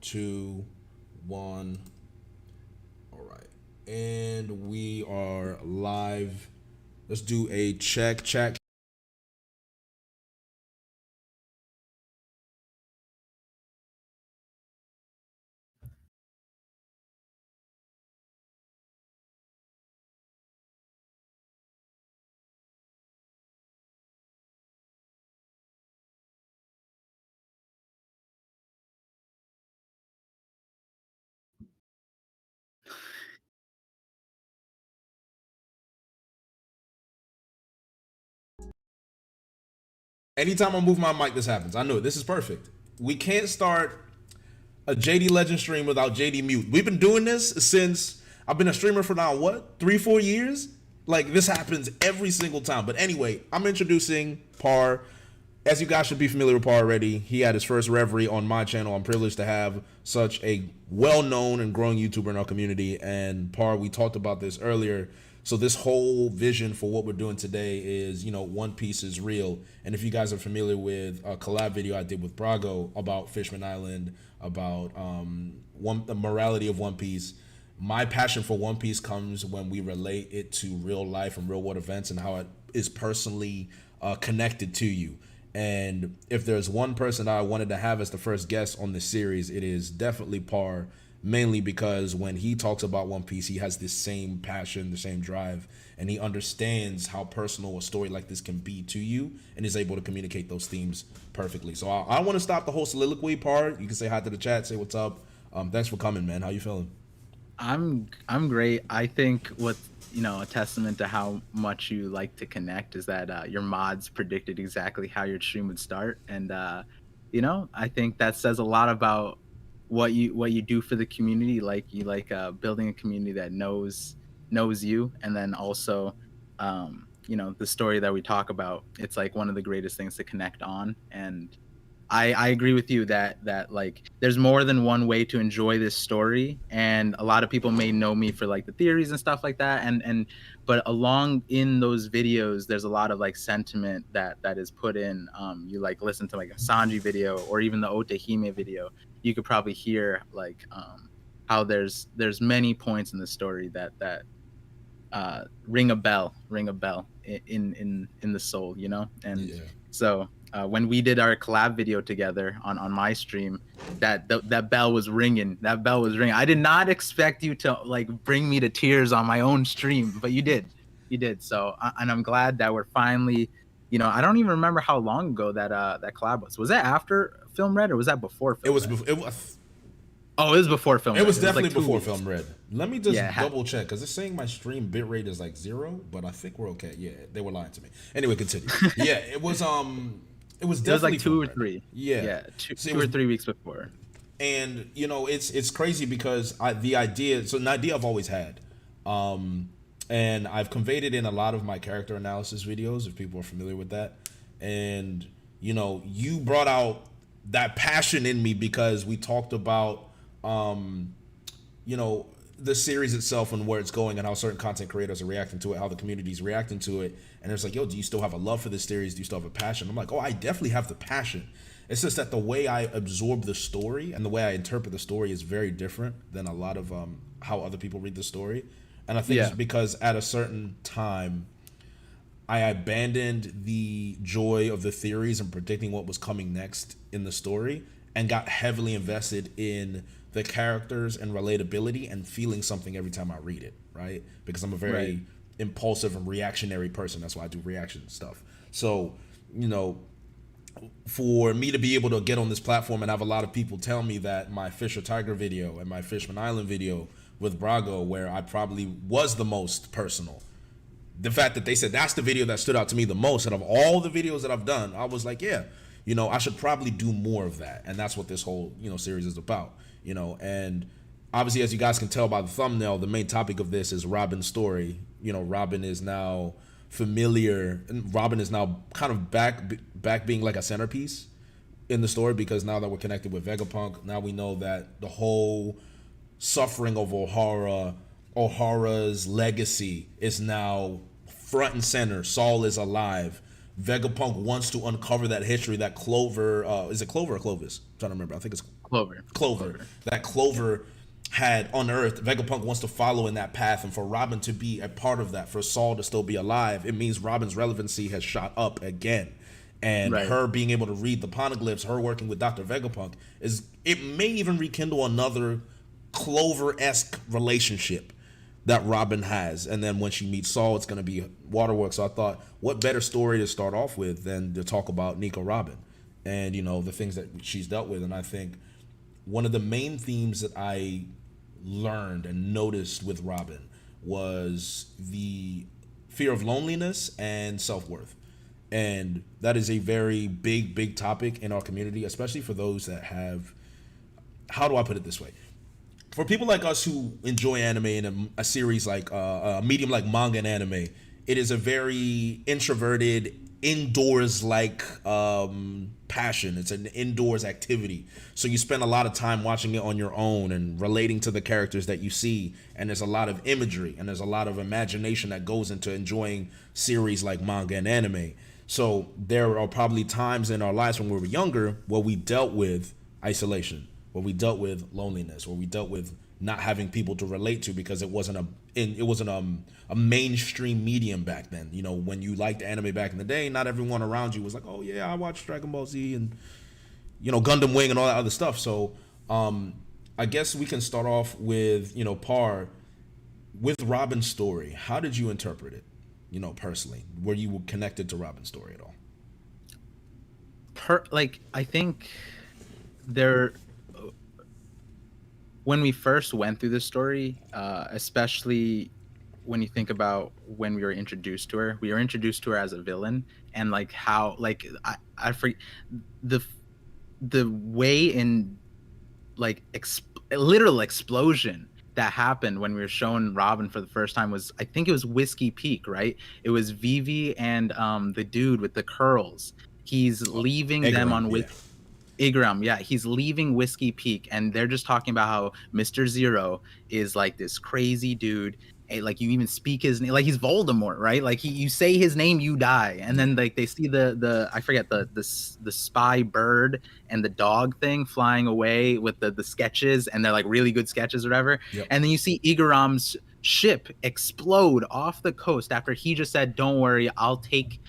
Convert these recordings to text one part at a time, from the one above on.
2, 1. All right. And we are live. Let's do a check. Anytime I move my mic, this happens. I know it. This is perfect. We can't start a JD Legend stream without JD mute. We've been doing this since I've been a streamer for now, what, 3-4 years? Like, this happens every single time. But anyway, I'm introducing Par. As you guys should be familiar with Par already, he had his first reverie on my channel. I'm privileged to have such a well-known and growing YouTuber in our community. And Par, we talked about this earlier. So this whole vision for what we're doing today is, One Piece is real. And if you guys are familiar with a collab video I did with Brago about Fishman Island, about the morality of One Piece, my passion for One Piece comes when we relate it to real life and real world events and how it is personally connected to you. And if there's one person that I wanted to have as the first guest on this series, it is definitely Par, mainly because when he talks about One Piece, he has this same passion, the same drive, and he understands how personal a story like this can be to you and is able to communicate those themes perfectly. So I want to stop the whole soliloquy part. You can say hi to the chat, say what's up. Thanks for coming, man. How you feeling? I'm great. I think what a testament to how much you like to connect is that your mods predicted exactly how your stream would start, and I think that says a lot about what you do for the community. Like you like building a community that knows you, and then also the story that we talk about. It's like one of the greatest things to connect on, and I agree with you that like there's more than one way to enjoy this story, and a lot of people may know me for like the theories and stuff like that, and but along in those videos there's a lot of like sentiment that is put in. You like listen to like a Sanji video or even the Otehime video, you could probably hear like how there's many points in the story that ring a bell in the soul, and Yeah. so when we did our collab video together on my stream, that bell was ringing. That bell was ringing. I did not expect you to like bring me to tears on my own stream, but you did. So and I'm glad that we're finally, I don't even remember how long ago that collab was. Was that after Film Red or was that before It Film was. Red? It was. Oh, it was before Film It Red. was It was definitely like 2 before weeks. Film Red. Let me just Yeah, double check because it's saying my stream bitrate is like 0, but I think we're okay. Yeah, they were lying to me. Anyway, continue. Yeah, it was it was it was definitely like 2 Film or Red. 3. Yeah, Yeah, two, so it two was, or 3 weeks before. and it's crazy because the idea. So an idea I've always had, and I've conveyed it in a lot of my character analysis videos if people are familiar with that. And you brought out that passion in me because we talked about the series itself and where it's going and how certain content creators are reacting to it, how the community is reacting to it. And it's like, yo, do you still have a love for this series? Do you still have a passion? I'm like, oh, I definitely have the passion. It's just that the way I absorb the story and the way I interpret the story is very different than a lot of how other people read the story. And I think Yeah. it's because at a certain time, I abandoned the joy of the theories and predicting what was coming next in the story and got heavily invested in the characters and relatability and feeling something every time I read it, right? Because I'm a very Right. impulsive and reactionary person. That's why I do reaction stuff. So, you know, for me to be able to get on this platform and have a lot of people tell me that my Fisher Tiger video and my Fishman Island video with Brago, where I probably was the most personal, the fact that they said that's the video that stood out to me the most out of all the videos that I've done, I was like, yeah, I should probably do more of that. And that's what this whole, series is about, and obviously, as you guys can tell by the thumbnail, the main topic of this is Robin's story. Robin is now familiar, and Robin is now kind of back being like a centerpiece in the story, because now that we're connected with Vegapunk, now we know that the whole suffering of O'Hara's legacy is now front and center. Saul is alive. Vegapunk wants to uncover that history that Clover, is it Clover or Clovis? I'm trying to remember. I think it's Clover. That Clover had unearthed. Vegapunk wants to follow in that path, and for Robin to be a part of that, for Saul to still be alive, it means Robin's relevancy has shot up again. And Right. her being able to read the poneglyphs, her working with Dr. Vegapunk, it may even rekindle another Clover-esque relationship that Robin has. And then when she meets Saul, it's going to be Waterworks. So I thought, what better story to start off with than to talk about Nico Robin and, the things that she's dealt with. And I think one of the main themes that I learned and noticed with Robin was the fear of loneliness and self-worth. And that is a very big topic in our community, especially for those that have, how do I put it this way? For people like us who enjoy anime in a series like a medium like manga and anime, it is a very introverted, indoors like passion. It's an indoors activity. So you spend a lot of time watching it on your own and relating to the characters that you see. And there's a lot of imagery and there's a lot of imagination that goes into enjoying series like manga and anime. So there are probably times in our lives when we were younger where we dealt with isolation, where we dealt with loneliness, where we dealt with not having people to relate to because it wasn't a mainstream medium back then. When you liked anime back in the day, not everyone around you was like, oh yeah, I watched Dragon Ball Z and Gundam Wing and all that other stuff. So I guess we can start off with Par, with Robin's story. How did you interpret it? Personally, were you connected to Robin's story at all? I think there, when we first went through the story, especially when you think about when we were introduced to her, as a villain, and like how, like I forget the way in like literal explosion that happened when we were shown Robin for the first time was, I think it was Whiskey Peak, right? It was Vivi and the dude with the curls. He's leaving them on with Igaram, yeah, he's leaving Whiskey Peak, and they're just talking about how Mr. Zero is like this crazy dude. Like you even speak his name, like he's Voldemort, right? Like you say his name, you die. And then like they see the I forget the spy bird and the dog thing flying away with the sketches, and they're like really good sketches or whatever. Yep. And then you see Igaram's ship explode off the coast after he just said, "Don't worry, I'll take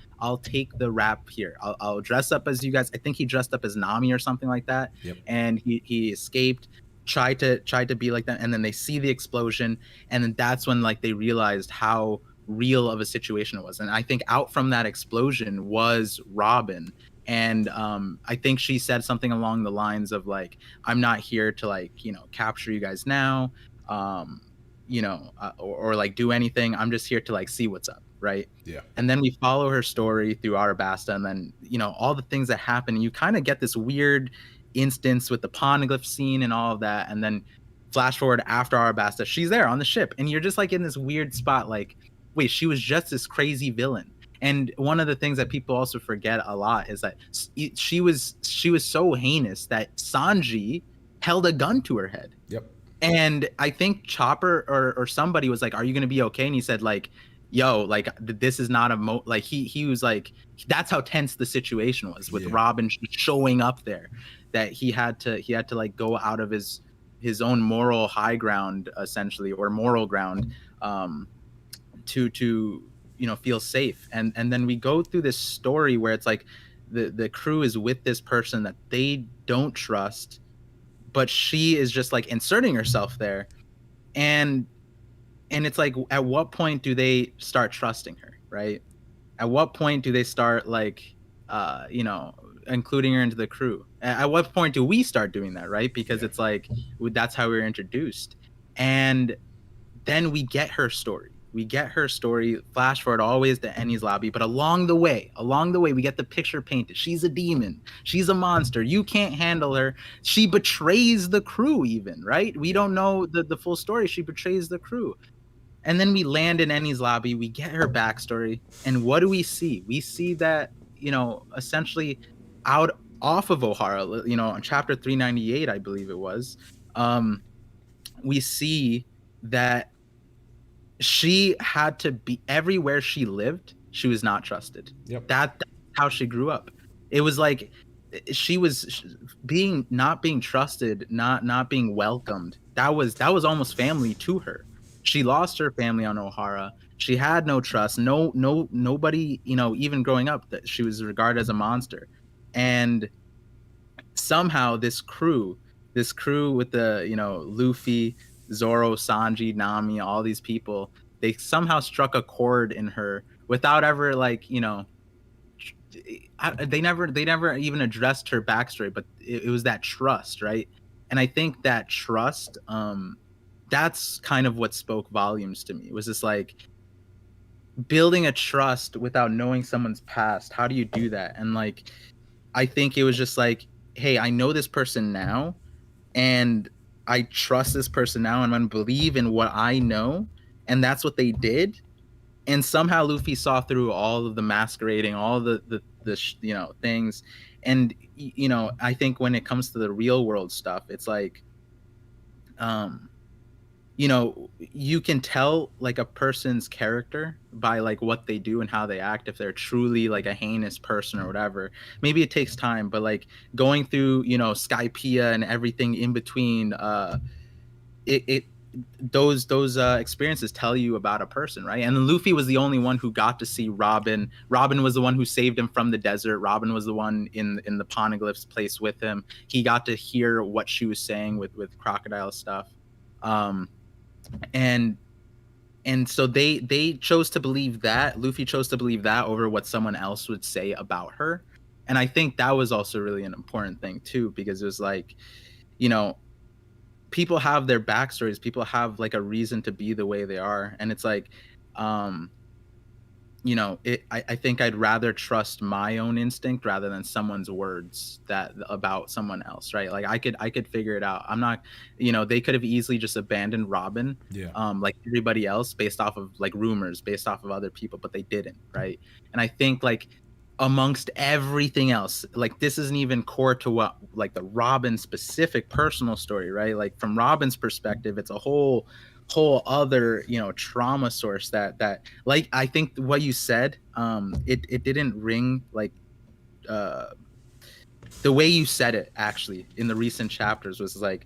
the rap here. I'll dress up as you guys." I think he dressed up as Nami or something like that. Yep. And he escaped, tried to be like that, and then they see the explosion, and then that's when like they realized how real of a situation it was. And I think out from that explosion was Robin. And I think she said something along the lines of like, "I'm not here to like, capture you guys now, or like do anything. I'm just here to like see what's up." Right. Yeah. And then we follow her story through Arabasta, and then all the things that happen, and you kind of get this weird instance with the poneglyph scene and all of that. And then flash forward after Arabasta, she's there on the ship, and you're just like in this weird spot, like, wait, she was just this crazy villain. And one of the things that people also forget a lot is that she was so heinous that Sanji held a gun to her head. Yep. And I think Chopper or somebody was like, "Are you gonna be okay?" And he said like, "Yo, like this is not a like he was like, that's how tense the situation was with Robin showing up there, that he had to like go out of his own moral high ground, essentially, or moral ground, to feel safe. And then we go through this story where it's like the crew is with this person that they don't trust, but she is just like inserting herself there, and it's like, at what point do they start trusting her, right? At what point do they start like including her into the crew? At what point do we start doing that, right? Because it's like, that's how we were introduced. And then we get her story. Flash forward always to Ennie's lobby, but along the way, we get the picture painted. She's a demon. She's a monster. You can't handle her. She betrays the crew even, right? We don't know the full story. She betrays the crew. And then we land in Ennie's lobby. We get her backstory. And what do we see? We see that, essentially off of O'Hara, on chapter 398, I believe it was, we see that she had to be, everywhere she lived, she was not trusted. Yep. That's how she grew up. It was like, she was being not being trusted, not being welcomed. That was almost family to her. She lost her family on O'Hara. She had no trust. Nobody, even growing up, that she was regarded as a monster. And somehow this crew with the, Luffy, Zoro, Sanji, Nami, all these people, they somehow struck a chord in her without ever, like, they never even addressed her backstory, but it was that trust, right? And I think that trust, that's kind of what spoke volumes to me. It was just like building a trust without knowing someone's past. How do you do that? And like, I think it was just like, hey, I know this person now, and I trust this person now, and I'm gonna believe in what I know, and that's what they did. And somehow Luffy saw through all of the masquerading, all the things. And I think when it comes to the real world stuff, it's like, um you can tell like a person's character by like what they do and how they act, if they're truly like a heinous person or whatever. Maybe it takes time, but like going through, Skypiea and everything in between, it those experiences tell you about a person, right? And Luffy was the only one who got to see Robin. Robin was the one who saved him from the desert. Robin was the one in the Poneglyphs place with him. He got to hear what she was saying with crocodile stuff. um and so they chose to believe that. Luffy chose to believe that over what someone else would say about her. And I think that was also really an important thing too, because it was like, you know people have their backstories, people have like a reason to be the way they are. And it's like, um I think I'd rather trust my own instinct rather than someone's words that about someone else, right? Like I could figure it out. I'm not, they could have easily just abandoned Robin, Yeah. like everybody else, based off of like rumors, based off of other people, but they didn't, right? And I think like amongst everything else, like this isn't even core to what like the Robin specific personal story, right? Like from Robin's perspective, it's a whole other, trauma source that like, I think what you said, it didn't ring like, uh the way you said it actually in the recent chapters was like,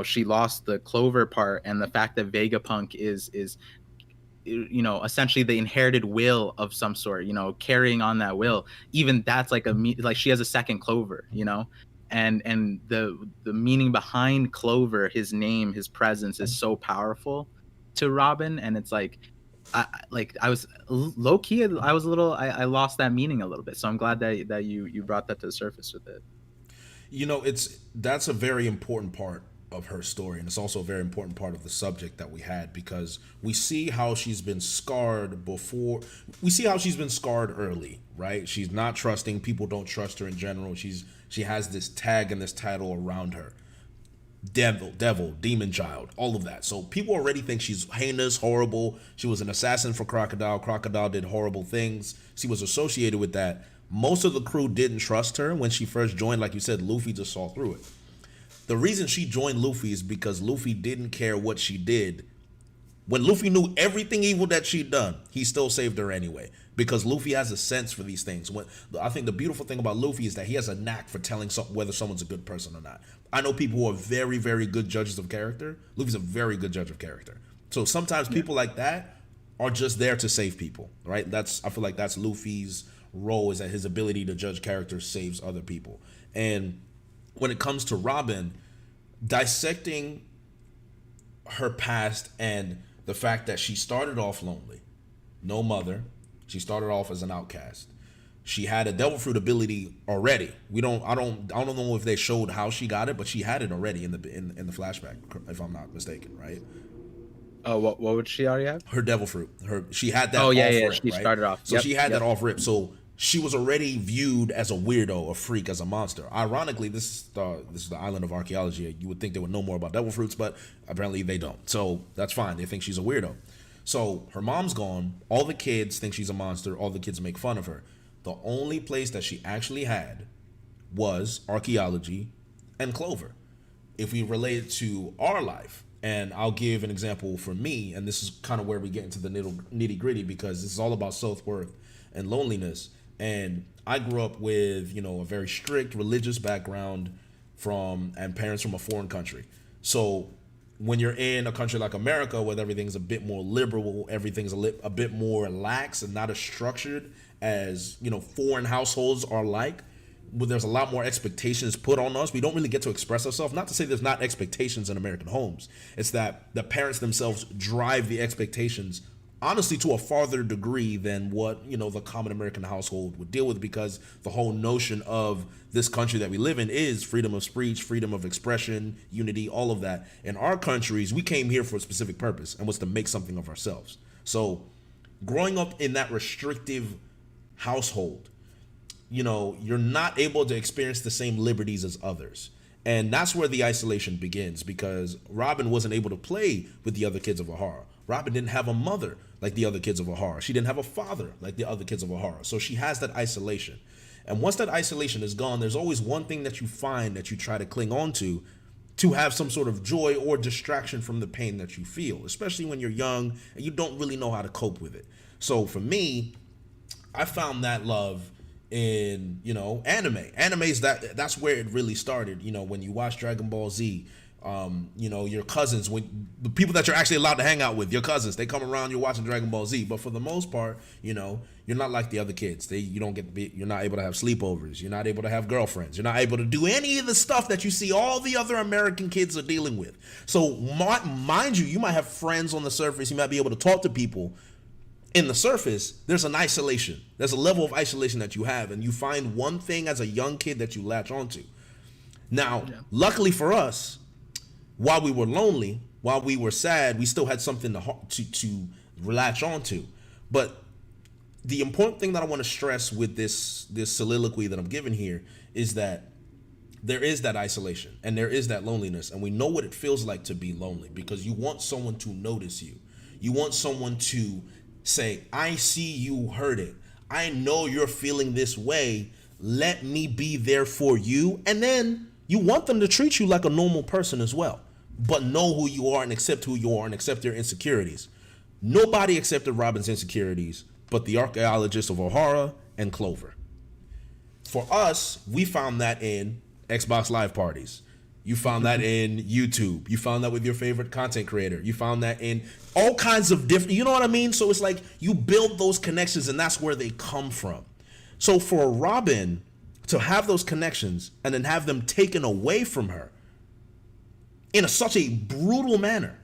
she lost the Clover part, and the fact that Vegapunk is essentially the inherited will of some sort, carrying on that will. Even that's like like she has a second Clover, and the meaning behind Clover, his name, his presence is so powerful to Robin. And it's like, I was low key, I was a little, I lost that meaning a little bit. So I'm glad that you brought that to the surface with it. That's a very important part of her story, and it's also a very important part of the subject that we had, because we see how she's been scarred before. We see how she's been scarred early, right? She's not trusting, people don't trust her in general. She has this tag and this title around her: devil, demon child, all of that. So people already think she's heinous, horrible. She was an assassin for Crocodile. Crocodile did horrible things. She was associated with that. Most of the crew didn't trust her when she first joined. Like you said, Luffy just saw through it. The reason she joined Luffy is because Luffy didn't care what she did. When Luffy knew everything evil that she'd done, he still saved her anyway, because Luffy has a sense for these things. I think the beautiful thing about Luffy is that he has a knack for telling whether someone's a good person or not. I know people who are very, very good judges of character. Luffy's a very good judge of character. So sometimes people like that are just there to save people, right? I feel like that's Luffy's role, is that his ability to judge character saves other people. And when it comes to Robin, dissecting her past and the fact that she started off lonely, no mother, she started off as an outcast. She had a devil fruit ability already. I don't know if they showed how she got it, but she had it already in the flashback, if I'm not mistaken, right? Oh, what would she already have? Her devil fruit. She had that. Oh yeah, off yeah, rip, she right? started off. So Yep, she had yep. that off rip. So she was already viewed as a weirdo, a freak, as a monster. Ironically, this is the island of archaeology. You would think they would know more about devil fruits, but apparently they don't. So that's fine. They think she's a weirdo. So her mom's gone. All the kids think she's a monster. All the kids make fun of her. The only place that she actually had was archaeology and Clover. If we relate it to our life, and I'll give an example for me, and this is kind of where we get into the nitty gritty, because this is all about self-worth and loneliness. And I grew up with, a very strict religious background and parents from a foreign country. So when you're in a country like America, where everything's a bit more liberal, everything's a bit more lax and not as structured as, foreign households are like, where there's a lot more expectations put on us. We don't really get to express ourselves. Not to say there's not expectations in American homes. It's that the parents themselves drive the expectations, honestly, to a farther degree than what, the common American household would deal with, because the whole notion of this country that we live in is freedom of speech, freedom of expression, unity, all of that. In our countries, we came here for a specific purpose, and was to make something of ourselves. So growing up in that restrictive household, you're not able to experience the same liberties as others. And that's where the isolation begins, because Robin wasn't able to play with the other kids of O'Hara. Robin didn't have a mother like the other kids of O'Hara. She didn't have a father like the other kids of O'Hara. So she has that isolation. And once that isolation is gone, there's always one thing that you find that you try to cling on to have some sort of joy or distraction from the pain that you feel, especially when you're young and you don't really know how to cope with it. So for me, I found that love in, anime. That's where it really started. When you watch Dragon Ball Z, your cousins, when the people that you're actually allowed to hang out with, your cousins, they come around, you're watching Dragon Ball Z. But for the most part, you're not like the other kids. You're not able to have sleepovers. You're not able to have girlfriends. You're not able to do any of the stuff that you see all the other American kids are dealing with. So mind you, you might have friends on the surface. You might be able to talk to people. In the surface, there's an isolation. There's a level of isolation that you have, and you find one thing as a young kid that you latch onto. Now, luckily for us, while we were lonely, while we were sad, we still had something to latch onto. But the important thing that I want to stress with this soliloquy that I'm giving here is that there is that isolation and there is that loneliness, and we know what it feels like to be lonely, because you want someone to notice you. You want someone to say, I see you hurting. I know you're feeling this way. Let me be there for you. And then you want them to treat you like a normal person as well, but know who you are and accept who you are and accept their insecurities. Nobody accepted Robin's insecurities but the archaeologists of O'Hara and Clover. For us, we found that in Xbox Live parties. You found that in YouTube. You found that with your favorite content creator. You found that in all kinds of different, you know what I mean? So it's like you build those connections, and that's where they come from. So for Robin to have those connections and then have them taken away from her in such a brutal manner,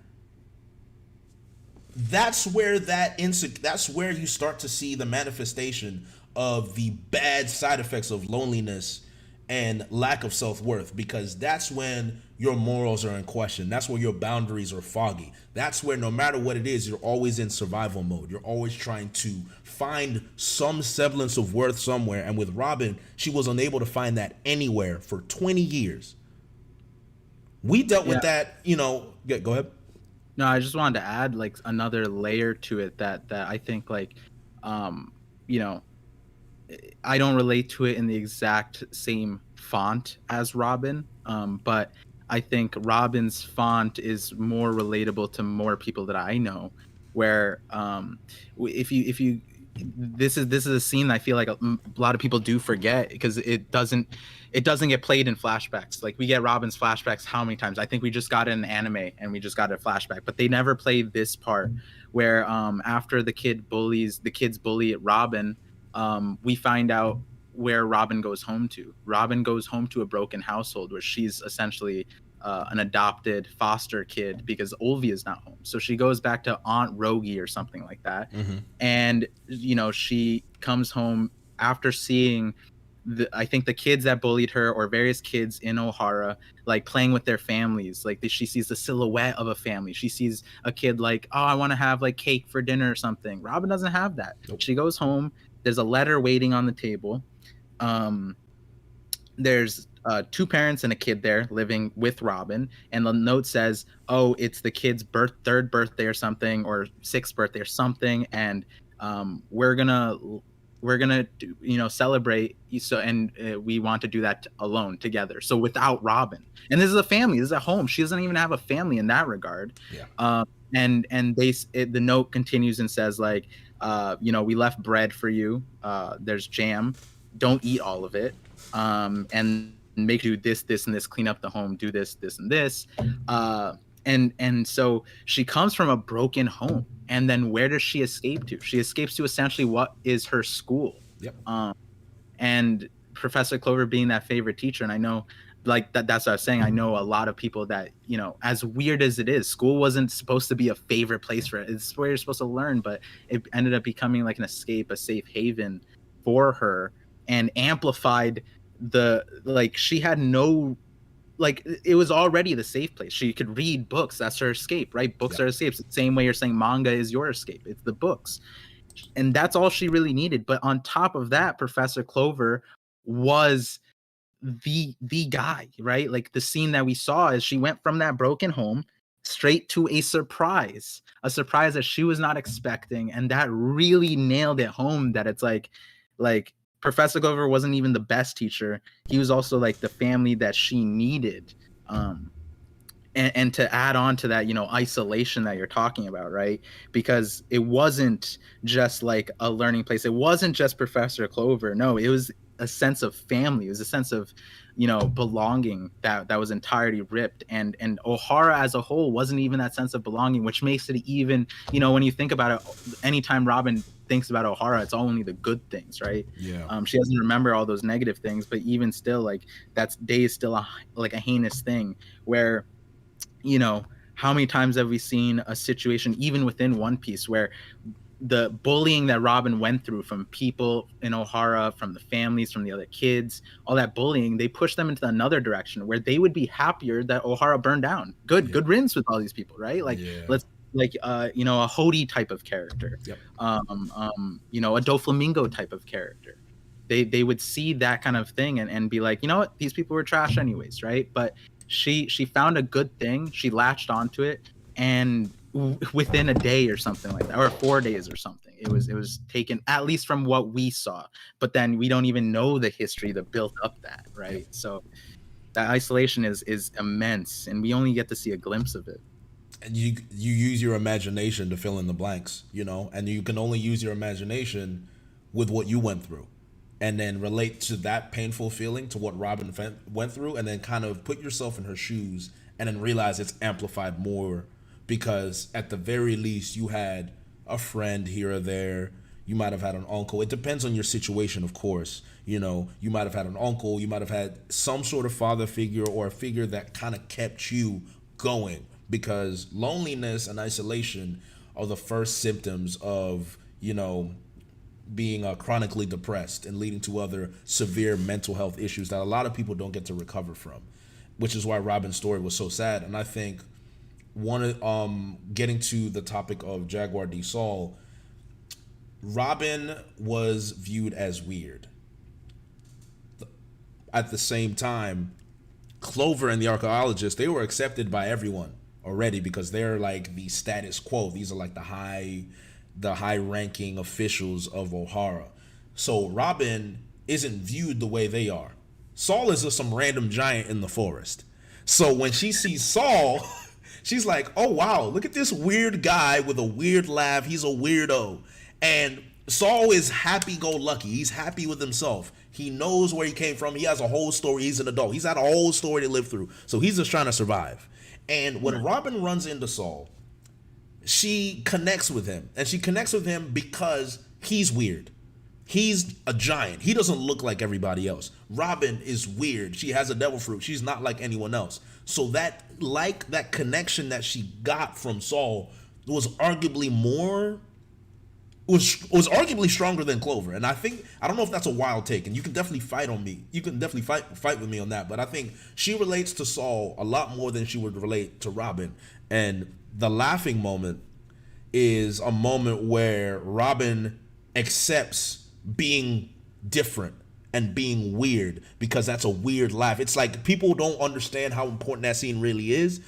that's where that's where you start to see the manifestation of the bad side effects of loneliness and lack of self-worth, because that's when your morals are in question. That's where your boundaries are foggy. That's where no matter what it is, you're always in survival mode. You're always trying to find some semblance of worth somewhere. And with Robin, she was unable to find that anywhere for 20 years. We dealt with that, go ahead. No, I just wanted to add like another layer to it that I think like, I don't relate to it in the exact same font as Robin, but I think Robin's font is more relatable to more people that I know. Where if you this is a scene that I feel like a lot of people do forget, because it doesn't get played in flashbacks. Like we get Robin's flashbacks how many times? I think we just got an anime and we just got a flashback, but they never played this part where after the kids bully Robin. We find out where Robin goes home to. Robin goes home to a broken household where she's essentially an adopted foster kid because Olvia is not home. So she goes back to Aunt Rogie or something like that. Mm-hmm. And, she comes home after seeing I think the kids that bullied her, or various kids in O'Hara, like playing with their families. Like she sees the silhouette of a family. She sees a kid like, oh, I want to have like cake for dinner or something. Robin doesn't have that. Nope. She goes home. There's a letter waiting on the table. There's two parents and a kid there living with Robin. And the note says, oh, it's the kid's third birthday or something, or sixth birthday or something. And we're gonna celebrate. So, and we want to do that alone together. So without Robin. And this is a family. This is a home. She doesn't even have a family in that regard. Yeah. And the note continues and says like, we left bread for you. There's jam. don't eat all of it, and make you do this and this, clean up the home, do this and this. And so she comes from a broken home, and then where does she escape to? She escapes to essentially what is her school. Yep. And Professor Clover being that favorite teacher, and I know, like that's what I was saying, I know a lot of people that, you know, as weird as it is, school wasn't supposed to be a favorite place for it. It's where you're supposed to learn, but it ended up becoming like an escape, a safe haven for her, and amplified the, like, she had no, like, it was already the safe place. She could read books. That's her escape, right? Books are escapes. The same way you're saying manga is your escape. It's the books. And that's all she really needed. But on top of that, Professor Clover was the guy, right? Like, the scene that we saw is she went from that broken home straight to a surprise that she was not expecting. And that really nailed it home, that it's like Professor Clover wasn't even the best teacher. He was also like the family that she needed. And to add on to that, you know, isolation that you're talking about, right? Because it wasn't just like a learning place. It wasn't just Professor Clover. No, it was a sense of family. It was a sense of, you know, belonging that was entirely ripped. And Ohara as a whole wasn't even that sense of belonging, which makes it even, you know, when you think about it, anytime Robin thinks about Ohara, it's only the good things, right? Yeah. She doesn't remember all those negative things, but even still, like, that day is still like a heinous thing where, you know, how many times have we seen a situation, even within One Piece, where the bullying that Robin went through from people in Ohara, from the families, from the other kids, all that bullying, they pushed them into another direction where they would be happier that Ohara burned down. Good riddance with all these people, right? Like, let's, like, you know, a Hody type of character, you know, a Doflamingo type of character. They would see that kind of thing and be like, you know what, these people were trash anyways, right? But she found a good thing, she latched onto it, and within a day or something like that, or 4 days or something, it was taken, at least from what we saw. But then we don't even know the history that built up that, right? So that isolation is immense, and we only get to see a glimpse of it. And you use your imagination to fill in the blanks, you know, and you can only use your imagination with what you went through, and then relate to that painful feeling to what Robin went through, and then kind of put yourself in her shoes, and then realize it's amplified more because at the very least you had a friend here or there. You might have had an uncle. It depends on your situation, of course. You know, you might have had an uncle. You might have had some sort of father figure or a figure that kind of kept you going, because loneliness and isolation are the first symptoms of, you know, being chronically depressed and leading to other severe mental health issues that a lot of people don't get to recover from, which is why Robin's story was so sad. And I think getting to the topic of Jaguar D. Saul, Robin was viewed as weird. At the same time, Clover and the archaeologists, they were accepted by everyone already because they're like the status quo. These are like the high ranking officials of Ohara. So Robin isn't viewed the way they are. Saul is just some random giant in the forest. So when she sees Saul, she's like, oh wow, look at this weird guy with a weird laugh. He's a weirdo. And Saul is happy-go-lucky. He's happy with himself. He knows where he came from. He has a whole story. He's an adult. He's had a whole story to live through. So he's just trying to survive. And when Robin runs into Saul, she connects with him. And she connects with him because he's weird. He's a giant. He doesn't look like everybody else. Robin is weird. She has a devil fruit. She's not like anyone else. So that connection that she got from Saul was arguably arguably stronger than Clover. And I don't know if that's a wild take, and you can definitely fight on me. You can definitely fight with me on that. But I think she relates to Saul a lot more than she would relate to Robin. And the laughing moment is a moment where Robin accepts being different and being weird, because that's a weird laugh. It's like people don't understand how important that scene really is,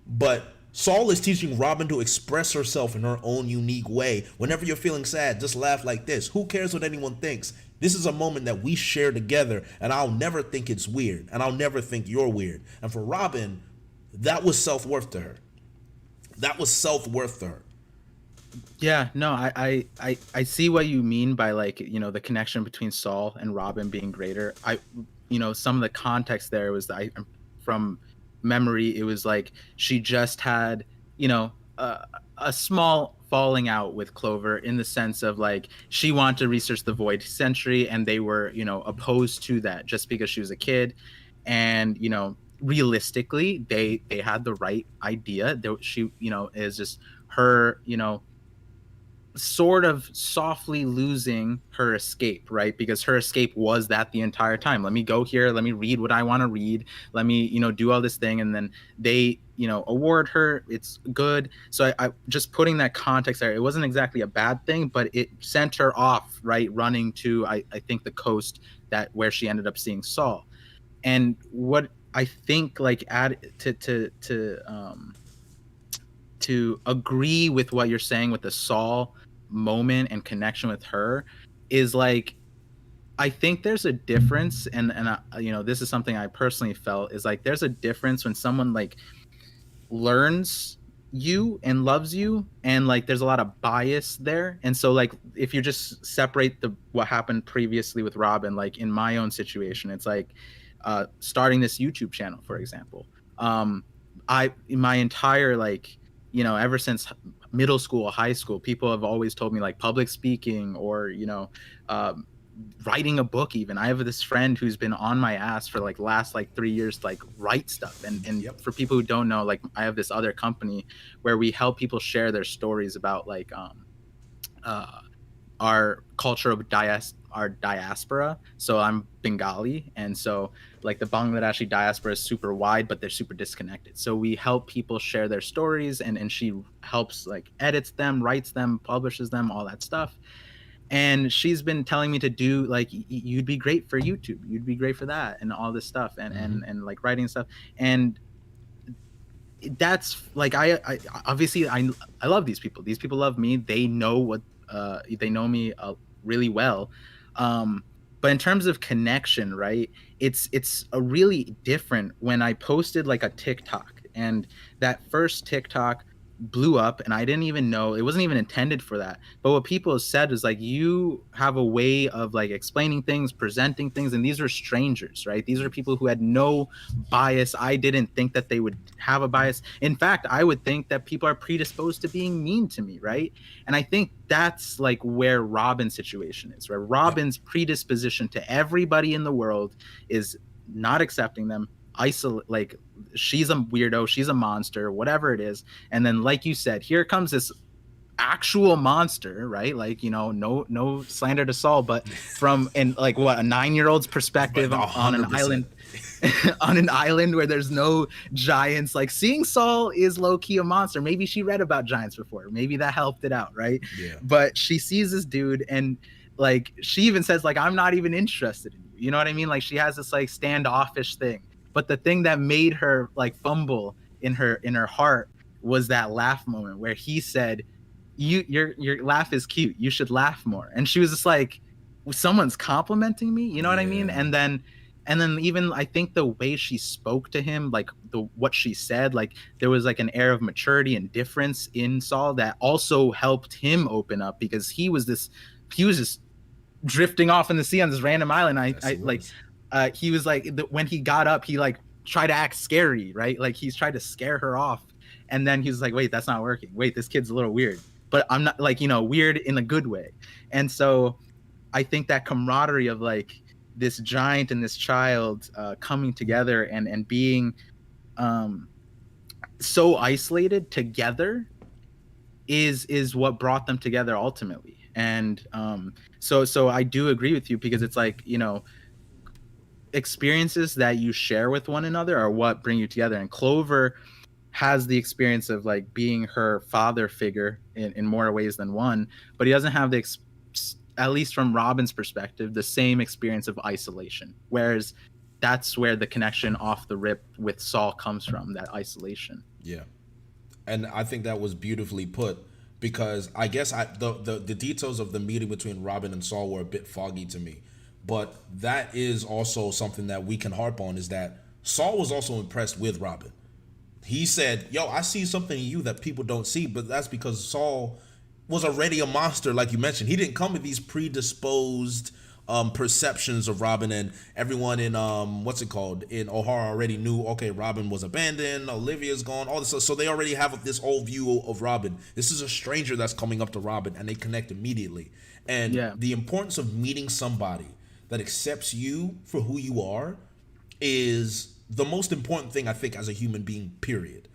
but Saul is teaching Robin to express herself in her own unique way. Whenever you're feeling sad, just laugh like this. Who cares what anyone thinks? This is a moment that we share together, and I'll never think it's weird, and I'll never think you're weird. And for Robin, that was self-worth to her. That was self-worth to her. Yeah, no, I see what you mean by like, the connection between Saul and Robin being greater. Some of the context there was from memory, it was like she just had, you know, a, a small falling out with Clover in the sense of like she wanted to research the Void Century and they were, opposed to that just because she was a kid. And, realistically, they had the right idea. She, is just her, sort of softly losing her escape, right? Because her escape was that the entire time. Let me go here, let me read what I want to read, let me, do all this thing. And then they, award her. It's good. So I just putting that context there, it wasn't exactly a bad thing, but it sent her off, right? Running to, I think the coast that where she ended up seeing Saul. And what I think like add to agree with what you're saying with the Saul moment and connection with her is like I think there's a difference, and this is something I personally felt is like there's a difference when someone like learns you and loves you, and like there's a lot of bias there. And so like if you just separate the what happened previously with Robin, like in my own situation, it's like starting this YouTube channel, for example. I my entire like ever since middle school, high school, people have always told me like public speaking or um, writing a book. Even I have this friend who's been on my ass for like last like 3 years to like write stuff. And Yep. for people who don't know, like I have this other company where we help people share their stories about like uh our culture of our diaspora. So I'm Bengali, and so like the Bangladeshi diaspora is super wide, but they're super disconnected. So we help people share their stories, and she helps like edits them, writes them, publishes them, all that stuff. And she's been telling me to do like you'd be great for YouTube, you'd be great for that, and all this stuff, and Mm-hmm. and like writing stuff. And that's like I obviously I love these people. These people love me. They know what they know me really well. Um, but in terms of connection, right? It's a really different when I posted like a TikTok, and that first TikTok blew up, and I didn't even know it wasn't even intended for that. But what people said was like you have a way of like explaining things, presenting things, and these are strangers, right? These are people who had no bias. I didn't think that they would have a bias. In fact, I would think that people are predisposed to being mean to me, right? And I think that's like where Robin's situation is, where Yep. Robin's predisposition to everybody in the world is not accepting them, isolate, like she's a weirdo, she's a monster, whatever it is. And then, like you said, here comes this actual monster, right? Like, no slander to Saul, but from in like what a 9-year-old's But perspective a on an hundred island percent. on an island where there's no giants, like seeing Saul is low-key a monster. Maybe she read about giants before, maybe that helped it out, right? Yeah. But she sees this dude, and like she even says like I'm not even interested in you, you know what I mean? Like she has this like standoffish thing. But the thing that made her like fumble in her heart was that laugh moment where he said, your laugh is cute, you should laugh more. And she was just like, someone's complimenting me, you know what I mean? Yeah. And then even I think the way she spoke to him, like what she said, like there was like an air of maturity and difference in Saul that also helped him open up, because he was just drifting off in the sea on this random island. I, Yes, he I like was. he was like when he got up, he like tried to act scary, right? Like he's tried to scare her off, and then he's like, "Wait, that's not working. Wait, this kid's a little weird." But I'm not like weird in a good way. And so I think that camaraderie of like this giant and this child coming together and being um, so isolated together is what brought them together ultimately. And so I do agree with you, because it's like experiences that you share with one another are what bring you together. And Clover has the experience of like being her father figure in more ways than one, but he doesn't have at least from Robin's perspective, the same experience of isolation. Whereas that's where the connection off the rip with Saul comes from, that isolation. Yeah. And I think that was beautifully put, because I guess the details of the meeting between Robin and Saul were a bit foggy to me. But that is also something that we can harp on, is that Saul was also impressed with Robin. He said, "Yo, I see something in you that people don't see," but that's because Saul was already a monster, like you mentioned. He didn't come with these predisposed perceptions of Robin, and everyone in what's it called, in O'Hara already knew, okay, Robin was abandoned, Olivia's gone, all this stuff. So they already have this whole view of Robin. This is a stranger that's coming up to Robin, and they connect immediately. And the importance of meeting somebody that accepts you for who you are is the most important thing, I think, as a human being, period.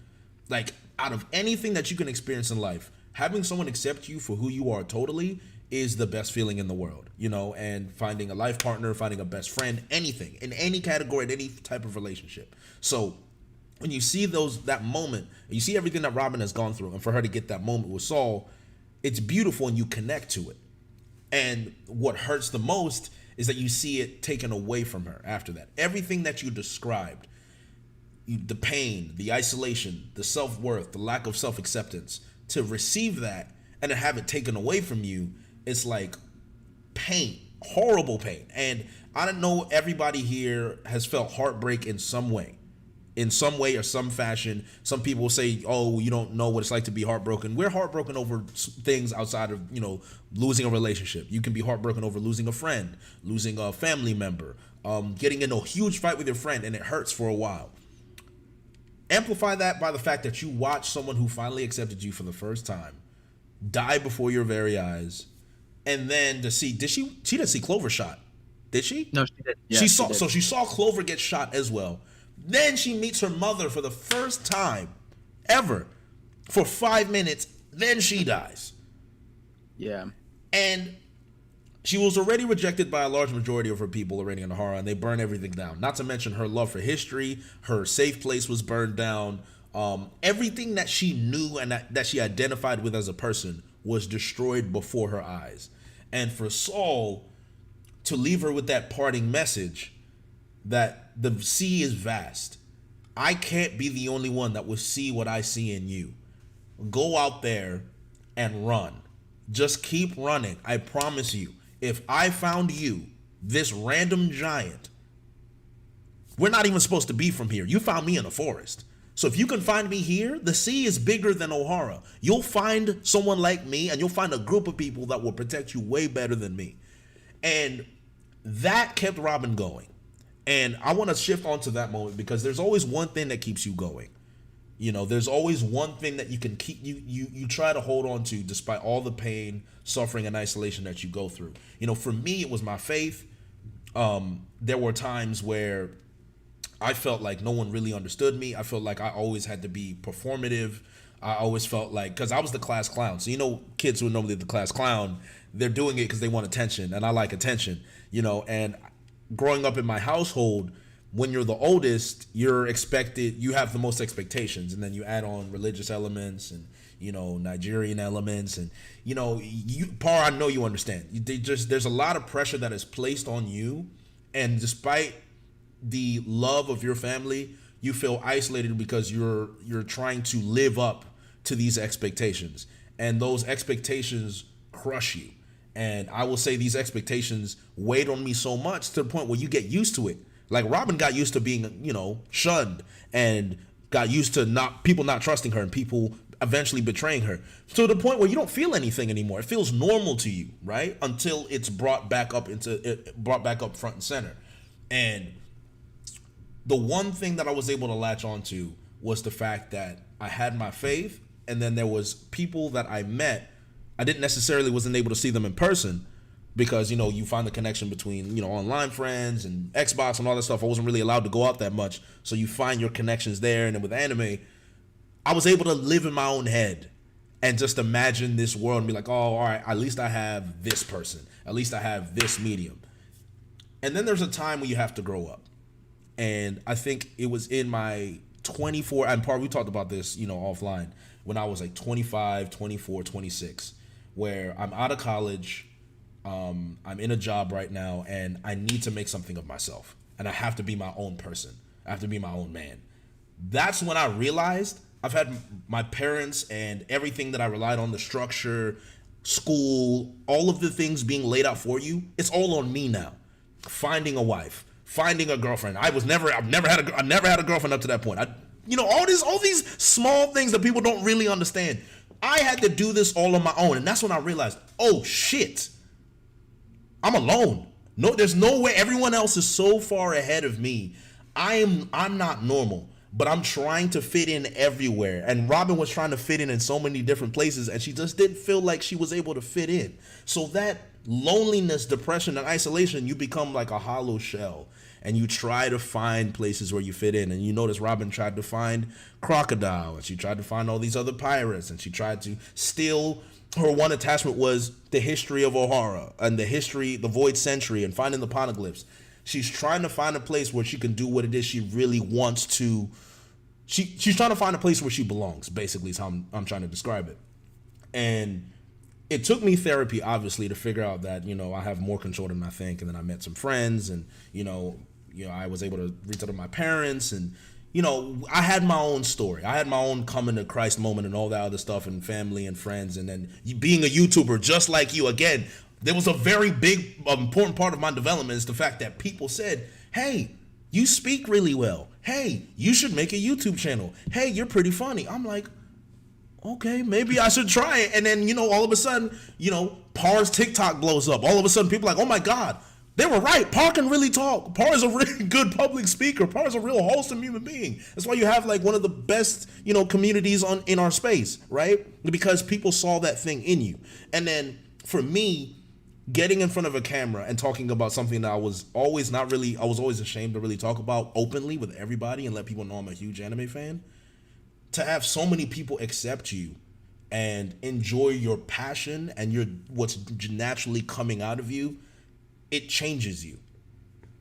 Like, out of anything that you can experience in life, having someone accept you for who you are totally is the best feeling in the world, you know. And finding a life partner, finding a best friend, anything, in any category, in any type of relationship. So when you see that moment, you see everything that Robin has gone through, and for her to get that moment with Saul, it's beautiful, and you connect to it. And what hurts the most is that you see it taken away from her after that. Everything that you described, the pain, the isolation, the self-worth, the lack of self-acceptance, to receive that and to have it taken away from you, it's like pain, horrible pain. And I don't know, everybody here has felt heartbreak in some way or some fashion. Some people say, oh, you don't know what it's like to be heartbroken. We're heartbroken over things outside of, you know, losing a relationship. You can be heartbroken over losing a friend, losing a family member, getting in a huge fight with your friend, and it hurts for a while. Amplify that by the fact that you watch someone who finally accepted you for the first time die before your very eyes, and then to see, she didn't see Clover shot, did she? No, she did. Yeah, she saw Clover get shot as well. Then she meets her mother for the first time ever for 5 minutes. Then she dies. Yeah. And she was already rejected by a large majority of her people already in O'Hara, and they burn everything down. Not to mention her love for history, her safe place was burned down. Everything that she knew and that she identified with as a person was destroyed before her eyes. And for Saul to leave her with that parting message that the sea is vast. I can't be the only one that will see what I see in you. Go out there and run. Just keep running. I promise you, if I found you, this random giant, we're not even supposed to be from here. You found me in a forest. So if you can find me here, the sea is bigger than O'Hara. You'll find someone like me, and you'll find a group of people that will protect you way better than me. And that kept Robin going. And I want to shift onto that moment, because there's always one thing that keeps you going. You know, there's always one thing that you can keep, you try to hold on to despite all the pain, suffering, and isolation that you go through. You know, for me, it was my faith. There were times where I felt like no one really understood me. I felt like I always had to be performative. I always felt like, because I was the class clown. So, you know, kids who are normally the class clown, they're doing it because they want attention, and I like attention, you know. And growing up in my household, when you're the oldest, you're expected, you have the most expectations, and then you add on religious elements and, you know, Nigerian elements, and, you know, Par, I know you understand. There's a lot of pressure that is placed on you, and despite the love of your family, you feel isolated because you're trying to live up to these expectations, and those expectations crush you. And I will say these expectations weighed on me so much to the point where you get used to it. Like Robin got used to being, you know, shunned, and got used to people not trusting her, and people eventually betraying her, to the point where you don't feel anything anymore. It feels normal to you, right? Until it's brought back up front and center. And the one thing that I was able to latch onto was the fact that I had my faith, and then there was people that I met. I wasn't able to see them in person, because, you know, you find the connection between, you know, online friends and Xbox and all that stuff. I wasn't really allowed to go out that much, so you find your connections there. And then with anime, I was able to live in my own head and just imagine this world and be like, oh, all right, at least I have this person, at least I have this medium. And then there's a time when you have to grow up. And I think it was in my 24, and Par, we talked about this, you know, offline, when I was like 25, 24, 26, where I'm out of college, I'm in a job right now, and I need to make something of myself, and I have to be my own person. I have to be my own man. That's when I realized I've had my parents and everything that I relied on, the structure, school, all of the things being laid out for you. It's all on me now. Finding a wife, finding a girlfriend. I've never had a girlfriend up to that point. You know, all these small things that people don't really understand. I had to do this all on my own. And that's when I realized, oh shit, I'm alone. No, there's no way. Everyone else is so far ahead of me. I'm not normal, but I'm trying to fit in everywhere. And Robin was trying to fit in so many different places, and she just didn't feel like she was able to fit in. So that loneliness, depression, and isolation, you become like a hollow shell, and you try to find places where you fit in. And you notice Robin tried to find Crocodile, and she tried to find all these other pirates, and she tried to steal. Her one attachment was the history of O'Hara and the Void Century, and finding the poneglyphs. She's trying to find a place where she can do what it is she really wants to. She's trying to find a place where she belongs, basically, is how I'm trying to describe it. And it took me therapy, obviously, to figure out that, I have more control than I think. And then I met some friends, and, I was able to reach out to my parents, and, I had my own story. I had my own coming to Christ moment and all that other stuff, and family and friends. And then being a YouTuber just like you, again, there was a very big, important part of my development is the fact that people said, hey, you speak really well. Hey, you should make a YouTube channel. Hey, you're pretty funny. I'm like, okay, maybe I should try it. And then, all of a sudden, Par's TikTok blows up. All of a sudden, people are like, oh my God, they were right. Par can really talk. Par is a really good public speaker. Par is a real wholesome human being. That's why you have like one of the best, communities in our space, right? Because people saw that thing in you. And then for me, getting in front of a camera and talking about something that I was always ashamed to really talk about openly with everybody and let people know I'm a huge anime fan, to have so many people accept you and enjoy your passion and what's naturally coming out of you, it changes you.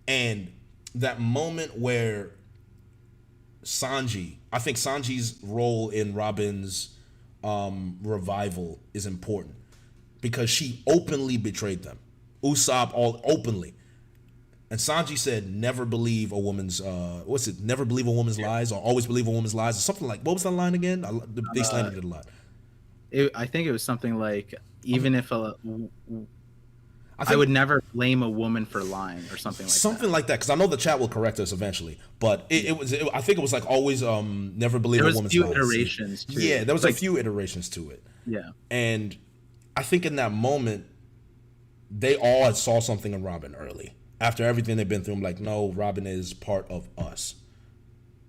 And that moment where I think Sanji's role in Robin's revival is important, because she openly betrayed them. Usopp all openly. And Sanji said, never believe a woman's, never believe a woman's lies, or always believe a woman's lies, or something like, what was that line again? They slandered it a lot. I think it was something like, even if I would never blame a woman for lying, or something like that. Something like that, because I know the chat will correct us eventually. But I think it was like, always never believe a woman's lies. There was a few iterations to it. Yeah, there was a few iterations to it. Yeah. And I think in that moment, they all had saw something in Robin early. After everything they've been through, I'm like, no, Robin is part of us.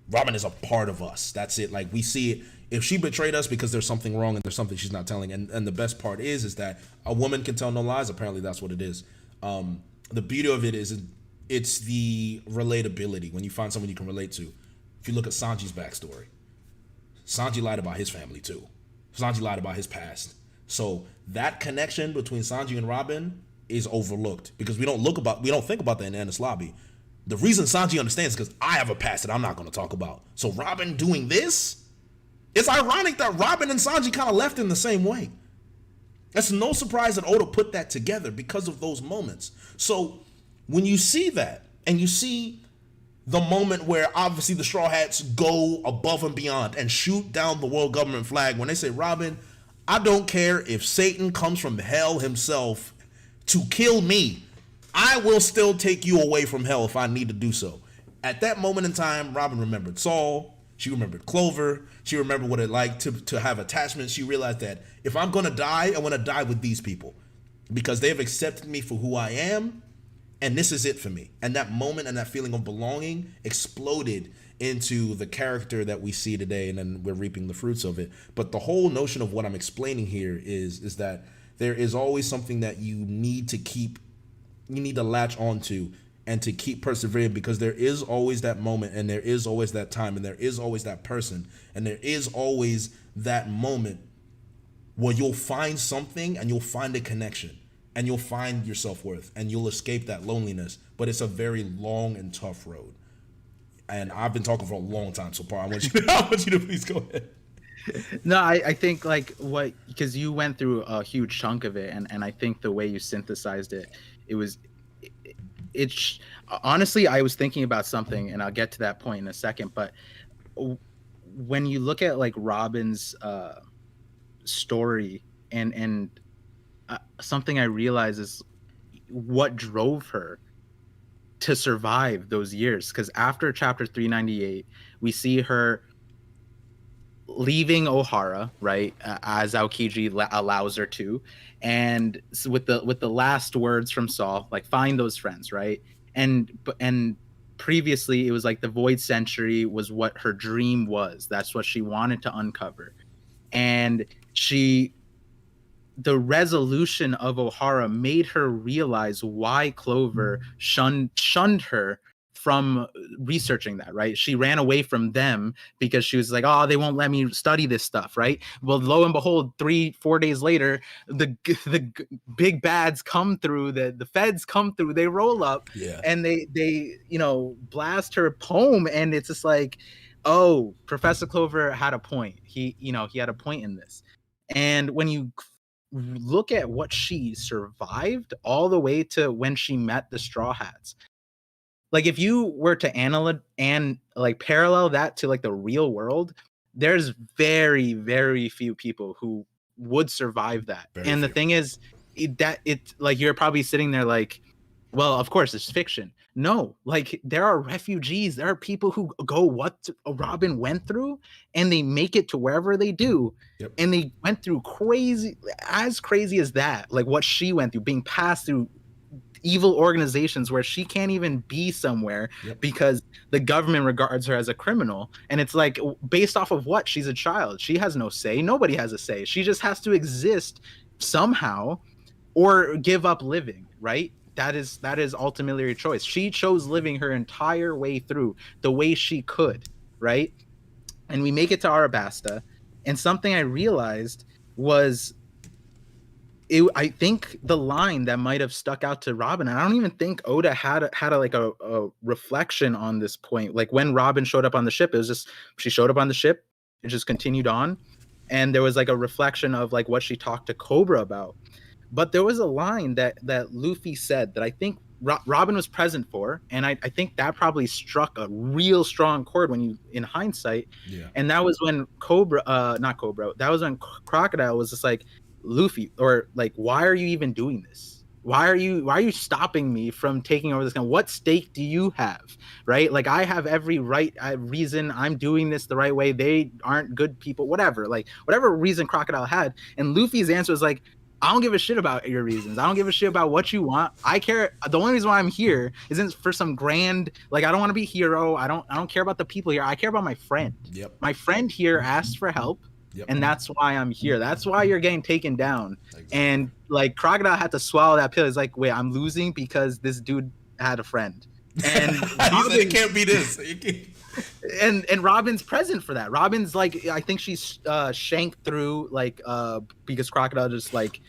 Robin is a part of us. That's it. Like, we see it. If she betrayed us because there's something wrong and there's something she's not telling, and the best part is that a woman can tell no lies. Apparently, that's what it is. The beauty of it is it's the relatability. When you find someone you can relate to. If you look at Sanji's backstory, Sanji lied about his family too. Sanji lied about his past. So that connection between Sanji and Robin is overlooked, because we don't think about that in Enies Lobby. The reason Sanji understands is because I have a past that I'm not going to talk about. So Robin doing this, it's ironic that Robin and Sanji kind of left in the same way. It's no surprise that Oda put that together because of those moments. So when you see that, and you see the moment where obviously the Straw Hats go above and beyond and shoot down the world government flag, when they say, Robin, I don't care if Satan comes from hell himself to kill me, I will still take you away from hell if I need to do so. At that moment in time, Robin remembered Saul. She remembered Clover. She remembered what it like to have attachments. She realized that if I'm going to die, I want to die with these people, because they have accepted me for who I am, and this is it for me. And that moment and that feeling of belonging exploded into the character that we see today, and then we're reaping the fruits of it. But the whole notion of what I'm explaining here is that there is always something that you need to latch onto and to keep persevering, because there is always that moment, and there is always that time, and there is always that person, and there is always that moment where you'll find something and you'll find a connection and you'll find your self-worth and you'll escape that loneliness. But it's a very long and tough road. And I've been talking for a long time, so Par, I want you to please go ahead. No, I think because you went through a huge chunk of it, and I think the way you synthesized it, it's honestly, I was thinking about something, and I'll get to that point in a second, but when you look at like Robin's story, and something I realize is what drove her to survive those years, because after chapter 398 we see her leaving O'Hara, right, as Aokiji allows her to, and with the last words from Saul, like find those friends, right, and previously it was like the Void Century was what her dream was. That's what she wanted to uncover, and the resolution of O'Hara made her realize why Clover shunned her from researching that, right? She ran away from them because she was like, oh, they won't let me study this stuff, right? Well, lo and behold, 3-4 days later, the big bads come through, the feds come through, they roll up, Yeah. and they blast her home, and it's just like, oh, Professor Clover had a point. He had a point in this. And when you look at what she survived all the way to when she met the Straw Hats, like if you were to analyze and like parallel that to like the real world, there's very, very few people who would survive that. Very And the few. thing is, it's like you're probably sitting there like, well, of course it's fiction. No, like there are refugees, there are people who go what Robin went through, and they make it to wherever they do. Yep. And they went through crazy as that, like what she went through, being passed through evil organizations where she can't even be somewhere. Yep. Because the government regards her as a criminal. And it's like, based off of what? She's a child. She has no say. Nobody has a say. She just has to exist somehow or give up living, right? That is ultimately her choice. She chose living her entire way through the way she could, right? And we make it to Arabasta, and something I realized was, I think the line that might have stuck out to Robin, and I don't even think Oda had a reflection on this point. Like when Robin showed up on the ship, it was just, she showed up on the ship, it just continued on, and there was like a reflection of like what she talked to Cobra about. But there was a line that Luffy said that I think Robin was present for, and I think that probably struck a real strong chord when you, in hindsight. Yeah. And that was when not Cobra, that was when Crocodile was just like, Luffy, or like, why are you even doing this? Why are you stopping me from taking over this gun? What stake do you have? Right? Like, I have every reason. I'm doing this the right way. They aren't good people, whatever. Like, whatever reason Crocodile had. And Luffy's answer was like, I don't give a shit about your reasons. I don't give a shit about what you want. I care. The only reason why I'm here isn't for some grand, like, I don't want to be hero. I don't care about the people here. I care about my friend. Yep. My friend here asked for help. Yep. And that's why I'm here. That's why you're getting taken down. Exactly. And like Crocodile had to swallow that pill. It's like, wait, I'm losing because this dude had a friend. And he said it can't be this. And Robin's present for that. Robin's like, I think she's shanked through like because Crocodile just like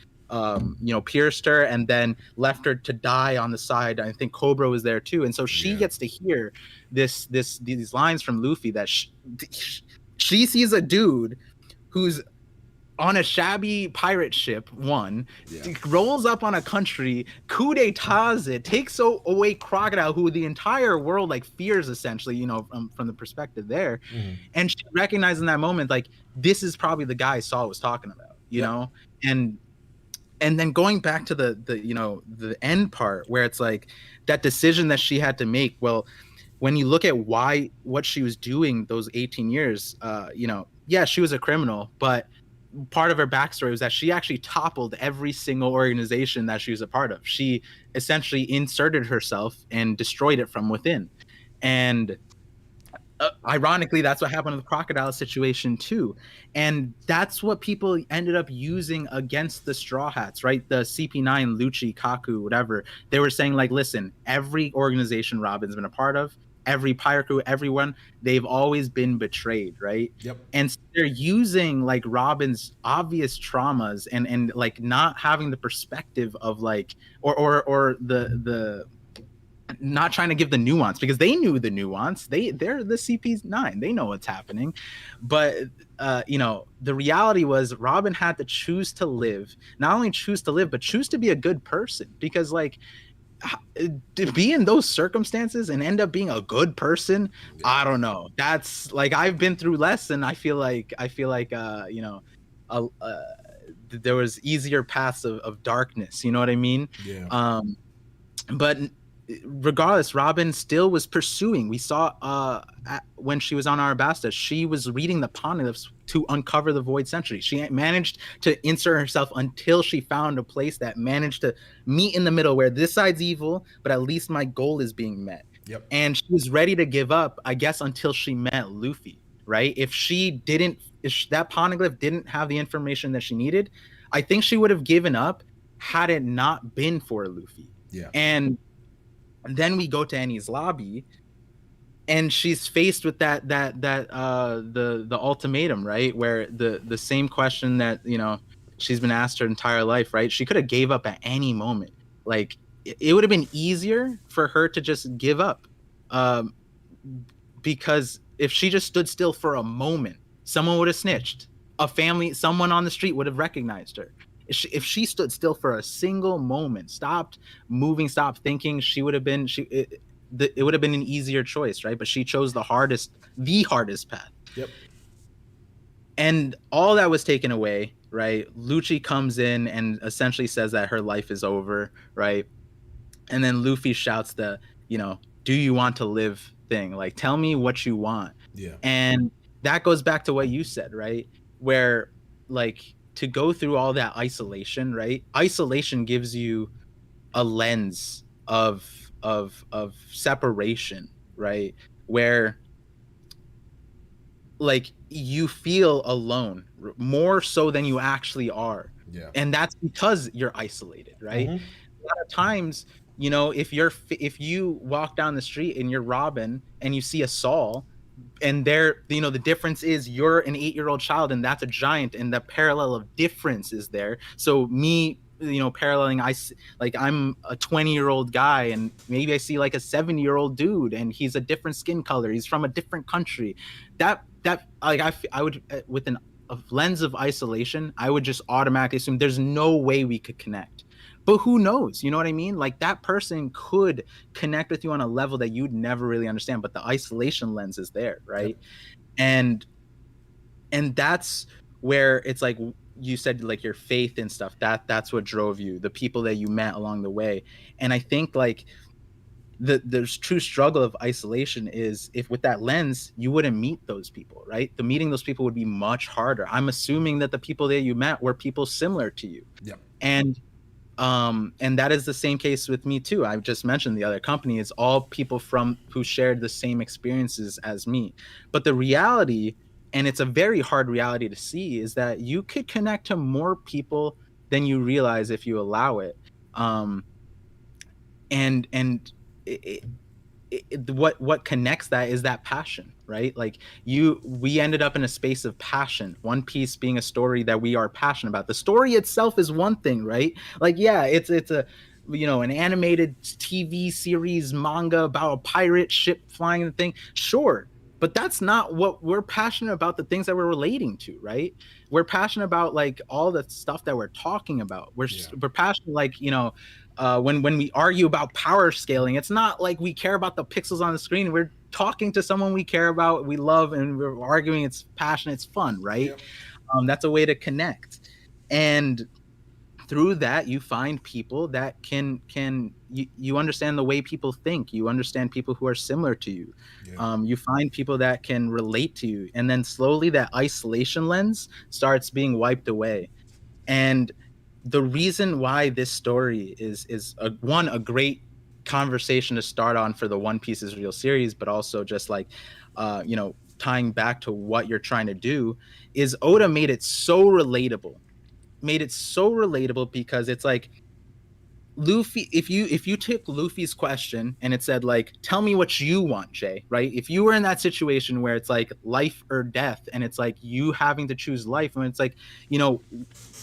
pierced her and then left her to die on the side. I think Cobra was there too, and so she gets to hear these lines from Luffy that she sees a dude who's on a shabby pirate ship, rolls up on a country, coup d'etats it, takes away Crocodile, who the entire world like fears essentially, from the perspective there. Mm-hmm. And she recognized in that moment, like, this is probably the guy Saul was talking about, you know? And then going back to the end part where it's like that decision that she had to make. Well, when you look at what she was doing those 18 years, she was a criminal, but part of her backstory was that she actually toppled every single organization that she was a part of. She essentially inserted herself and destroyed it from within. And ironically, that's what happened with the Crocodile situation too. And that's what people ended up using against the Straw Hats, right? The CP9, Lucci, Kaku, whatever. They were saying like, listen, every organization Robin's been a part of, every pirate crew, everyone, they've always been betrayed, right? Yep. And so they're using like Robin's obvious traumas and like not having the perspective of like, or the not trying to give the nuance, because they knew the nuance. They're the CP9. They know what's happening. But the reality was Robin had to choose to live, not only choose to live, but choose to be a good person. Because like, to be in those circumstances and end up being a good person, I don't know. That's like, I've been through less, and I feel like there was easier paths of darkness. You know what I mean? Yeah. But regardless, Robin still was pursuing. We saw when she was on Arabasta, she was reading the poneglyphs to uncover the Void Century. She managed to insert herself until she found a place that managed to meet in the middle where this side's evil, but at least my goal is being met. Yep. And she was ready to give up, I guess, until she met Luffy, right? If that poneglyph didn't have the information that she needed, I think she would have given up had it not been for Luffy. Yeah. And then we go to Annie's lobby, and she's faced with the ultimatum, right? Where the same question that, you know, she's been asked her entire life, right? She could have gave up at any moment. Like, it would have been easier for her to just give up, because if she just stood still for a moment, someone would have snitched. Someone on the street would have recognized her. If she stood still for a single moment, stopped moving, stopped thinking, it would have been an easier choice, right? But she chose the hardest path. Yep. And all that was taken away, right? Lucci comes in and essentially says that her life is over, right? And then Luffy shouts the, you know, do you want to live thing? Like, tell me what you want. Yeah. And that goes back to what you said, right? Where, like, to go through all that isolation, right? Isolation gives you a lens of separation, right? Where, like, you feel alone more so than you actually are. Yeah. And that's because you're isolated, right? Mm-hmm. A lot of times, you know, if you walk down the street and you're Robin and you see a Saul, and there, you know, the difference is you're an 8-year-old child and that's a giant, and the parallel of difference is there. So me, you know, paralleling, I'm a 20-year-old guy and maybe I see like a 70-year-old dude and he's a different skin color, he's from a different country. That like I would, with a lens of isolation, I would just automatically assume there's no way we could connect. But who knows? You know what I mean? Like, that person could connect with you on a level that you'd never really understand, but the isolation lens is there, right? Yep. And that's where it's like you said, like, your faith and stuff, that's what drove you, the people that you met along the way. And I think, like, the true struggle of isolation is, if with that lens you wouldn't meet those people, right? The meeting those people would be much harder. I'm assuming that the people that you met were people similar to you. Yeah. And that is the same case with me too. I just mentioned the other company is all people who shared the same experiences as me. But the reality, and it's a very hard reality to see, is that you could connect to more people than you realize if you allow it. What connects that is that passion, right? Like, we ended up in a space of passion. One Piece being a story that we are passionate about. The story itself is one thing, right? Like, yeah, it's a, you know, an animated TV series manga about a pirate ship flying the thing, sure, but that's not what we're passionate about. The things that we're relating to, right? We're passionate about, like, all the stuff that we're talking about. We're passionate, like, you know, when we argue about power scaling, it's not like we care about the pixels on the screen. We're talking to someone we care about, we love, and we're arguing. It's passion, it's fun, right? Yep. That's a way to connect. And through that, you find people that you understand the way people think. You understand people who are similar to you. Yeah. You find people that can relate to you, and then slowly that isolation lens starts being wiped away. And the reason why this story is a great conversation to start on for the One Piece is Real series, but also just, like, you know, tying back to what you're trying to do, is Oda made it so relatable because it's like, Luffy, if you took Luffy's question and it said, like, tell me what you want, Jay, right? If you were in that situation where it's like life or death, and it's like you having to choose life, and it's like, you know,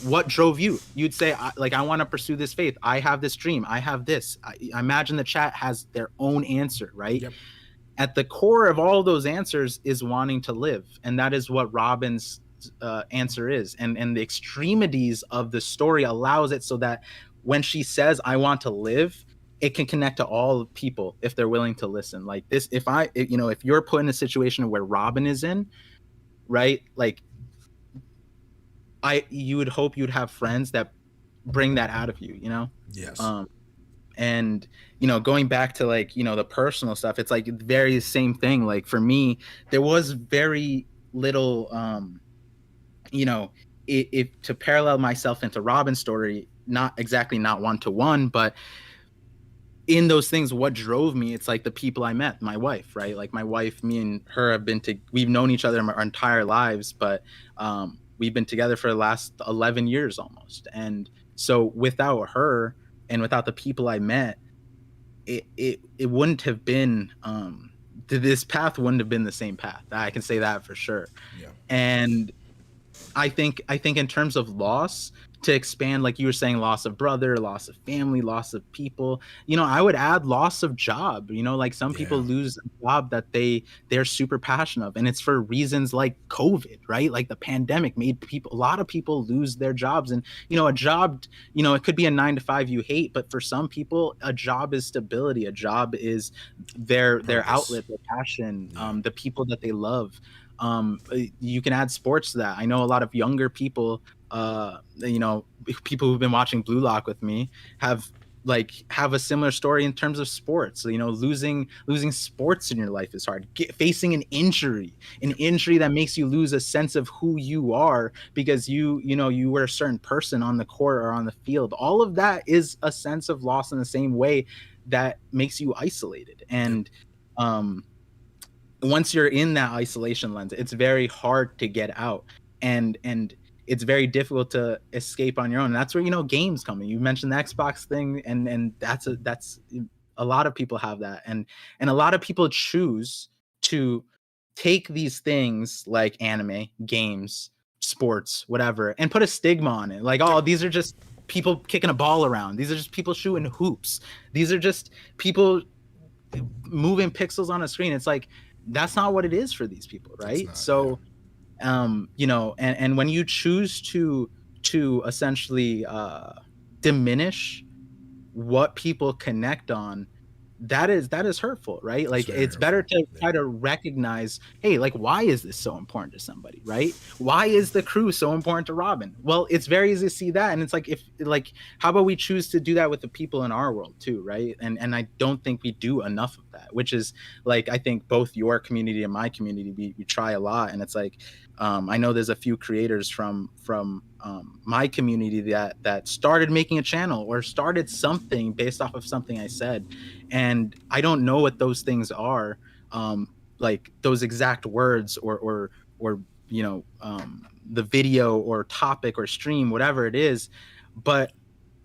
what drove you? You'd say, I want to pursue this faith. I have this dream. I have this. I imagine the chat has their own answer, right? Yep. At the core of all of those answers is wanting to live. And that is what Robin's answer is. And the extremities of the story allows it so that when she says, I want to live, it can connect to all people if they're willing to listen. Like this, if you're put in a situation where Robin is in, right? Like, you would hope you'd have friends that bring that out of you, you know? Yes. And going back to like the personal stuff, it's like very same thing. Like for me, there was very little you know if to parallel myself into Robin's story, not exactly not one to one, but in those things, what drove me, it's like the people I met, my wife, right? Like my wife, me and her we've known each other our entire lives, but we've been together for the last 11 years almost. And so without her and without the people I met, it wouldn't have been this path wouldn't have been the same path. I can say that for sure. Yeah. And I think in terms of loss, to expand, like you were saying, loss of brother, loss of family, loss of people, I would add loss of job. Like some people Yeah. lose a job that they're super passionate of, and it's for reasons like COVID, right? Like the pandemic made a lot of people lose their jobs. And a job, it could be a 9 to 5 you hate, but for some people a job is stability. A job is their Purpose. outlet, their passion, Yeah. the people that they love. You can add sports to that. I know a lot of younger people, people who've been watching Blue Lock with me have a similar story in terms of sports. Losing sports in your life is hard. Facing an injury that makes you lose a sense of who you are because you were a certain person on the court or on the field. All of that is a sense of loss in the same way that makes you isolated. And once you're in that isolation lens, it's very hard to get out, and it's very difficult to escape on your own. And that's where games come in. You mentioned the Xbox thing, and that's a lot of people have that, and a lot of people choose to take these things like anime, games, sports, whatever, and put a stigma on it. Like, oh, these are just people kicking a ball around. These are just people shooting hoops. These are just people moving pixels on a screen. It's like, that's not what it is for these people, right? Not, So and when you choose to essentially diminish what people connect on, that is hurtful, right? Like it's better to try to recognize, hey, like, why is this so important to somebody, right? Why is the crew so important to Robin? Well, it's very easy to see that, and it's like how about we choose to do that with the people in our world too, right? And I don't think we do enough of that, which is like, I think both your community and my community, we try a lot. And it's like, I know there's a few creators from my community that started making a channel or started something based off of something I said, and I don't know what those things are, like those exact words or the video or topic or stream, whatever it is. But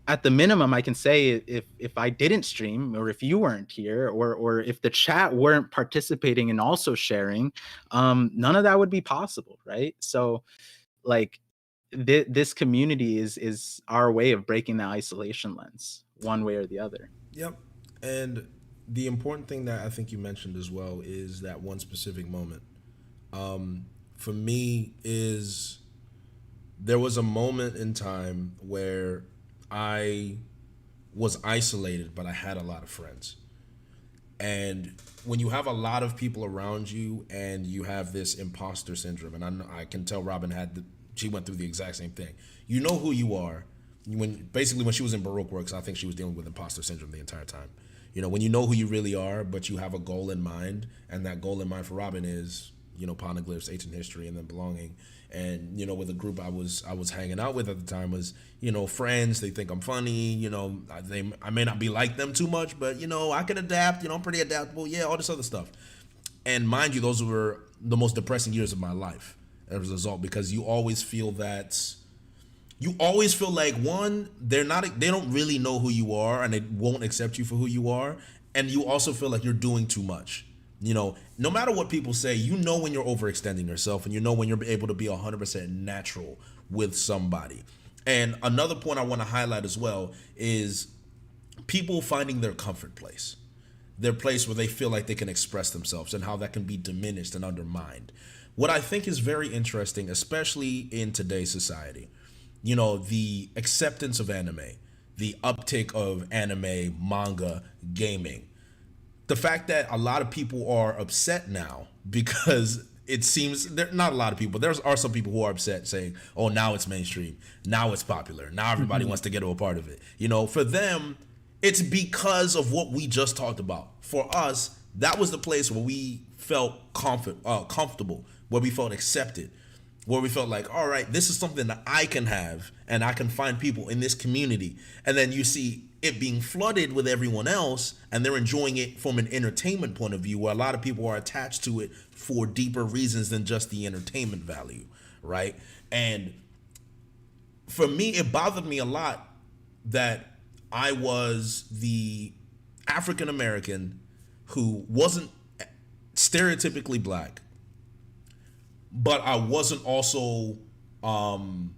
at the minimum, I can say, if I didn't stream, or if you weren't here, or if the chat weren't participating and also sharing, none of that would be possible, right? So like this community is our way of breaking the isolation lens, one way or the other. Yep. And the important thing that I think you mentioned as well is that one specific moment. For me, is there was a moment in time where I was isolated, but I had a lot of friends. And when you have a lot of people around you and you have this imposter syndrome, and I can tell Robin she went through the exact same thing. You know who you are. When she was in Baroque Works, I think she was dealing with imposter syndrome the entire time. When you know who you really are, but you have a goal in mind, and that goal in mind for Robin is, poneglyphs, ancient history, and then belonging. And with a group I was hanging out with at the time was, friends. They think I'm funny. I may not be like them too much, but I can adapt. I'm pretty adaptable. Yeah, all this other stuff. And mind you, those were the most depressing years of my life as a result, because you always feel like, one, they don't really know who you are, and they won't accept you for who you are. And you also feel like you're doing too much. No matter what people say, when you're overextending yourself, and when you're able to be 100% natural with somebody. And another point I want to highlight as well is people finding their comfort place, their place where they feel like they can express themselves, and how that can be diminished and undermined. What I think is very interesting, especially in today's society, the acceptance of anime, the uptake of anime, manga, gaming. The fact that a lot of people are upset now because it seems not a lot of people. There are some people who are upset, saying, "Oh, now it's mainstream. Now it's popular. Now everybody wants to get a part of it." For them, It's because of what we just talked about. For us, that was the place where we felt comfortable, where we felt accepted, where we felt like, all right, this is something that I can have, and I can find people in this community. And then you see it being flooded with everyone else, and they're enjoying it from an entertainment point of view, where a lot of people are attached to it for deeper reasons than just the entertainment value, right? And for me, it bothered me a lot that I was the African American who wasn't stereotypically black, but I wasn't also, and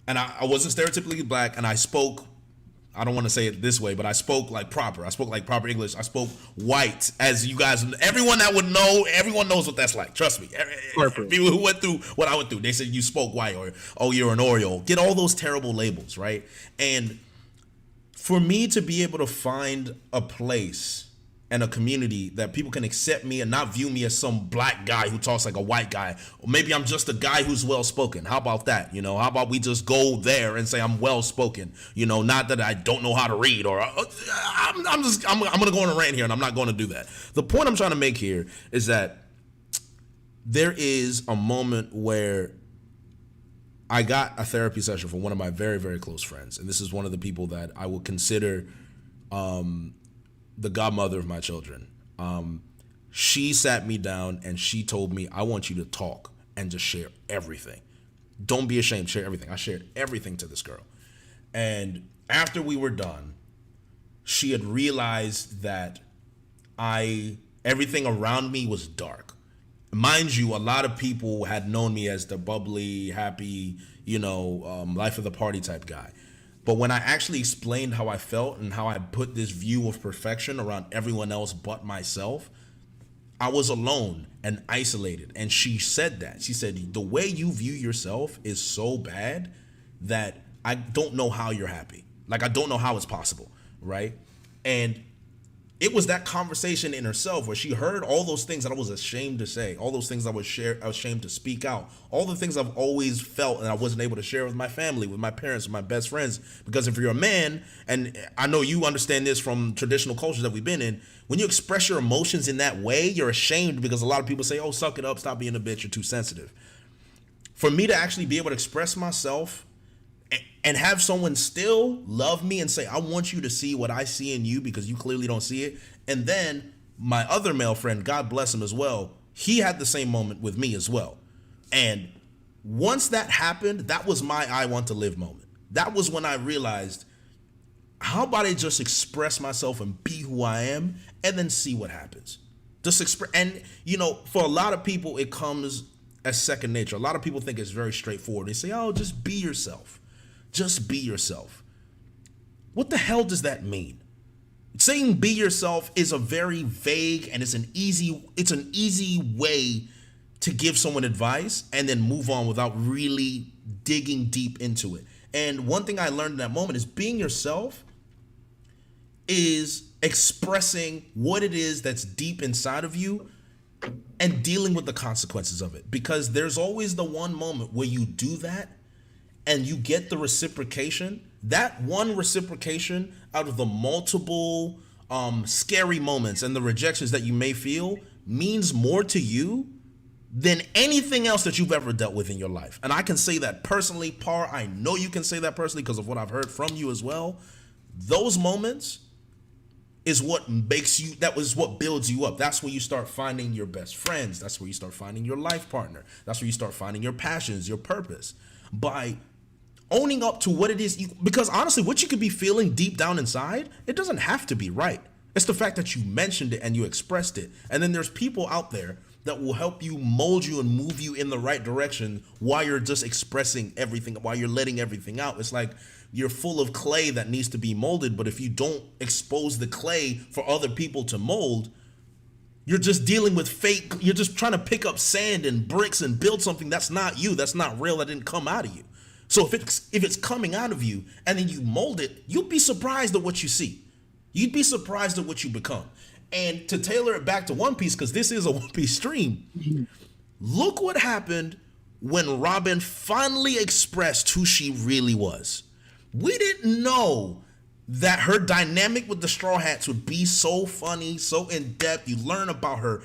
I wasn't stereotypically black, and I spoke, I don't want to say it this way, but I spoke like proper. I spoke like proper English. I spoke white, as you guys, everyone that would know, everyone knows what that's like. Trust me. People who went through what I went through, they said you spoke white, or, oh, you're an Oreo. Get all those terrible labels, right? And for me to be able to find a place and a community that people can accept me and not view me as some black guy who talks like a white guy, or maybe I'm just a guy who's well spoken. How about that? You know, how about we just go there and say I'm well spoken? You know, not that I don't know how to read, or I'm gonna go on a rant here, and I'm not going to do that. The point I'm trying to make here is that there is a moment where I got a therapy session from one of my very, very close friends. And this is one of the people that I would consider the godmother of my children. She sat me down and she told me, I want you to talk and just share everything. Don't be ashamed, share everything. I shared everything to this girl. And after we were done, she had realized that everything around me was dark. Mind you, a lot of people had known me as the bubbly, happy, life of the party type guy. But when I actually explained how I felt and how I put this view of perfection around everyone else but myself, I was alone and isolated. And she said that. She said, the way you view yourself is so bad that I don't know how you're happy. Like, I don't know how it's possible, right? And it was that conversation in herself where she heard all those things that I was ashamed to say, all those things I was ashamed to speak out, all the things I've always felt and I wasn't able to share with my family, with my parents, with my best friends. Because if you're a man, and I know you understand this from traditional cultures that we've been in, when you express your emotions in that way, you're ashamed, because a lot of people say, oh, suck it up, stop being a bitch, you're too sensitive. For me to actually be able to express myself and have someone still love me and say, I want you to see what I see in you because you clearly don't see it. And then my other male friend, God bless him as well, he had the same moment with me as well. And once that happened, that was my I want to live moment. That was when I realized, how about I just express myself and be who I am and then see what happens? Just express. And, for a lot of people, it comes as second nature. A lot of people think it's very straightforward. They say, oh, just be yourself. Just be yourself. What the hell does that mean? Saying be yourself is a very vague, and it's an easy way to give someone advice and then move on without really digging deep into it. And one thing I learned in that moment is being yourself is expressing what it is that's deep inside of you and dealing with the consequences of it. Because there's always the one moment where you do that and you get the reciprocation. That one reciprocation out of the multiple scary moments and the rejections that you may feel means more to you than anything else that you've ever dealt with in your life. And I can say that personally, Par, I know you can say that personally because of what I've heard from you as well. Those moments is what was what builds you up. That's where you start finding your best friends. That's where you start finding your life partner. That's where you start finding your passions, your purpose. By owning up to what it is, because honestly, what you could be feeling deep down inside, it doesn't have to be right. It's the fact that you mentioned it and you expressed it. And then there's people out there that will help you mold you and move you in the right direction while you're just expressing everything, while you're letting everything out. It's like you're full of clay that needs to be molded, but if you don't expose the clay for other people to mold, you're just dealing with fake, you're just trying to pick up sand and bricks and build something that's not you, that's not real, that didn't come out of you. So if it's coming out of you and then you mold it, you'll be surprised at what you see. You'd be surprised at what you become. And to tailor it back to One Piece, because this is a One Piece stream, look what happened when Robin finally expressed who she really was. We didn't know that her dynamic with the Straw Hats would be so funny, so in depth. You learn about her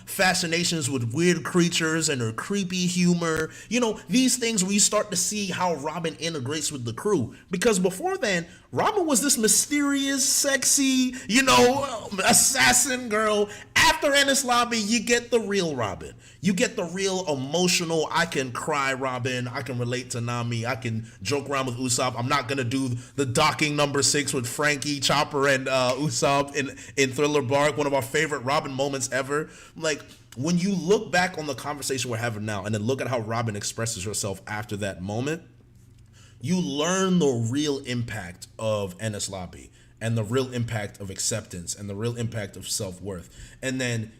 fascinations with weird creatures and her creepy humor. You know, these things where you start to see how Robin integrates with the crew. Because before then, Robin was this mysterious, sexy, you know, assassin girl. After Ennis Lobby, you get the real Robin. You get the real emotional, I can cry Robin. I can relate to Nami. I can joke around with Usopp. I'm not going to do the docking number 6 with Frankie, Chopper, and Usopp in Thriller Bark. One of our favorite Robin moments ever. Like, when you look back on the conversation we're having now and then look at how Robin expresses herself after that moment, you learn the real impact of Ennis Lobby and the real impact of acceptance and the real impact of self-worth. And then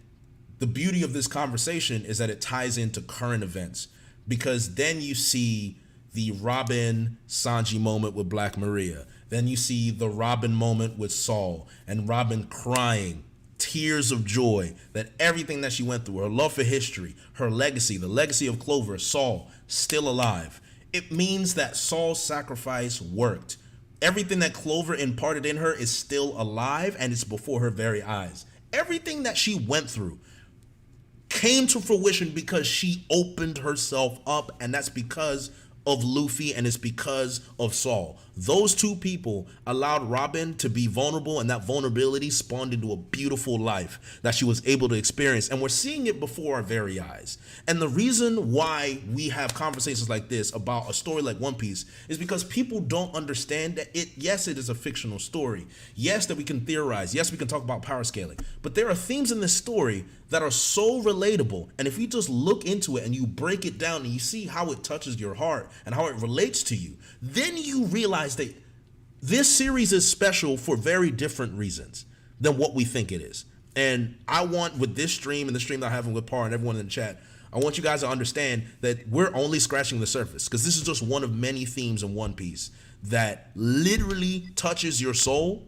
the beauty of this conversation is that it ties into current events, because then you see the Robin Sanji moment with Black Maria. Then you see the Robin moment with Saul and Robin crying tears of joy that everything that she went through, her love for history, her legacy, the legacy of Clover, Saul, still alive. It means that Saul's sacrifice worked. Everything that Clover imparted in her is still alive, and it's before her very eyes. Everything that she went through came to fruition because she opened herself up, and that's because of Luffy, and it's because of Saul. Those two people allowed Robin to be vulnerable, and that vulnerability spawned into a beautiful life that she was able to experience, and we're seeing it before our very eyes. And the reason why we have conversations like this about a story like One Piece is because people don't understand that yes, it is a fictional story. Yes, that we can theorize. Yes, we can talk about power scaling. But there are themes in this story that are so relatable, and if you just look into it and you break it down and you see how it touches your heart and how it relates to you, then you realize that this series is special for very different reasons than what we think it is. And I want, with this stream and the stream that I'm having with Par and everyone in the chat, I want you guys to understand that we're only scratching the surface, because this is just one of many themes in One Piece that literally touches your soul,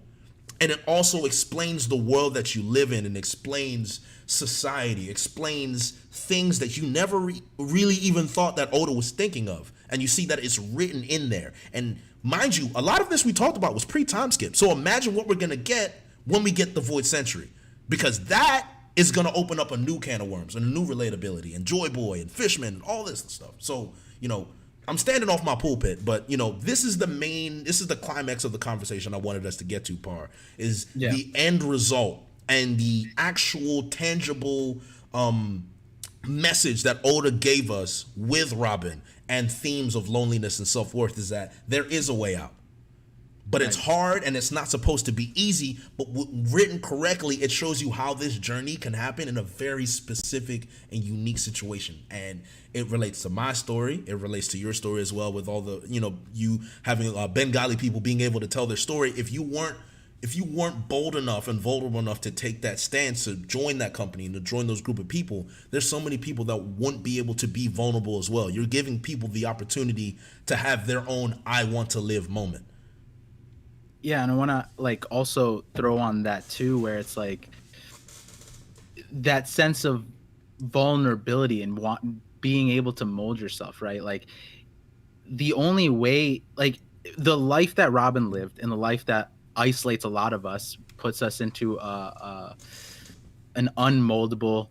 and it also explains the world that you live in and explains society, explains things that you never really even thought that Oda was thinking of. And you see that it's written in there. And mind you, a lot of this we talked about was pre-time skip. So imagine what we're going to get when we get the Void Century, because that is going to open up a new can of worms and a new relatability, and Joy Boy and Fishman and all this stuff. So, you know, I'm standing off my pulpit, but, you know, this is the climax of the conversation I wanted us to get to, Par, is the end result and the actual tangible message that Oda gave us with Robin and themes of loneliness and self-worth is that there is a way out. But it's hard, and it's not supposed to be easy, but written correctly, it shows you how this journey can happen in a very specific and unique situation. And it relates to my story. It relates to your story as well, with all the, you know, you having Bengali people being able to tell their story. If you weren't bold enough and vulnerable enough to take that stance, to join that company and to join those group of people, there's so many people that wouldn't be able to be vulnerable as well. You're giving people the opportunity to have their own I want to live moment. Yeah, and I want to like also throw on that too, where it's like that sense of vulnerability and being able to mold yourself, right? Like the only way, like the life that Robin lived and the life that isolates a lot of us, puts us into an unmoldable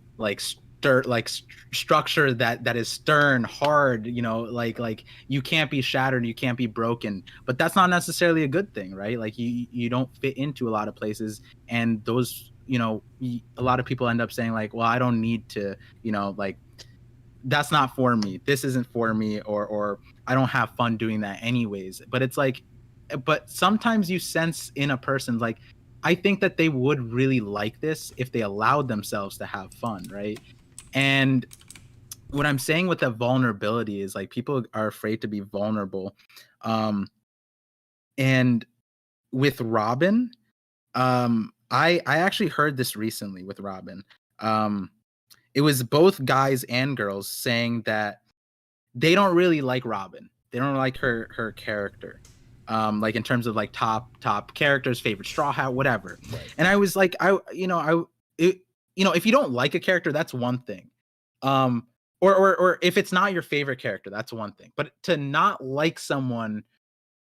structure that is stern, hard, you know, like you can't be shattered, you can't be broken. But that's not necessarily a good thing, right? Like you don't fit into a lot of places, and those, you know, a lot of people end up saying like, well, I don't need to, you know, like that's not for me, this isn't for me, or I don't have fun doing that anyways. But it's like, but sometimes you sense in a person like, I think that they would really like this if they allowed themselves to have fun, right? And what I'm saying with that vulnerability is like people are afraid to be vulnerable. And with Robin, I actually heard this recently with Robin. It was both guys and girls saying that they don't really like Robin. They don't like her character. Like in terms of like top characters, favorite Straw Hat, whatever. Right. And I was like, if you don't like a character, that's one thing. Or if it's not your favorite character, that's one thing. But to not like someone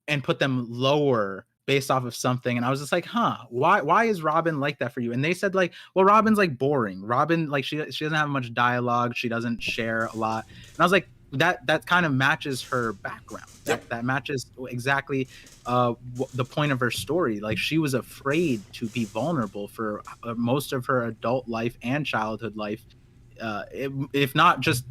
and put them lower based off of something, and I was just like, huh, why is Robin like that for you? And they said like, well, Robin's like boring. Robin, like, she doesn't have much dialogue, she doesn't share a lot. And I was like, that kind of matches her background. Yep. That matches exactly the point of her story. Like, she was afraid to be vulnerable for most of her adult life and childhood life, if not just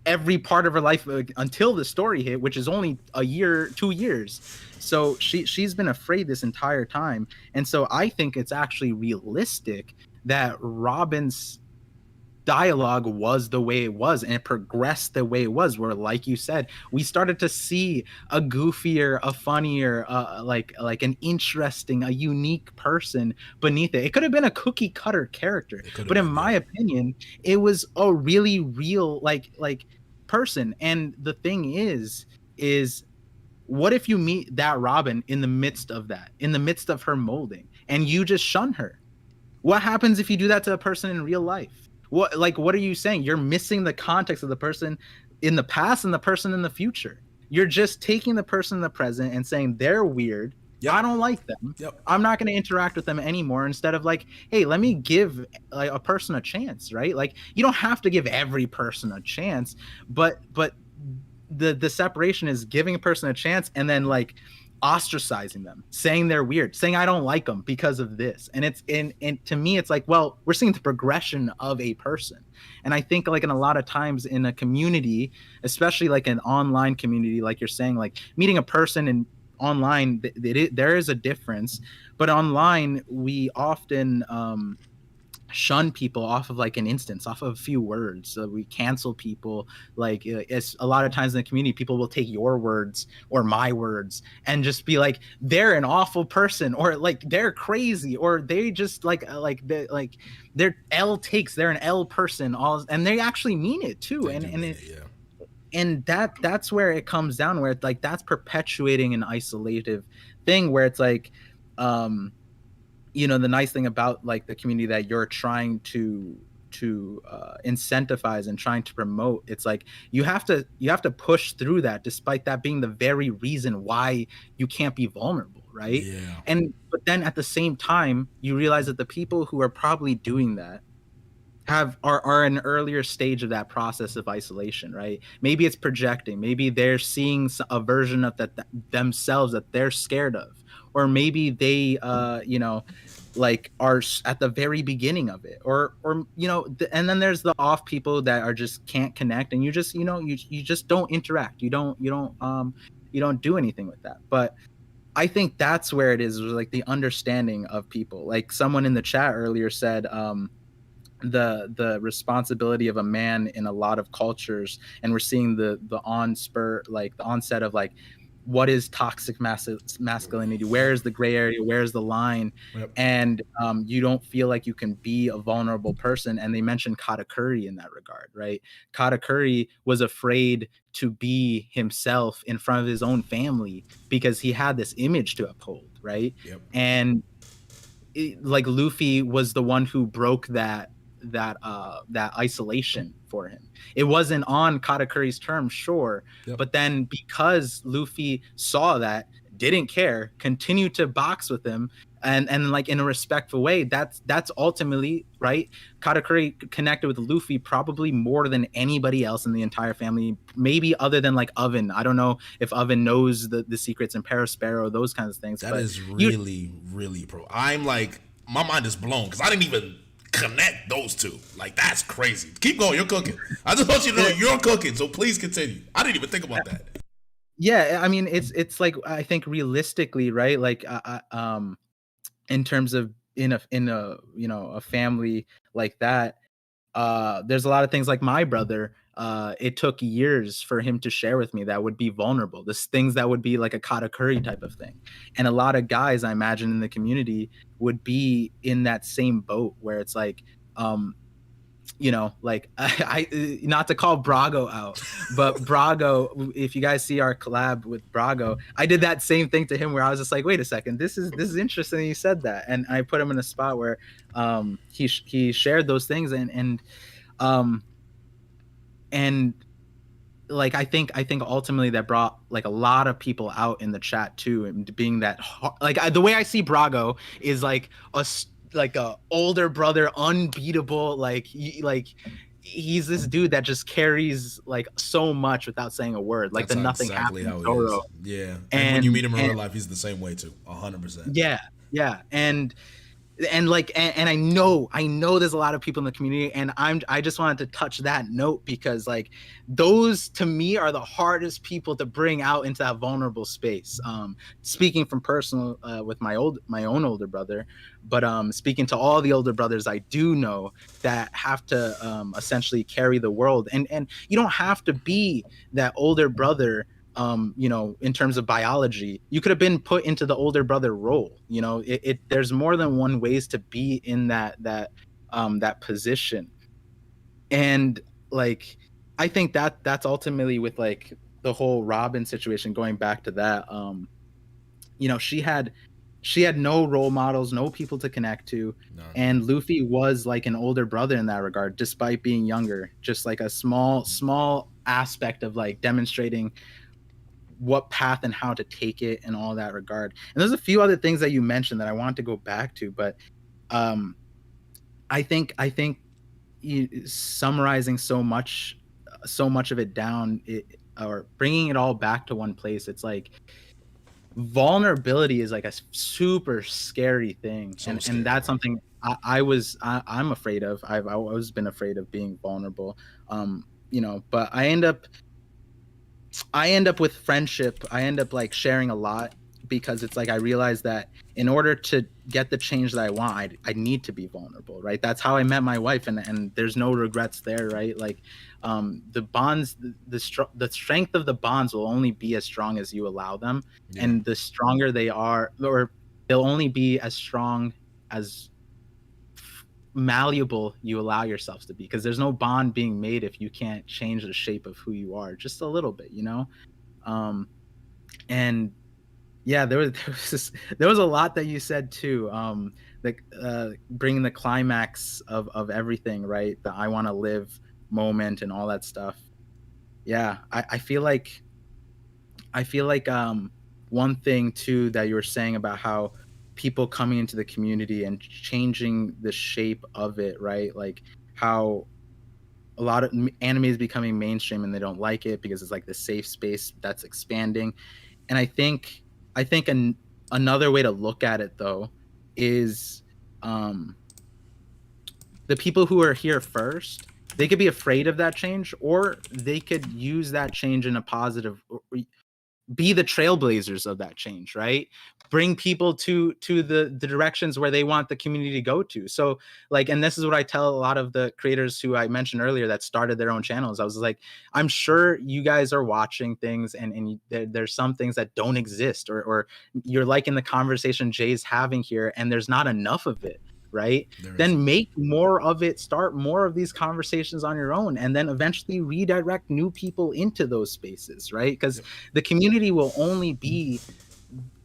every part of her life until the story hit, which is only a year, 2 years. So she's been afraid this entire time. And so I think it's actually realistic that Robin's dialogue was the way it was, and it progressed the way it was, where, like you said, we started to see a goofier, a funnier, like an interesting, a unique person beneath it. It could have been a cookie cutter character, but in my opinion, it was a really real like person. And the thing is what if you meet that Robin in the midst of that, in the midst of her molding, and you just shun her? What happens if you do that to a person in real life? What are you saying? You're missing the context of the person in the past and the person in the future. You're just taking the person in the present and saying they're weird. Yep. I don't like them. Yep. I'm not going to interact with them anymore, instead of like, hey, let me give like a person a chance, right? Like, you don't have to give every person a chance, but the separation is giving a person a chance and then like ostracizing them, saying they're weird, saying I don't like them because of this. And it's and to me it's like, well, we're seeing the progression of a person. And I think like in a lot of times in a community, especially like an online community, like you're saying, like meeting a person in online, there is a difference. But online we often shun people off of like an instance, off of a few words. So we cancel people. Like, it's a lot of times in the community, people will take your words or my words and just be like, they're an awful person, or like they're crazy, or they just they're L takes, they're an L person, all, and they actually mean it too. And that's where it comes down, where it's like that's perpetuating an isolative thing, where it's like, the nice thing about like the community that you're trying to incentivize and trying to promote, it's like you have to push through that, despite that being the very reason why you can't be vulnerable, right? But then at the same time, you realize that the people who are probably doing that are an earlier stage of that process of isolation, right? Maybe it's projecting, maybe they're seeing a version of that themselves that they're scared of, or maybe they like are at the very beginning of it, or and then there's the off people that are just can't connect, and you just you just don't interact, you don't do anything with that. But I think that's where it is, like the understanding of people. Like someone in the chat earlier said, the responsibility of a man in a lot of cultures, and we're seeing the onset of like, what is toxic masculinity, where is the gray area, where's the line? And you don't feel like you can be a vulnerable person. And they mentioned Katakuri in that regard, right? Katakuri was afraid to be himself in front of his own family because he had this image to uphold, right? And like Luffy was the one who broke that isolation for him. It wasn't on Katakuri's terms, sure, but then because Luffy saw that, didn't care, continued to box with him, and like in a respectful way, that's ultimately, right? Katakuri connected with Luffy probably more than anybody else in the entire family, maybe other than like Oven. I don't know if Oven knows the secrets in Parasparrow, those kinds of things. That is really, really pro. I'm like, my mind is blown because I didn't even connect those two. Like, that's crazy. Keep going, you're cooking. I just want you to know you're cooking, so please continue. I didn't even think about that. Yeah, I mean, it's like, I think realistically, right? Like, in terms of in a a family like that, there's a lot of things, like my brother, it took years for him to share with me that would be vulnerable. This things that would be like a Katakuri type of thing. And a lot of guys, I imagine, in the community would be in that same boat, where it's like, like I not to call Brago out, but Brago, if you guys see our collab with Brago, I did that same thing to him, where I was just like, wait a second, this is interesting you said that, and I put him in a spot where he shared those things, and like I think ultimately that brought like a lot of people out in the chat too, and being that the way I see Brago is like like a older brother, unbeatable, like he's this dude that just carries like so much without saying a word, like That's the how nothing exactly happened how he Toro. is. Yeah, and when you and meet him in and real life, he's the same way too. 100%. yeah, yeah, and I know there's a lot of people in the community, and I just wanted to touch that note because like those to me are the hardest people to bring out into that vulnerable space. Speaking from personal with my own older brother, but speaking to all the older brothers I do know that have to essentially carry the world, and you don't have to be that older brother, in terms of biology. You could have been put into the older brother role. There's more than one ways to be in that position. And like, I think that's ultimately with like the whole Robin situation, going back to that. She had no role models, no people to connect to. None. And Luffy was like an older brother in that regard, despite being younger, just like a small aspect of like demonstrating what path and how to take it and all that regard. And there's a few other things that you mentioned that I want to go back to, but um, I think summarizing so much of it down, or bringing it all back to one place, it's like vulnerability is like a super scary thing, So and scary, that's bro. something I'm afraid of. I've always been afraid of being vulnerable. But I end up with friendship. I end up like sharing a lot because it's like I realize that in order to get the change that I want, I need to be vulnerable, right? That's how I met my wife, and there's no regrets there, right? Like, the bonds, the strength of the bonds will only be as strong as you allow them, Yeah, and the stronger they are, or they'll only be as strong as malleable you allow yourselves to be, because there's no bond being made if you can't change the shape of who you are just a little bit. um and yeah, there was a lot that you said too, like bringing the climax of everything, right? The I want to live moment and all that stuff. Yeah, I feel like one thing too that you were saying about how people coming into the community and changing the shape of it, right? Like how a lot of anime is becoming mainstream and they don't like it because it's like the safe space that's expanding. And I think another way to look at it though is, um the people who are here first, they could be afraid of that change, or they could use that change in a positive, or be the trailblazers of that change, right? Bring people to the directions where they want the community to go to. So like, and this is what I tell a lot of the creators who I mentioned earlier that started their own channels. I was like, I'm sure you guys are watching things, and there's some things that don't exist, or you're liking the conversation Jay's having here and there's not enough of it, right? there is. Then make more of it, start more of these conversations on your own, and then eventually redirect new people into those spaces, right? Because Yep. the community will only be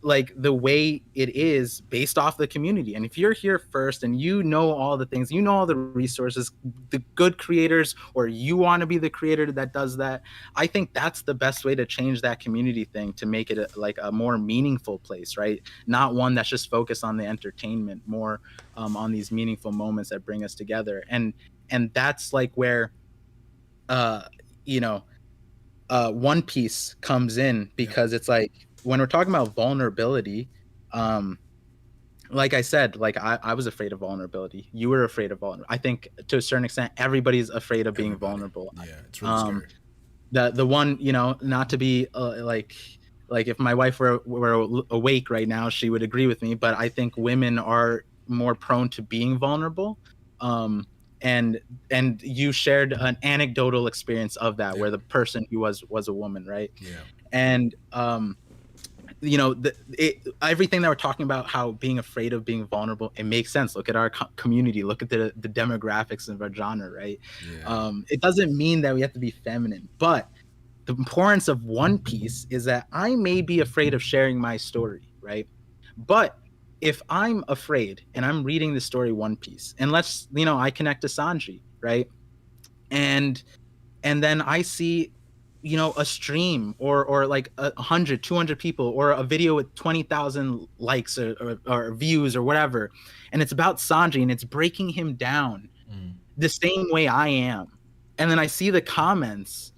like the way it is based off the community. And if you're here first and you know all the things, you know all the resources, the good creators, or you want to be the creator that does that, I think that's the best way to change that community thing, to make it like a more meaningful place, right? Not one that's just focused on the entertainment, more on these meaningful moments that bring us together. And that's like where uh you know One Piece comes in, Yep. because it's like when we're talking about vulnerability, um, like I said, like I was afraid of vulnerability. You were afraid of vulnerability. I think to a certain extent, everybody's afraid of being Everybody. vulnerable. Yeah, it's really Um, scary. the one, not to be like if my wife were awake right now, she would agree with me. But I think women are more prone to being vulnerable. Um, and you shared an anecdotal experience of that, Yep. where the person who was a woman, right? Yeah. And everything that we're talking about, how being afraid of being vulnerable, it makes sense. Look at our community, look at the demographics of our genre, right? Yeah. It doesn't mean that we have to be feminine, but the importance of One Piece is that I may be afraid of sharing my story, right? But if I'm afraid and I'm reading the story One Piece, and I connect to Sanji, right? And then I see, a stream or like 100, 200 people, or a video with 20,000 likes or views or whatever, and it's about Sanji and it's breaking him down the same way I am, and then I see the comments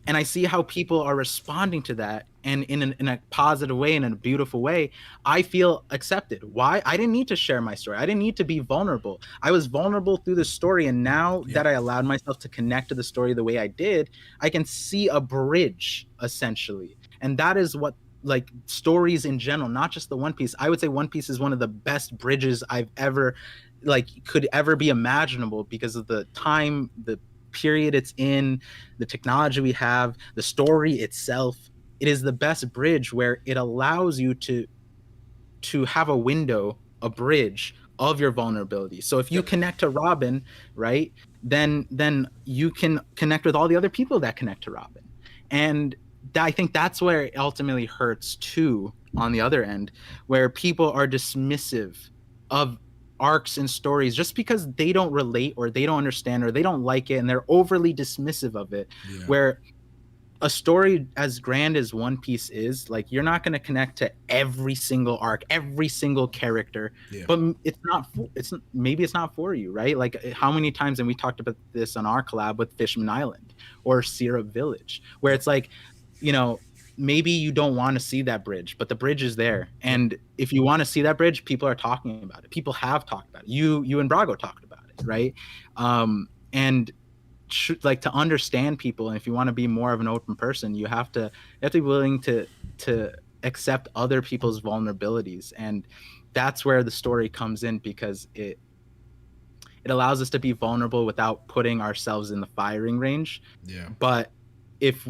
and I see how people are responding to that, and in a positive way and in a beautiful way, I feel accepted. Why? I didn't need to share my story. I didn't need to be vulnerable. I was vulnerable through the story, and now that I allowed myself to connect to the story the way I did, I can see a bridge, essentially. And that is what, like, stories in general, not just the One Piece. I would say One Piece is one of the best bridges I've ever, like, could ever be imaginable, because of the time, the period it's in, the technology we have, the story itself. It is the best bridge, where it allows you to have a window, a bridge of your vulnerability. So if you connect to Robin, right, then you can connect with all the other people that connect to Robin. And I think that's where it ultimately hurts too, on the other end, where people are dismissive of arcs and stories just because they don't relate or they don't understand or they don't like it, and they're overly dismissive of it. Where a story as grand as One Piece is, like, you're not going to connect to every single arc, every single character, but maybe it's not for you, right? Like, how many times, and we talked about this on our collab with Fishman Island or Syrup Village, where it's like, maybe you don't want to see that bridge, but the bridge is there. And if you want to see that bridge, people are talking about it. People have talked about it. You and Brago talked about it, right? And like, to understand people, and if you want to be more of an open person, you have to be willing to accept other people's vulnerabilities. And that's where the story comes in, because it allows us to be vulnerable without putting ourselves in the firing range. But if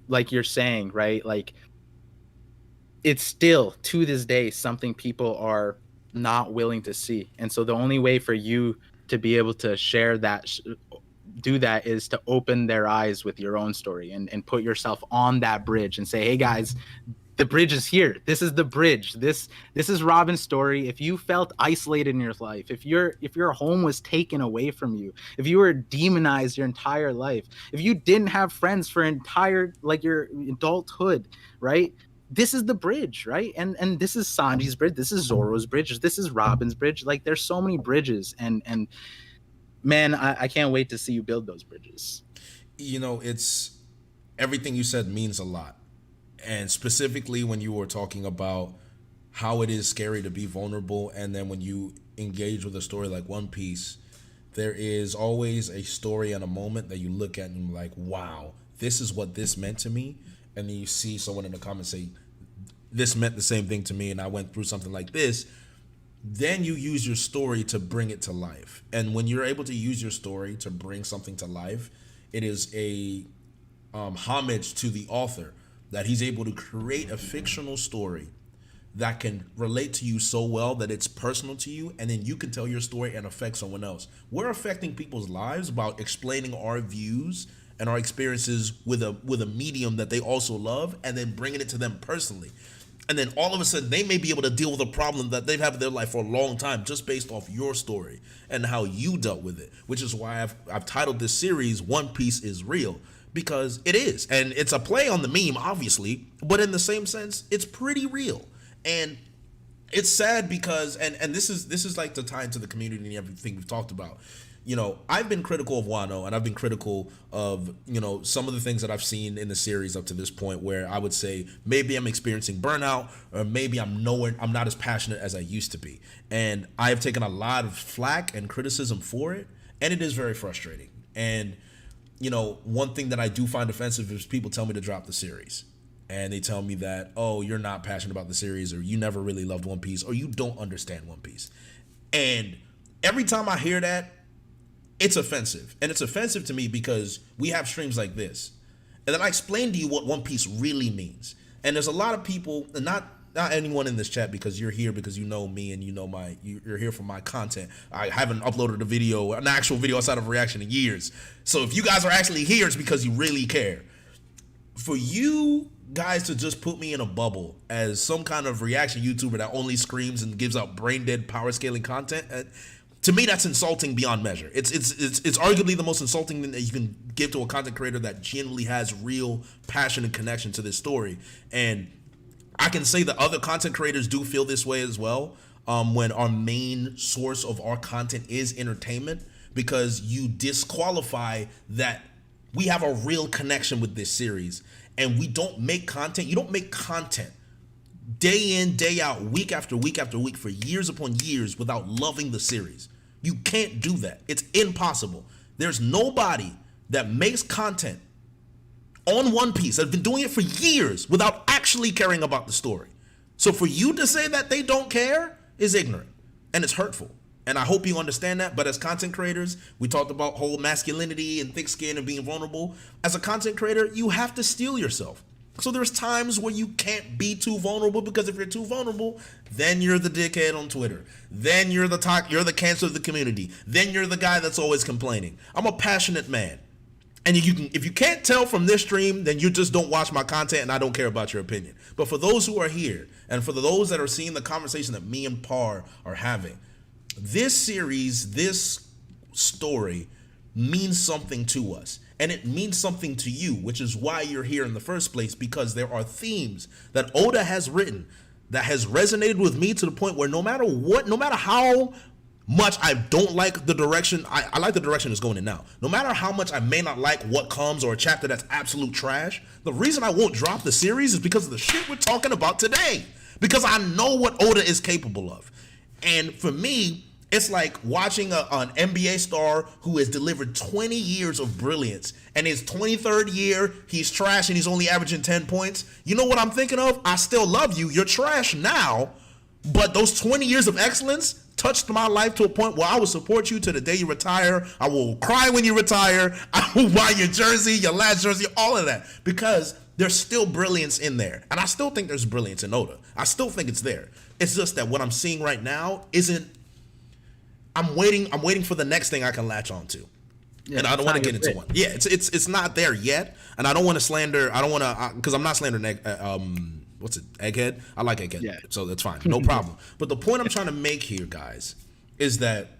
like you're saying, right, like, it's still to this day something people are not willing to see. And so the only way for you to be able to share that, do that, is to open their eyes with your own story and put yourself on that bridge and say, hey guys, the bridge is here. This is the bridge. This is Robin's story. If you felt isolated in your life, if your home was taken away from you, if you were demonized your entire life, if you didn't have friends for entire, like, your adulthood, right? This is the bridge, right? And this is Sanji's bridge. This is Zoro's bridge. This is Robin's bridge. Like, there's so many bridges, and man, I can't wait to see you build those bridges. It's, everything you said means a lot. And specifically when you were talking about how it is scary to be vulnerable, and then when you engage with a story like One Piece, there is always a story and a moment that you look at and you're like, wow, this is what this meant to me. And then you see someone in the comments say, this meant the same thing to me, and I went through something like this. Then you use your story to bring it to life. And when you're able to use your story to bring something to life, it is a homage to the author, that he's able to create a fictional story that can relate to you so well that it's personal to you, and then you can tell your story and affect someone else. We're affecting people's lives about explaining our views and our experiences with a medium that they also love, and then bringing it to them personally. And then all of a sudden, they may be able to deal with a problem that they've had in their life for a long time, just based off your story and how you dealt with it. Which is why I've titled this series "One Piece is Real," because it is, and it's a play on the meme, obviously, but in the same sense, it's pretty real. And it's sad because, and this is like to tie into the community and everything we've talked about. I've been critical of Wano, and I've been critical of, some of the things that I've seen in the series up to this point, where I would say maybe I'm experiencing burnout, or maybe I'm not as passionate as I used to be. And I have taken a lot of flack and criticism for it, and it is very frustrating. And, one thing that I do find offensive is people tell me to drop the series. And they tell me that, oh, you're not passionate about the series, or you never really loved One Piece, or you don't understand One Piece. And every time I hear that, it's offensive. And it's offensive to me because we have streams like this, and then I explain to you what One Piece really means. And there's a lot of people, and not anyone in this chat, because you're here because you know me and you're here for my content. I haven't uploaded an actual video outside of reaction in years. So if you guys are actually here, it's because you really care. For you guys to just put me in a bubble as some kind of reaction YouTuber that only screams and gives out brain dead power scaling content, To me, that's insulting beyond measure. It's arguably the most insulting thing that you can give to a content creator that genuinely has real passion and connection to this story. And I can say that other content creators do feel this way as well, when our main source of our content is entertainment, because you disqualify that we have a real connection with this series, and we don't make content. You don't make content day in, day out, week after week after week for years upon years without loving the series. You can't do that. It's impossible. There's nobody that makes content on One Piece that's been doing it for years without actually caring about the story. So for you to say that they don't care is ignorant, and it's hurtful. And I hope you understand that. But as content creators, we talked about whole masculinity and thick skin and being vulnerable. As a content creator, you have to steel yourself. So there's times where you can't be too vulnerable, because if you're too vulnerable, then you're the dickhead on Twitter. Then you're the cancer of the community. Then you're the guy that's always complaining. I'm a passionate man. And if you can't tell from this stream, then you just don't watch my content, and I don't care about your opinion. But for those who are here, and for those that are seeing the conversation that me and Par are having, this series, this story means something to us. And it means something to you, which is why you're here in the first place, because there are themes that Oda has written that has resonated with me to the point where no matter how much I don't like the direction, I like the direction it's going in now. No matter how much I may not like what comes, or a chapter that's absolute trash, the reason I won't drop the series is because of the shit we're talking about today. Because I know what Oda is capable of. And for me, it's like watching an NBA star who has delivered 20 years of brilliance, and his 23rd year, he's trash and he's only averaging 10 points. You know what I'm thinking of? I still love you. You're trash now, but those 20 years of excellence touched my life to a point where I will support you to the day you retire. I will cry when you retire. I will buy your jersey, your last jersey, all of that, because there's still brilliance in there. And I still think there's brilliance in Oda. I still think it's there. It's just that what I'm seeing right now isn't. I'm waiting for the next thing I can latch on to. Yeah, and I don't want to get into one. Yeah, it's not there yet, and I don't want to slander. I don't want to, because I'm not slandering Egghead. I like Egghead, yeah. So that's fine, no problem. But the point I'm trying to make here, guys, is that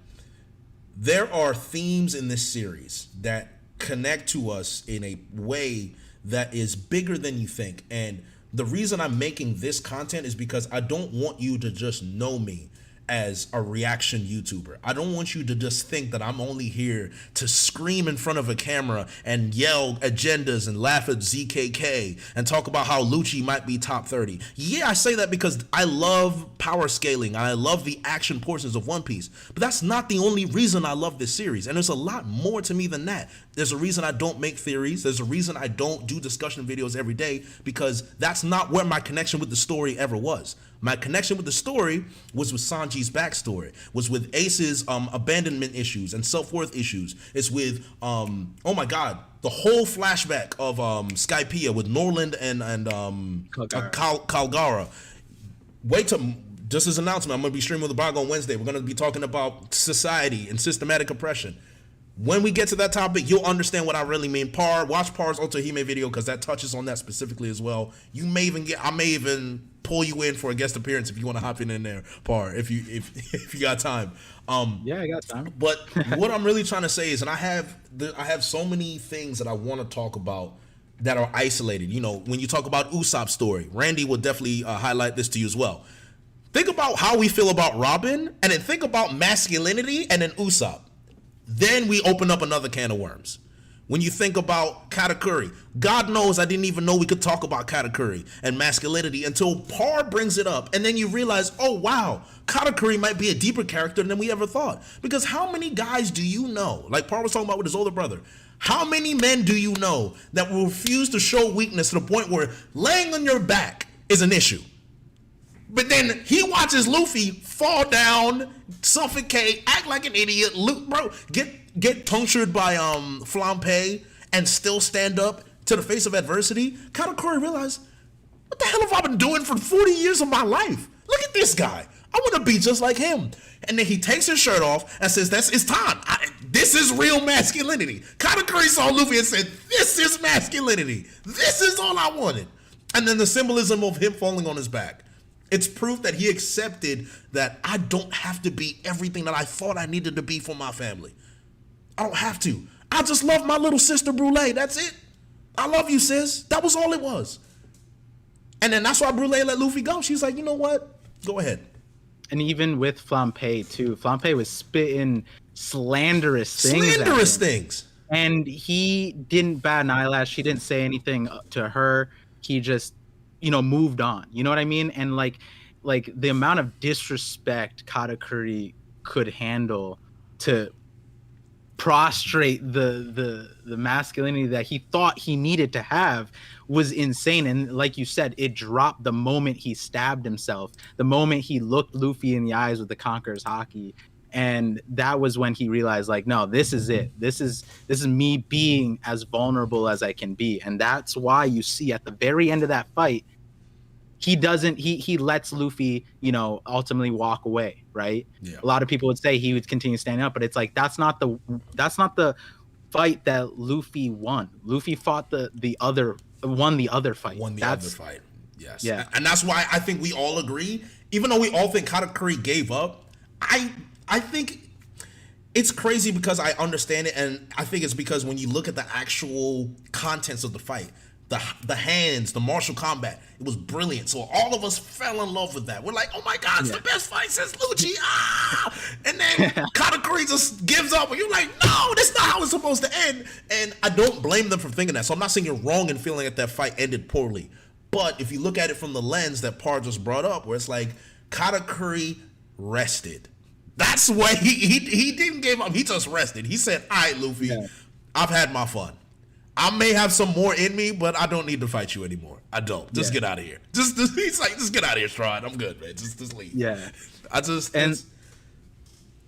there are themes in this series that connect to us in a way that is bigger than you think. And the reason I'm making this content is because I don't want you to just know me as a reaction YouTuber. I don't want you to just think that I'm only here to scream in front of a camera and yell agendas and laugh at ZKK and talk about how Lucci might be top 30. Yeah, I say that because I love power scaling and I love the action portions of One Piece, but that's not the only reason I love this series. And there's a lot more to me than that. There's a reason I don't make theories. There's a reason I don't do discussion videos every day, because that's not where my connection with the story ever was. My connection with the story was with Sanji's backstory, was with Ace's abandonment issues and self-worth issues. It's with, oh my God, the whole flashback of Skypiea with Norland and Kalgara. Wait till, just as an announcement, I'm going to be streaming with the blog on Wednesday. We're going to be talking about society and systematic oppression. When we get to that topic, you'll understand what I really mean. Watch Par's Otohime video, because that touches on that specifically as well. I may even pull you in for a guest appearance if you want to hop in there, Par, if you got time. Yeah, I got time. But what I'm really trying to say is, and I have so many things that I want to talk about that are isolated. You know, when you talk about Usopp's story, Randy will definitely highlight this to you as well. Think about how we feel about Robin, and then think about masculinity, and then Usopp. Then we open up another can of worms. When you think about Katakuri, God knows I didn't even know we could talk about Katakuri and masculinity until Par brings it up, and then you realize, oh wow, Katakuri might be a deeper character than we ever thought. Because how many guys do you know, like Par was talking about with his older brother, how many men do you know that will refuse to show weakness to the point where laying on your back is an issue? But then he watches Luffy fall down, suffocate, act like an idiot, get punctured by Flampe, and still stand up to the face of adversity. Katakuri realized, what the hell have I been doing for 40 years of my life? Look at this guy. I want to be just like him. And then he takes his shirt off and says, it's time. This is real masculinity. Katakuri saw Luffy and said, this is masculinity. This is all I wanted. And then the symbolism of him falling on his back. It's proof that he accepted that I don't have to be everything that I thought I needed to be for my family. I don't have to. I just love my little sister Brule. That's it. I love you, sis. That was all it was. And then that's why Brule let Luffy go. She's like, you know what? Go ahead. And even with Flampe too, Flampe was spitting slanderous things. And he didn't bat an eyelash. He didn't say anything to her. He just, moved on. You know what I mean? And like the amount of disrespect Katakuri could handle to prostrate the masculinity that he thought he needed to have was insane. And like you said, it dropped the moment he stabbed himself, the moment he looked Luffy in the eyes with the Conqueror's Haki. And that was when he realized, like, no, this is it. This is me being as vulnerable as I can be. And that's why you see at the very end of that fight, he lets Luffy, ultimately walk away, right? Yeah. A lot of people would say he would continue standing up, but it's like that's not the fight that Luffy won. Luffy fought won the other fight. Other fight. Yes. Yeah. And that's why I think we all agree, even though we all think Katakuri gave up, I think it's crazy because I understand it, and I think it's because when you look at the actual contents of the fight, the hands, the martial combat, it was brilliant. So all of us fell in love with that. We're like, oh my God, it's the best fight since Lucci. And then Katakuri just gives up, and you're like, no, that's not how it's supposed to end. And I don't blame them for thinking that. So I'm not saying you're wrong in feeling that fight ended poorly. But if you look at it from the lens that Par just brought up, where it's like Katakuri rested. That's why he didn't give up. He just rested. He said, all right, Luffy, I've had my fun. I may have some more in me, but I don't need to fight you anymore. I don't. Just get out of here. He's like, just get out of here, Strahd. I'm good, man. Just leave. Yeah.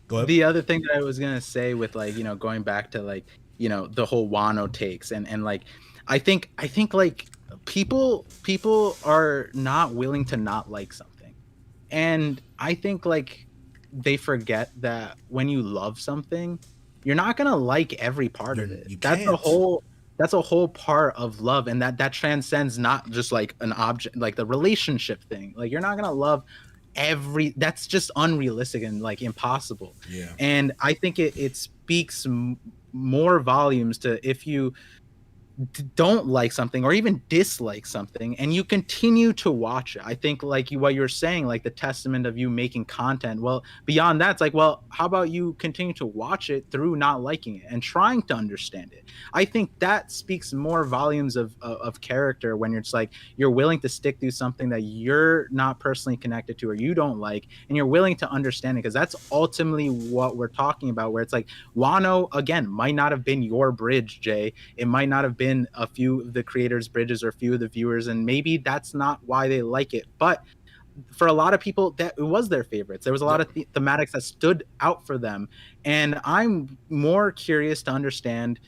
Go ahead. The other thing that I was gonna say with going back to the whole Wano takes and like I think like people are not willing to not like something. And I think like they forget that when you love something, you're not gonna like every part of it. That's a whole part of love, and that transcends not just like an object, like the relationship thing. Like you're not gonna love that's just unrealistic and like impossible. Yeah. And I think it speaks more volumes to if you don't like something or even dislike something and you continue to watch it. I think like what you're saying, like the testament of you making content, well, beyond that, it's like, well, how about you continue to watch it through not liking it and trying to understand it? I think that speaks more volumes of character when you're just like, you're willing to stick through something that you're not personally connected to or you don't like, and you're willing to understand it, because that's ultimately what we're talking about, where it's like Wano, again, might not have been your bridge, Jay. It might not have been a few of the creators' bridges or a few of the viewers, and maybe that's not why they like it. But for a lot of people, that it was their favorites. There was a lot of thematics that stood out for them, and I'm more curious to understand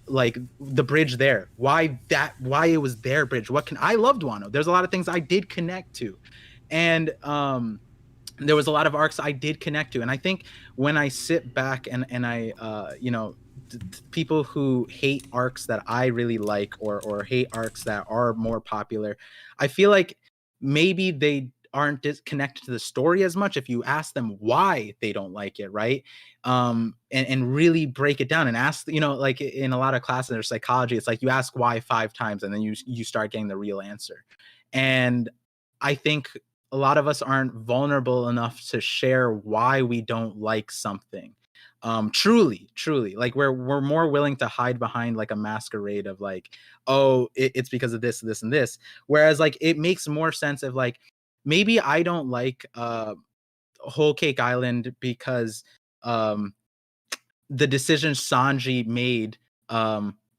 like the bridge there, why it was their bridge. I loved Wano. There's a lot of things I did connect to, and there was a lot of arcs I did connect to. And I think when I sit back and I people who hate arcs that I really like or hate arcs that are more popular, I feel like maybe they aren't disconnected to the story as much if you ask them why they don't like it, right? And really break it down and ask, like in a lot of classes or psychology, it's like you ask why 5 times and then you start getting the real answer. And I think a lot of us aren't vulnerable enough to share why we don't like something. Truly, like we're more willing to hide behind like a masquerade of like, oh, it's because of this, and this. Whereas like it makes more sense of like, maybe I don't like Whole Cake Island because the decision Sanji made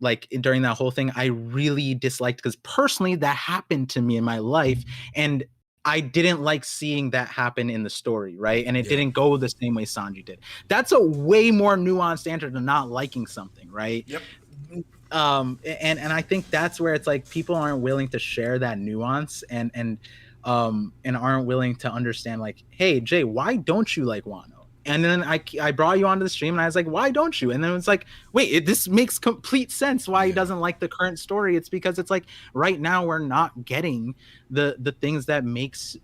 like during that whole thing, I really disliked, because personally that happened to me in my life, and I didn't like seeing that happen in the story, right? And it didn't go the same way Sanji did. That's a way more nuanced answer to not liking something, right? Yep. And I think that's where it's like people aren't willing to share that nuance and aren't willing to understand like, hey, Jay, why don't you like Wano? And then I brought you onto the stream and I was like, why don't you? And then it's like, wait, this makes complete sense why he doesn't like the current story. It's because it's like right now we're not getting the things that makes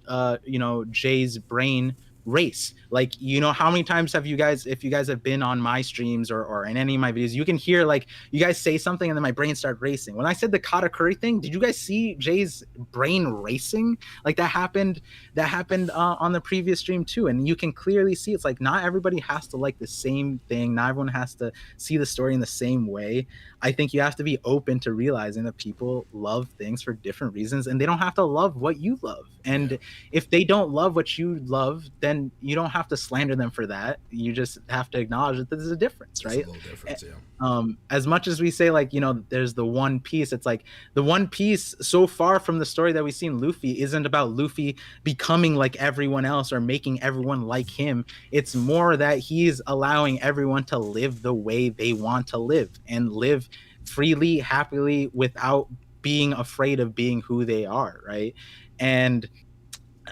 Jay's brain race. Like, how many times have you guys, if you guys have been on my streams or in any of my videos, you can hear like you guys say something and then my brain start racing. When I said the katakuri thing, did you guys see Jay's brain racing? Like that happened on the previous stream too. And you can clearly see it's like not everybody has to like the same thing, not everyone has to see the story in the same way. I think you have to be open to realizing that people love things for different reasons and they don't have to love what you love. And if they don't love what you love, then you don't have to slander them for that. You just have to acknowledge that there's a difference, right? It's a little difference, yeah. As much as we say like, there's the One Piece, it's like the One Piece so far from the story that we've seen Luffy isn't about Luffy becoming like everyone else or making everyone like him. It's more that he's allowing everyone to live the way they want to live and live freely, happily, without being afraid of being who they are, right? And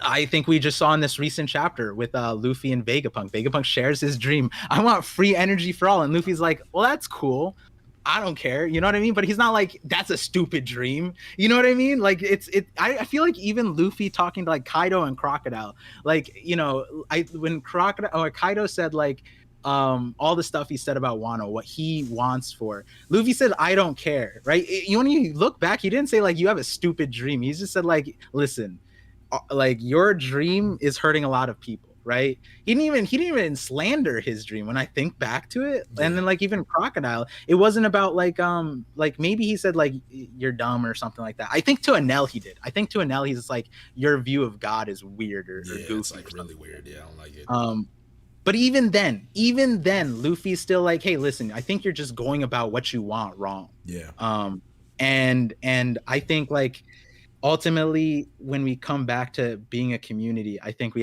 I think we just saw in this recent chapter with Luffy and Vegapunk. Vegapunk shares his dream. I want free energy for all. And Luffy's like, well, that's cool. I don't care. You know what I mean? But he's not like, that's a stupid dream. You know what I mean? Like I feel like even Luffy talking to like Kaido and Crocodile, like, when Kaido said like, all the stuff he said about Wano, what he wants for, Luffy said, I don't care, right? When you look back, he didn't say like, you have a stupid dream. He just said like, listen, like your dream is hurting a lot of people, right? He didn't even slander his dream when I think back to it. And then like even Crocodile, it wasn't about like maybe he said like you're dumb or something like that. I think to Enel he did. I think to Enel he's like, your view of God is weird or goofy. It's like really weird. Yeah, I don't like it. But even then, Luffy's still like, hey, listen, I think you're just going about what you want wrong. Yeah. And I think like ultimately when we come back to being a community, I think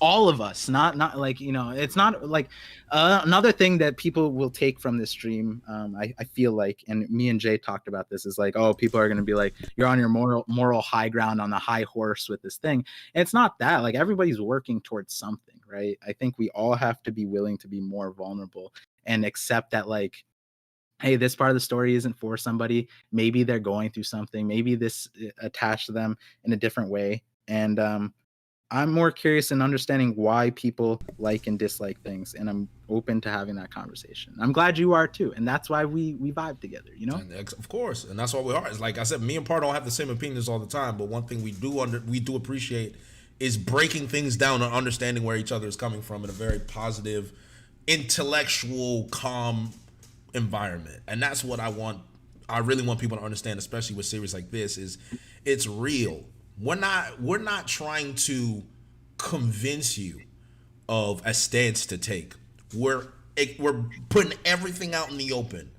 all of us, not like, it's not like another thing that people will take from this stream. I feel like, and me and Jay talked about this, is like, oh, people are going to be like, you're on your moral high ground on the high horse with this thing. And it's not that. Like everybody's working towards something, right? I think we all have to be willing to be more vulnerable and accept that like, hey, this part of the story isn't for somebody. Maybe they're going through something. Maybe this attached to them in a different way. And I'm more curious in understanding why people like and dislike things, and I'm open to having that conversation. I'm glad you are too, and that's why we vibe together, And of course, and that's why we are. It's like I said, me and Par don't have the same opinions all the time, but one thing we do appreciate is breaking things down and understanding where each other is coming from in a very positive, intellectual, calm environment. And that's what I really want people to understand, especially with series like this, is it's real. We're not trying to convince you of a stance to take. We're putting everything out in the open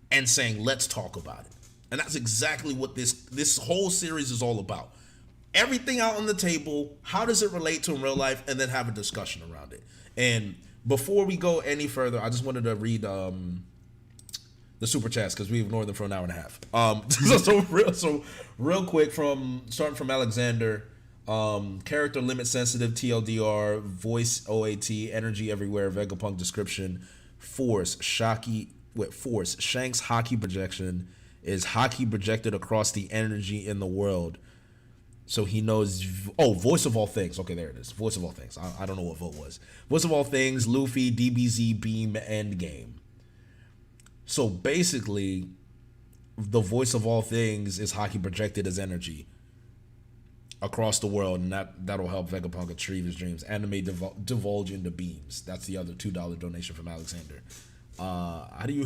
and saying, let's talk about it. And that's exactly what this whole series is all about. Everything out on the table, how does it relate to in real life, and then have a discussion around it. And before we go any further, I just wanted to read the super chats because we ignored them for an hour and a half. So real quick, starting from Alexander, character limit sensitive, TLDR, voice OAT, energy everywhere, Vegapunk description, Force Shanks hockey projection is hockey projected across the energy in the world. So he knows. Oh, voice of all things. Okay, there it is. Voice of all things. I don't know what vote was. Voice of all things. Luffy, DBZ, Beam, Endgame. So basically, the voice of all things is hockey projected as energy across the world, and that'll help Vegapunk achieve his dreams. Anime divulge into beams. That's the other $2 donation from Alexander. How do you?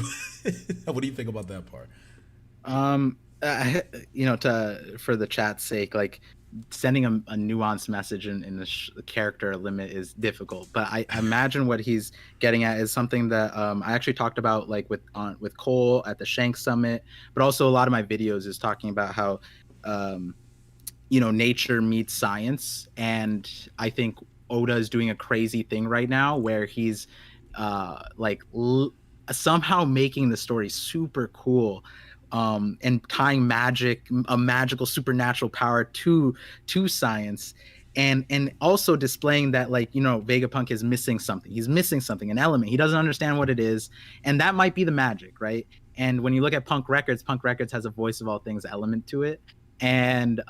What do you think about that part? For the chat's sake, like sending a nuanced message in the character limit is difficult, but I imagine what he's getting at is something that I actually talked about like with Cole at the Shanks Summit, but also a lot of my videos is talking about how nature meets science, and I think Oda is doing a crazy thing right now where he's somehow making the story super cool. And tying a magical supernatural power to science, and also displaying that, like, Vegapunk is missing something. He's missing something, an element. He doesn't understand what it is, and that might be the magic, right? And when you look at Punk Records has a voice of all things element to it. And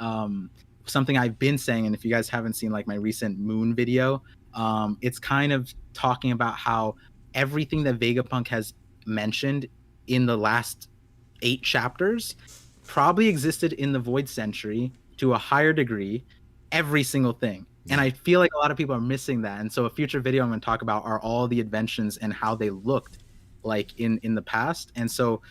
something I've been saying, and if you guys haven't seen like my recent Moon video, it's kind of talking about how everything that Vegapunk has mentioned in the last 8 chapters probably existed in the Void Century to a higher degree, every single thing. And I feel like a lot of people are missing that. And so a future video I'm going to talk about are all the inventions and how they looked like in the past. And so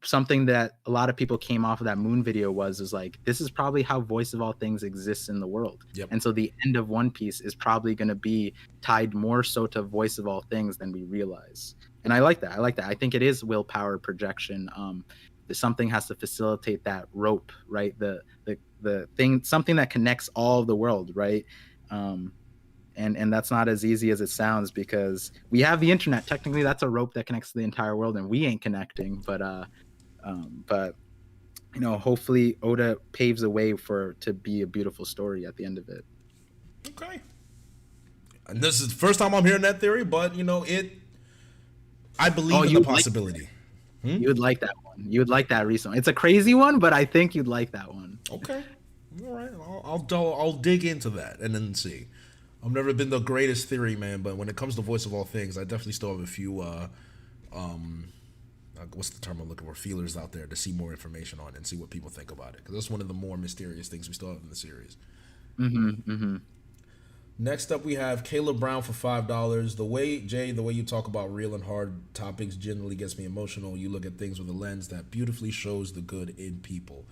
something that a lot of people came off of that Moon video is like, this is probably how Voice of All Things exists in the world. Yep. And so the end of One Piece is probably going to be tied more so to Voice of All Things than we realize. And I like that. I think it is willpower projection. Something has to facilitate that rope, right? The thing, something that connects all of the world, right? And that's not as easy as it sounds, because we have the internet. Technically, that's a rope that connects the entire world, and we ain't connecting. But hopefully Oda paves a way to be a beautiful story at the end of it. Okay. And this is the first time I'm hearing that theory, but I believe in the possibility. You would like that one. You would like that recent one. It's a crazy one, but I think you'd like that one. Okay. All right. I'll dig into that and then see. I've never been the greatest theory man, but when it comes to Voice of All Things, I definitely still have a few what's the term I'm looking for? Feelers out there to see more information on and see what people think about it, because that's one of the more mysterious things we still have in the series. Next up, we have Caleb Brown for $5. The way you talk about real and hard topics generally gets me emotional. You look at things with a lens that beautifully shows the good in people.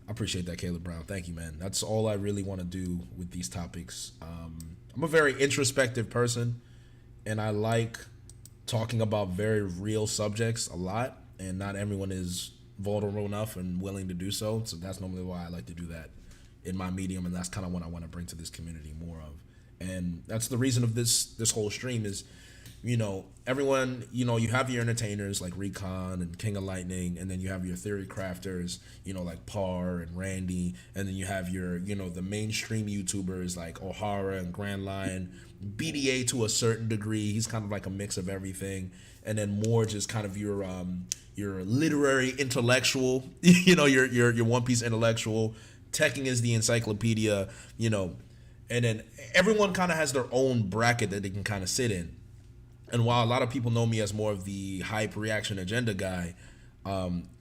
I appreciate that, Caleb Brown. Thank you, man. That's all I really want to do with these topics. I'm a very introspective person, and I like talking about very real subjects a lot, and not everyone is vulnerable enough and willing to do so. So that's normally why I like to do that in my medium, and that's kind of what I want to bring to this community more of. And that's the reason of this whole stream is, everyone, you have your entertainers like Recon and King of Lightning, and then you have your theory crafters, like Par and Randy, and then you have your, the mainstream YouTubers like O'Hara and Grand Lion, BDA to a certain degree. He's kind of like a mix of everything. And then more just kind of your literary intellectual, your One Piece intellectual. Tekking is the encyclopedia, and then everyone kind of has their own bracket that they can kind of sit in. And while a lot of people know me as more of the hype reaction agenda guy,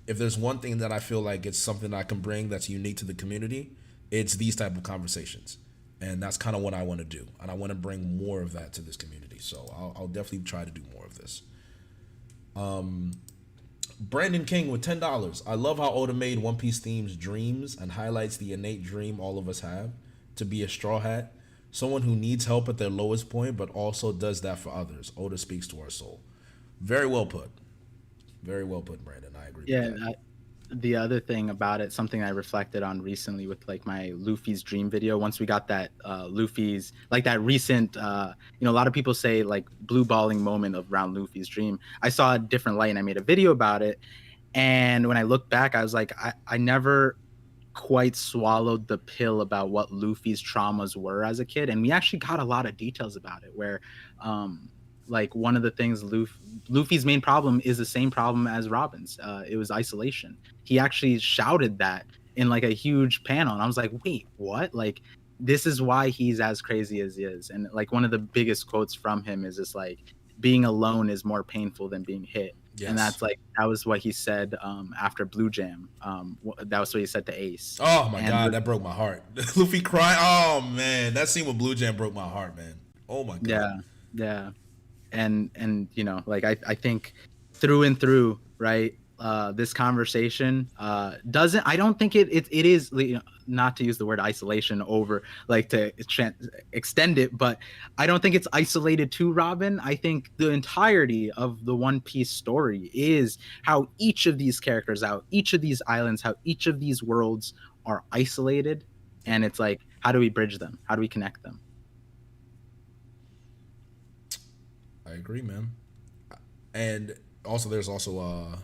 if there's one thing that I feel like it's something I can bring that's unique to the community, it's these type of conversations. And that's kind of what I want to do. And I want to bring more of that to this community. So I'll definitely try to do more of this. Brandon King with $10. I love how Oda made One Piece themes dreams and highlights the innate dream all of us have to be a Straw Hat, someone who needs help at their lowest point but also does that for others. Oda speaks to our soul. Very well put. Very well put, Brandon. I agree. Yeah, with that. The other thing about it, something I reflected on recently with like my Luffy's dream video, once we got that Luffy's, like that recent, a lot of people say like blue balling moment around Luffy's dream. I saw a different light and I made a video about it. And when I look back, I was like, I never quite swallowed the pill about what Luffy's traumas were as a kid. And we actually got a lot of details about it where, like one of the things Luffy's main problem is the same problem as Robin's. It was isolation. He actually shouted that in like a huge panel, and I was like, wait, what? Like, this is why he's as crazy as he is. And like one of the biggest quotes from him is just like, being alone is more painful than being hit. Yes. And that was what he said after Blue Jam. That was what he said to Ace. Oh my God, that broke my heart. Luffy crying. Oh man, that scene with Blue Jam broke my heart, man. Oh my God. Yeah. And like I think through and through, right, this conversation I don't think it is, not to use the word isolation over like to extend it, but I don't think it's isolated to Robin. I think the entirety of the One Piece story is how each of these characters out, each of these islands, how each of these worlds are isolated, and it's like, how do we bridge them? How do we connect them? I agree, man. And also, there's also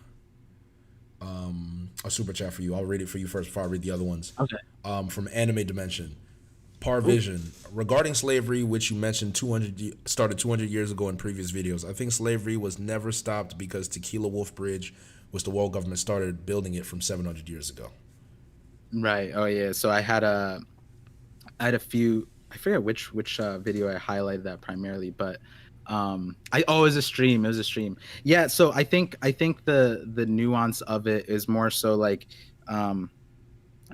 a super chat for you. I'll read it for you first before I read the other ones. Okay. From Anime Dimension. Parvision, regarding slavery, which you mentioned started 200 years ago in previous videos, I think slavery was never stopped because Tequila Wolf Bridge, which the world government started building it from 700 years ago. Right. Oh yeah. So I had a few. I forget which video I highlighted that primarily, but it was a stream. It was a stream. Yeah. So I think the nuance of it is more so like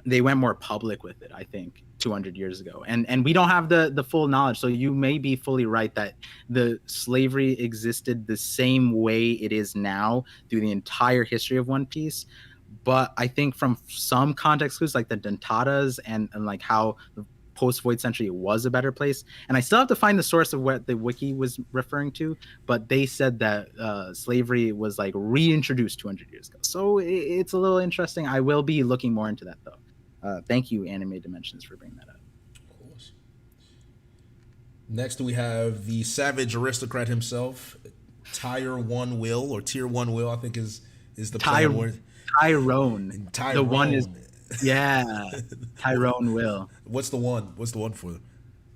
they went more public with it, I think, 200 years ago, and we don't have the full knowledge. So you may be fully right that the slavery existed the same way it is now through the entire history of One Piece. But I think from some context clues like the dentatas and like how the post Void Century was a better place, and I still have to find the source of what the wiki was referring to, but they said that slavery was like reintroduced 200 years ago. So it's a little interesting. I will be looking more into that though. Thank you, Anime Dimensions, for bringing that up. Of course. Next, we have the savage aristocrat himself, Tier 1 Will, or Tier 1 Will, I think is the plain word. Tyrone. Tyrone. The one is, yeah, Tyrone Will. What's the one? What's the one for?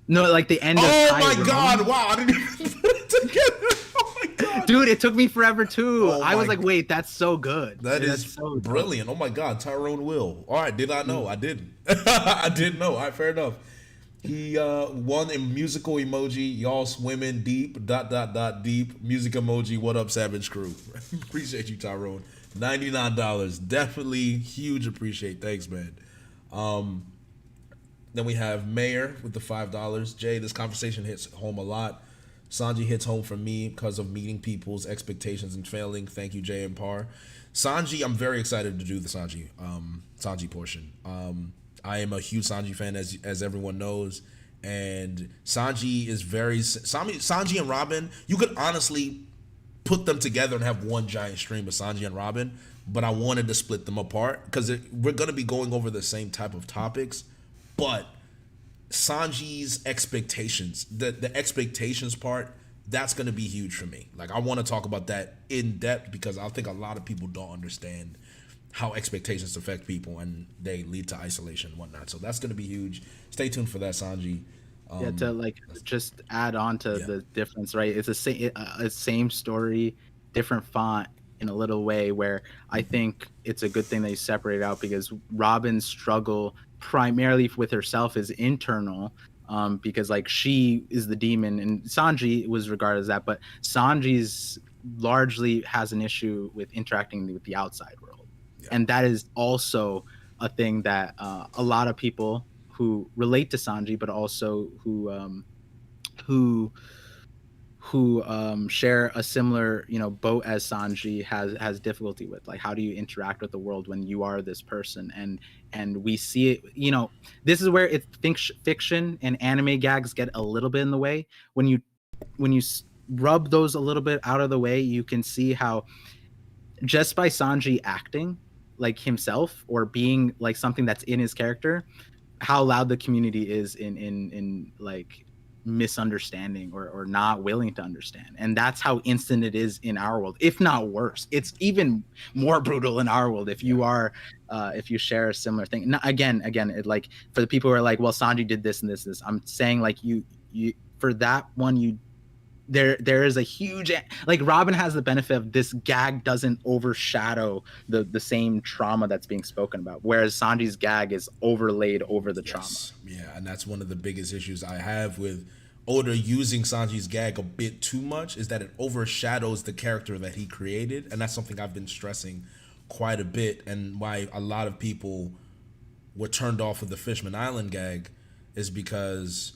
No, like the end of my Tyrone. God! Wow, I didn't even put it together. Oh my God, dude, it took me forever too. Oh I was my- like, wait, that's so good. That's so brilliant. Oh my God, Tyrone Will. All right, did I know? I didn't. I didn't know. All right, fair enough. He won a musical emoji. Y'all swimming deep. ... Deep music emoji. What up, Savage Crew? Appreciate you, Tyrone. $99. Definitely huge appreciate. Thanks, man. Then we have Mayor with the $5. Jay, this conversation hits home a lot. Sanji hits home for me because of meeting people's expectations and failing. Thank you, Jay and Par. Sanji, I'm very excited to do the Sanji portion. I am a huge Sanji fan, as everyone knows, and Sanji is Sanji and Robin. You could honestly put them together and have one giant stream of Sanji and Robin, but I wanted to split them apart because we're going to be going over the same type of topics, but Sanji's expectations, the expectations part, that's going to be huge for me. Like, I want to talk about that in depth because I think a lot of people don't understand how expectations affect people and they lead to isolation and whatnot. So that's going to be huge. Stay tuned for that, Sanji. Yeah, to like just add on to the difference, right? It's a same story, different font in a little way, where I think it's a good thing that you separate out because Robin's struggle primarily with herself is internal, because like she is the demon and Sanji was regarded as that, but Sanji's largely has an issue with interacting with the outside world. Yeah. And that is also a thing that a lot of people who relate to Sanji, but also who share a similar boat as Sanji has difficulty with. Like, how do you interact with the world when you are this person? And we see it. This is where fiction and anime gags get a little bit in the way. When you rub those a little bit out of the way, you can see how just by Sanji acting like himself or being like something that's in his character, how loud the community is in like misunderstanding or not willing to understand. And that's how instant it is in our world, if not worse. It's even more brutal in our world if you are if you share a similar thing. Now, again, it, like, for the people who are like, well, Sanji did this and this, I'm saying, like, you for that one, there is a huge, like, Robin has the benefit of this gag doesn't overshadow the same trauma that's being spoken about, whereas Sanji's gag is overlaid over the trauma. Yeah, and that's one of the biggest issues I have with Oda using Sanji's gag a bit too much, is that it overshadows the character that he created, and that's something I've been stressing quite a bit, and why a lot of people were turned off with the Fishman Island gag is because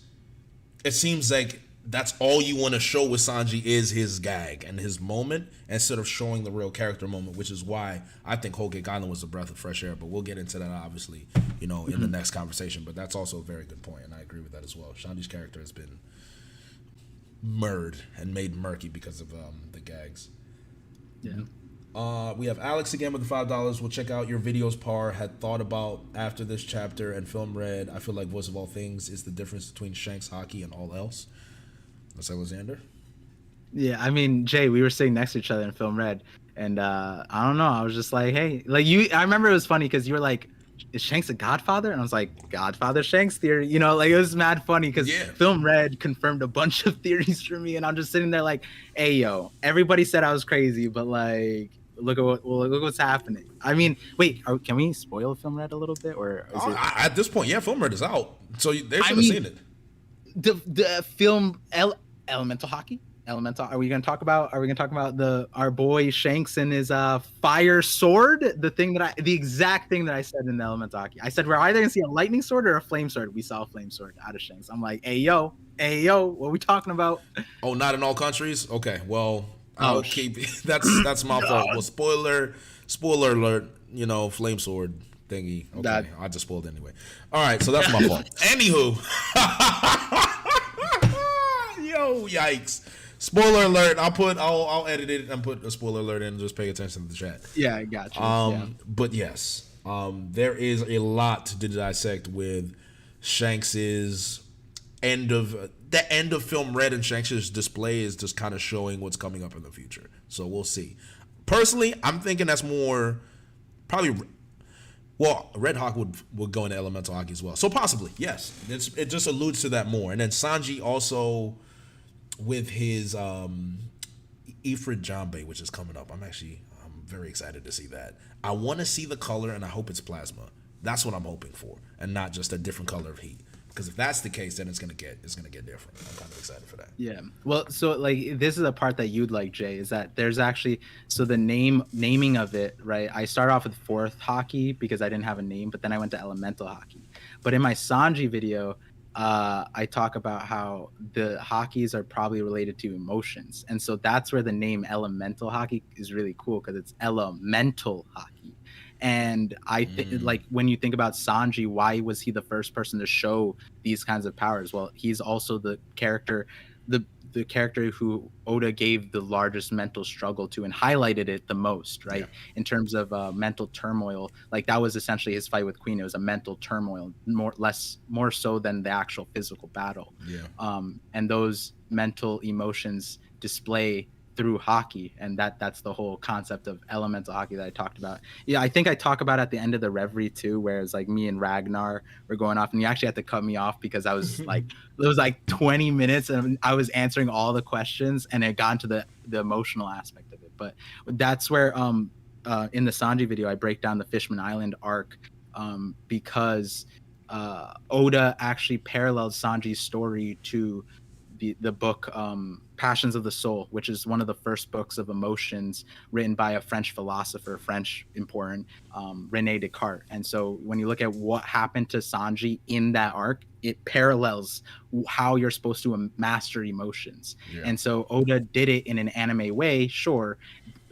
it seems like that's all you want to show with Sanji is his gag and his moment, instead of showing the real character moment, which is why I think Whole Cake Island was a breath of fresh air. But we'll get into that, obviously, in the next conversation. But that's also a very good point, and I agree with that as well. Sanji's character has been murdered and made murky because of the gags. Yeah. We have Alex again with the $5. We'll check out your videos Par had thought about after this chapter and film read. I feel like Voice of All Things is the difference between Shanks Hockey and all else. That's Alexander. Yeah, I mean, Jay, we were sitting next to each other in Film Red, and I don't know. I was just like, hey, like you. I remember it was funny because you were like, "Is Shanks a Godfather?" And I was like, "Godfather Shanks theory." You know, like it was mad funny because Yeah. Film Red confirmed a bunch of theories for me, and I'm just sitting there like, "Hey, yo, everybody said I was crazy, but like, look what's happening." I mean, wait, can we spoil Film Red a little bit, or is it? At this point, yeah, Film Red is out, so they I should have mean, seen it. the film Elemental Hockey. Elemental. Are we gonna talk about? Are we gonna talk about the our boy Shanks and his fire sword? The exact thing that I said in the Elemental Hockey. I said we're either gonna see a lightning sword or a flame sword. We saw a flame sword out of Shanks. I'm like, hey yo, what are we talking about? Oh, not in all countries. Okay, well, Oh, I'll keep. That's my fault. Well, spoiler alert. You know, flame sword thingy. Okay, that I just spoiled anyway. All right, so that's my fault. Anywho, yo, yikes. Spoiler alert. I'll edit it and put a spoiler alert in and just pay attention to the chat. yeah, I got you. Yeah. But yes, there is a lot to dissect with Shanks's the end of Film Red, and Shanks's display is just kind of showing what's coming up in the future. So we'll see. Personally, I'm thinking that's more probably. Well, Red Hawk would go into Elemental Hockey as well. So possibly, yes. It just alludes to that more. And then Sanji also with his Ifrit Jambe, which is coming up. I'm very excited to see that. I want to see the color, and I hope it's plasma. That's what I'm hoping for, and not just a different color of heat. Because if that's the case, then it's gonna get different. I'm kind of excited for that. Yeah. Well, so like this is a part that you'd like, Jay, is that there's actually so the naming of it, right? I started off with fourth hockey because I didn't have a name, but then I went to elemental hockey. But in my Sanji video, I talk about how the hockeys are probably related to emotions. And so that's where the name elemental hockey is really cool because it's elemental hockey. And I think, like, when you think about Sanji, why was he the first person to show these kinds of powers? Well, he's also the character, the character who Oda gave the largest mental struggle to and highlighted it the most, right? Yeah. In terms of mental turmoil, like that was essentially his fight with Queen. It was a mental turmoil, more so than the actual physical battle. Yeah. And those mental emotions display through hockey, and that's the whole concept of elemental hockey that I talked about. Yeah, I think I talk about at the end of the Reverie too, where it's like me and Ragnar were going off, and you actually had to cut me off because I was like, it was like 20 minutes, and I was answering all the questions, and it got into the emotional aspect of it. But that's where in the Sanji video, I break down the Fishman Island arc because Oda actually paralleled Sanji's story to the book Passions of the Soul, which is one of the first books of emotions written by a French philosopher, French important, René Descartes. And so when you look at what happened to Sanji in that arc, it parallels how you're supposed to master emotions. Yeah. And so Oda did it in an anime way, sure,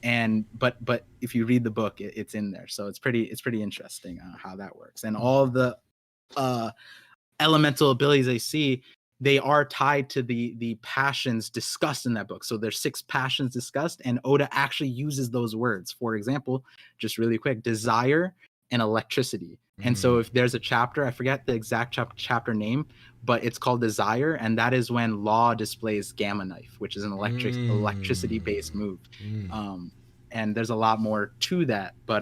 but if you read the book, it's in there. So it's pretty interesting how that works. And all of the elemental abilities they see, they are tied to the passions discussed in that book. So there's 6 passions discussed, and Oda actually uses those words. For example, just really quick, desire and electricity. And so if there's a chapter, I forget the exact chapter name, but it's called Desire, and that is when Law displays Gamma Knife, which is an electricity-based move. And there's a lot more to that, but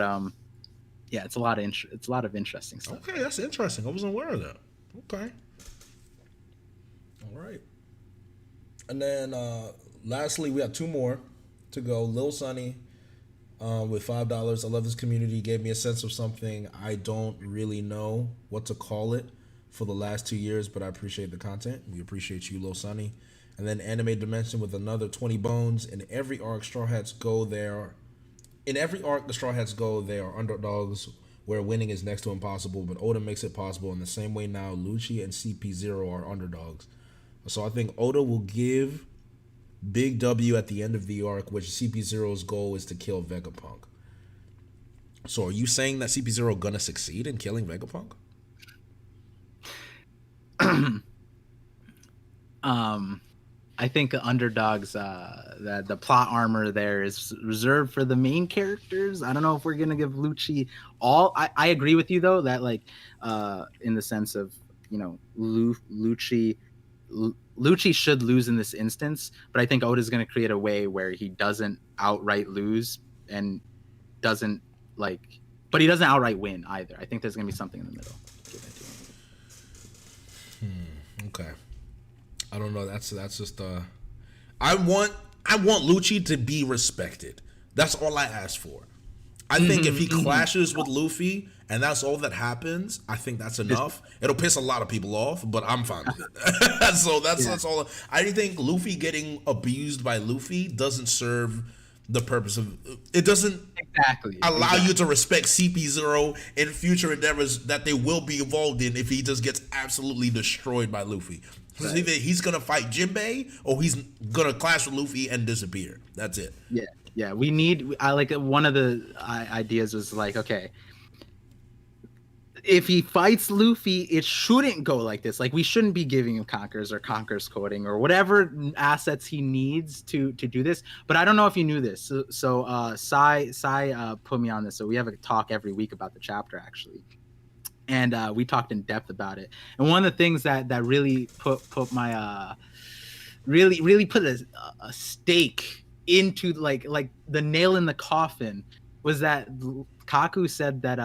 yeah, it's a lot of interesting stuff. Okay, that's interesting. I wasn't aware of that. Okay. All right. And then lastly, we have 2 more to go. Lil Sonny with $5. I love this community. Gave me a sense of something I don't really know what to call it for the last 2 years, but I appreciate the content. We appreciate you, Lil Sonny. And then Anime Dimension with another 20 bones. In every arc, Straw Hats go there. In every arc, the Straw Hats go, they are underdogs where winning is next to impossible, but Oda makes it possible. In the same way now, Lucci and CP0 are underdogs. So I think Oda will give Big W at the end of the arc, which CP0's goal is to kill Vegapunk. So are you saying that CP0 gonna succeed in killing Vegapunk? I think the underdogs, the plot armor there is reserved for the main characters. I don't know if we're gonna give Lucci all. I agree with you though that like in the sense of Lucci Lucci should lose in this instance, but I think Oda's going to create a way where he doesn't outright lose and doesn't but he doesn't outright win either. I think there's going to be something in the middle. Okay. I don't know. That's just I want Lucci to be respected. That's all I ask for. I think if he clashes with Luffy and that's all that happens, I think that's enough. It'll piss a lot of people off, but I'm fine with it. So that's all. I think Luffy getting abused by Luffy doesn't serve the purpose of it. Doesn't allow you to respect CP0 in future endeavors that they will be involved in if he just gets absolutely destroyed by Luffy. Right. Either he's gonna fight Jinbei or he's gonna clash with Luffy and disappear. That's it. Yeah. We need. I like one of the ideas was like, okay, if he fights Luffy, it shouldn't go like this. Like we shouldn't be giving him Conquerors or Conqueror's coding or whatever assets he needs to do this. But I don't know if you knew this. So Sai put me on this. So we have a talk every week about the chapter actually. And we talked in depth about it. And one of the things that really put my really put a stake into like the nail in the coffin was that Kaku said that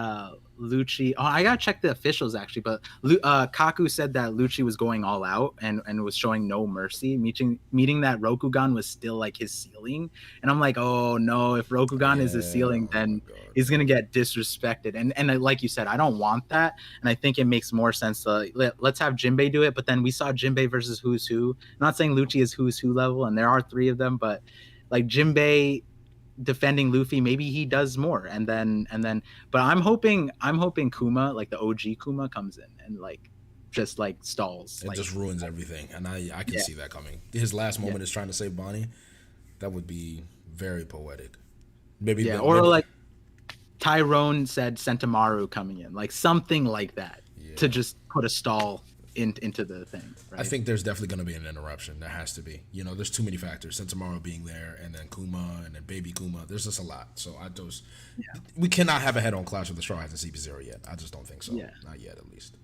Lucci. Oh, I gotta check the officials actually, but Kaku said that Lucci was going all out and was showing no mercy, meeting that Rokugan was still like his ceiling. And I'm like, oh no, if Rokugan is his ceiling, then he's gonna get disrespected. And like you said, I don't want that. And I think it makes more sense to let's have Jinbei do it. But then we saw Jinbei versus Who's Who. I'm not saying Lucci is Who's Who level, and there are 3 of them, but like Jinbei defending Luffy, maybe he does more, and then but I'm hoping Kuma, like the OG Kuma, comes in and like just like stalls. It just ruins everything, and I can see that coming. His last moment is trying to save Bonnie. That would be very poetic. Maybe like Tyrone said Sentamaru coming in, like something like that to just put a stall into the thing. Right? I think there's definitely going to be an interruption. There has to be. You know, there's too many factors. Sentamaru being there, and then Kuma, and then Baby Kuma. There's just a lot. So we cannot have a head-on clash with the Straw Hats and CP0 yet. I just don't think so. Yeah. Not yet, at least.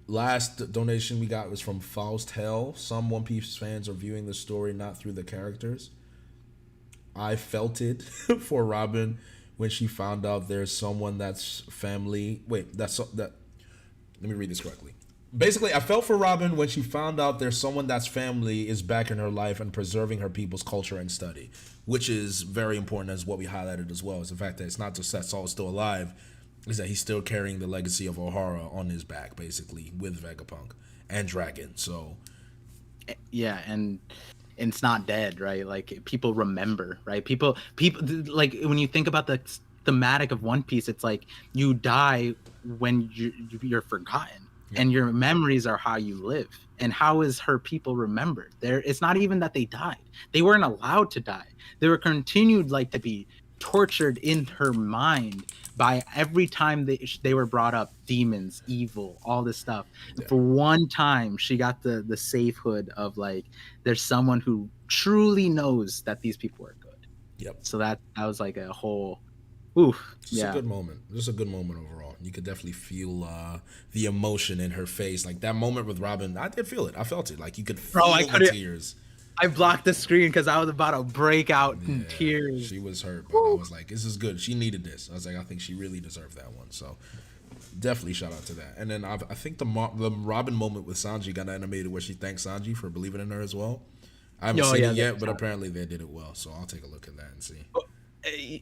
Last donation we got was from Faust Hell. Some One Piece fans are viewing the story not through the characters. I felt it for Robin when she found out there's someone that's family. Let me read this correctly. Basically, I felt for Robin when she found out there's someone that's family is back in her life and preserving her people's culture and study, which is very important as what we highlighted as well, is the fact that it's not just that Saul is still alive, is that he's still carrying the legacy of O'Hara on his back, basically, with Vegapunk and Dragon. So, yeah, and it's not dead, right? Like people remember, right? People like when you think about the thematic of One Piece, it's like you die when you're forgotten, and your memories are how you live. And how is her people remembered? It's not even that they died; they weren't allowed to die. They were continued to be tortured in her mind by every time they were brought up, demons, evil, all this stuff. Yeah. For one time, she got the safehood of like, there's someone who truly knows that these people are good. Yep. So that was like a whole. Oof. Just a good moment. Just a good moment overall. You could definitely feel the emotion in her face. Like that moment with Robin, I did feel it. I felt it. Like you could feel the tears. I blocked the screen because I was about to break out in tears. She was hurt, but I was like, this is good. She needed this. I was like, I think she really deserved that one. So definitely shout out to that. And then I think the Robin moment with Sanji got animated where she thanked Sanji for believing in her as well. I haven't seen it yet, but apparently they did it well. So I'll take a look at that and see.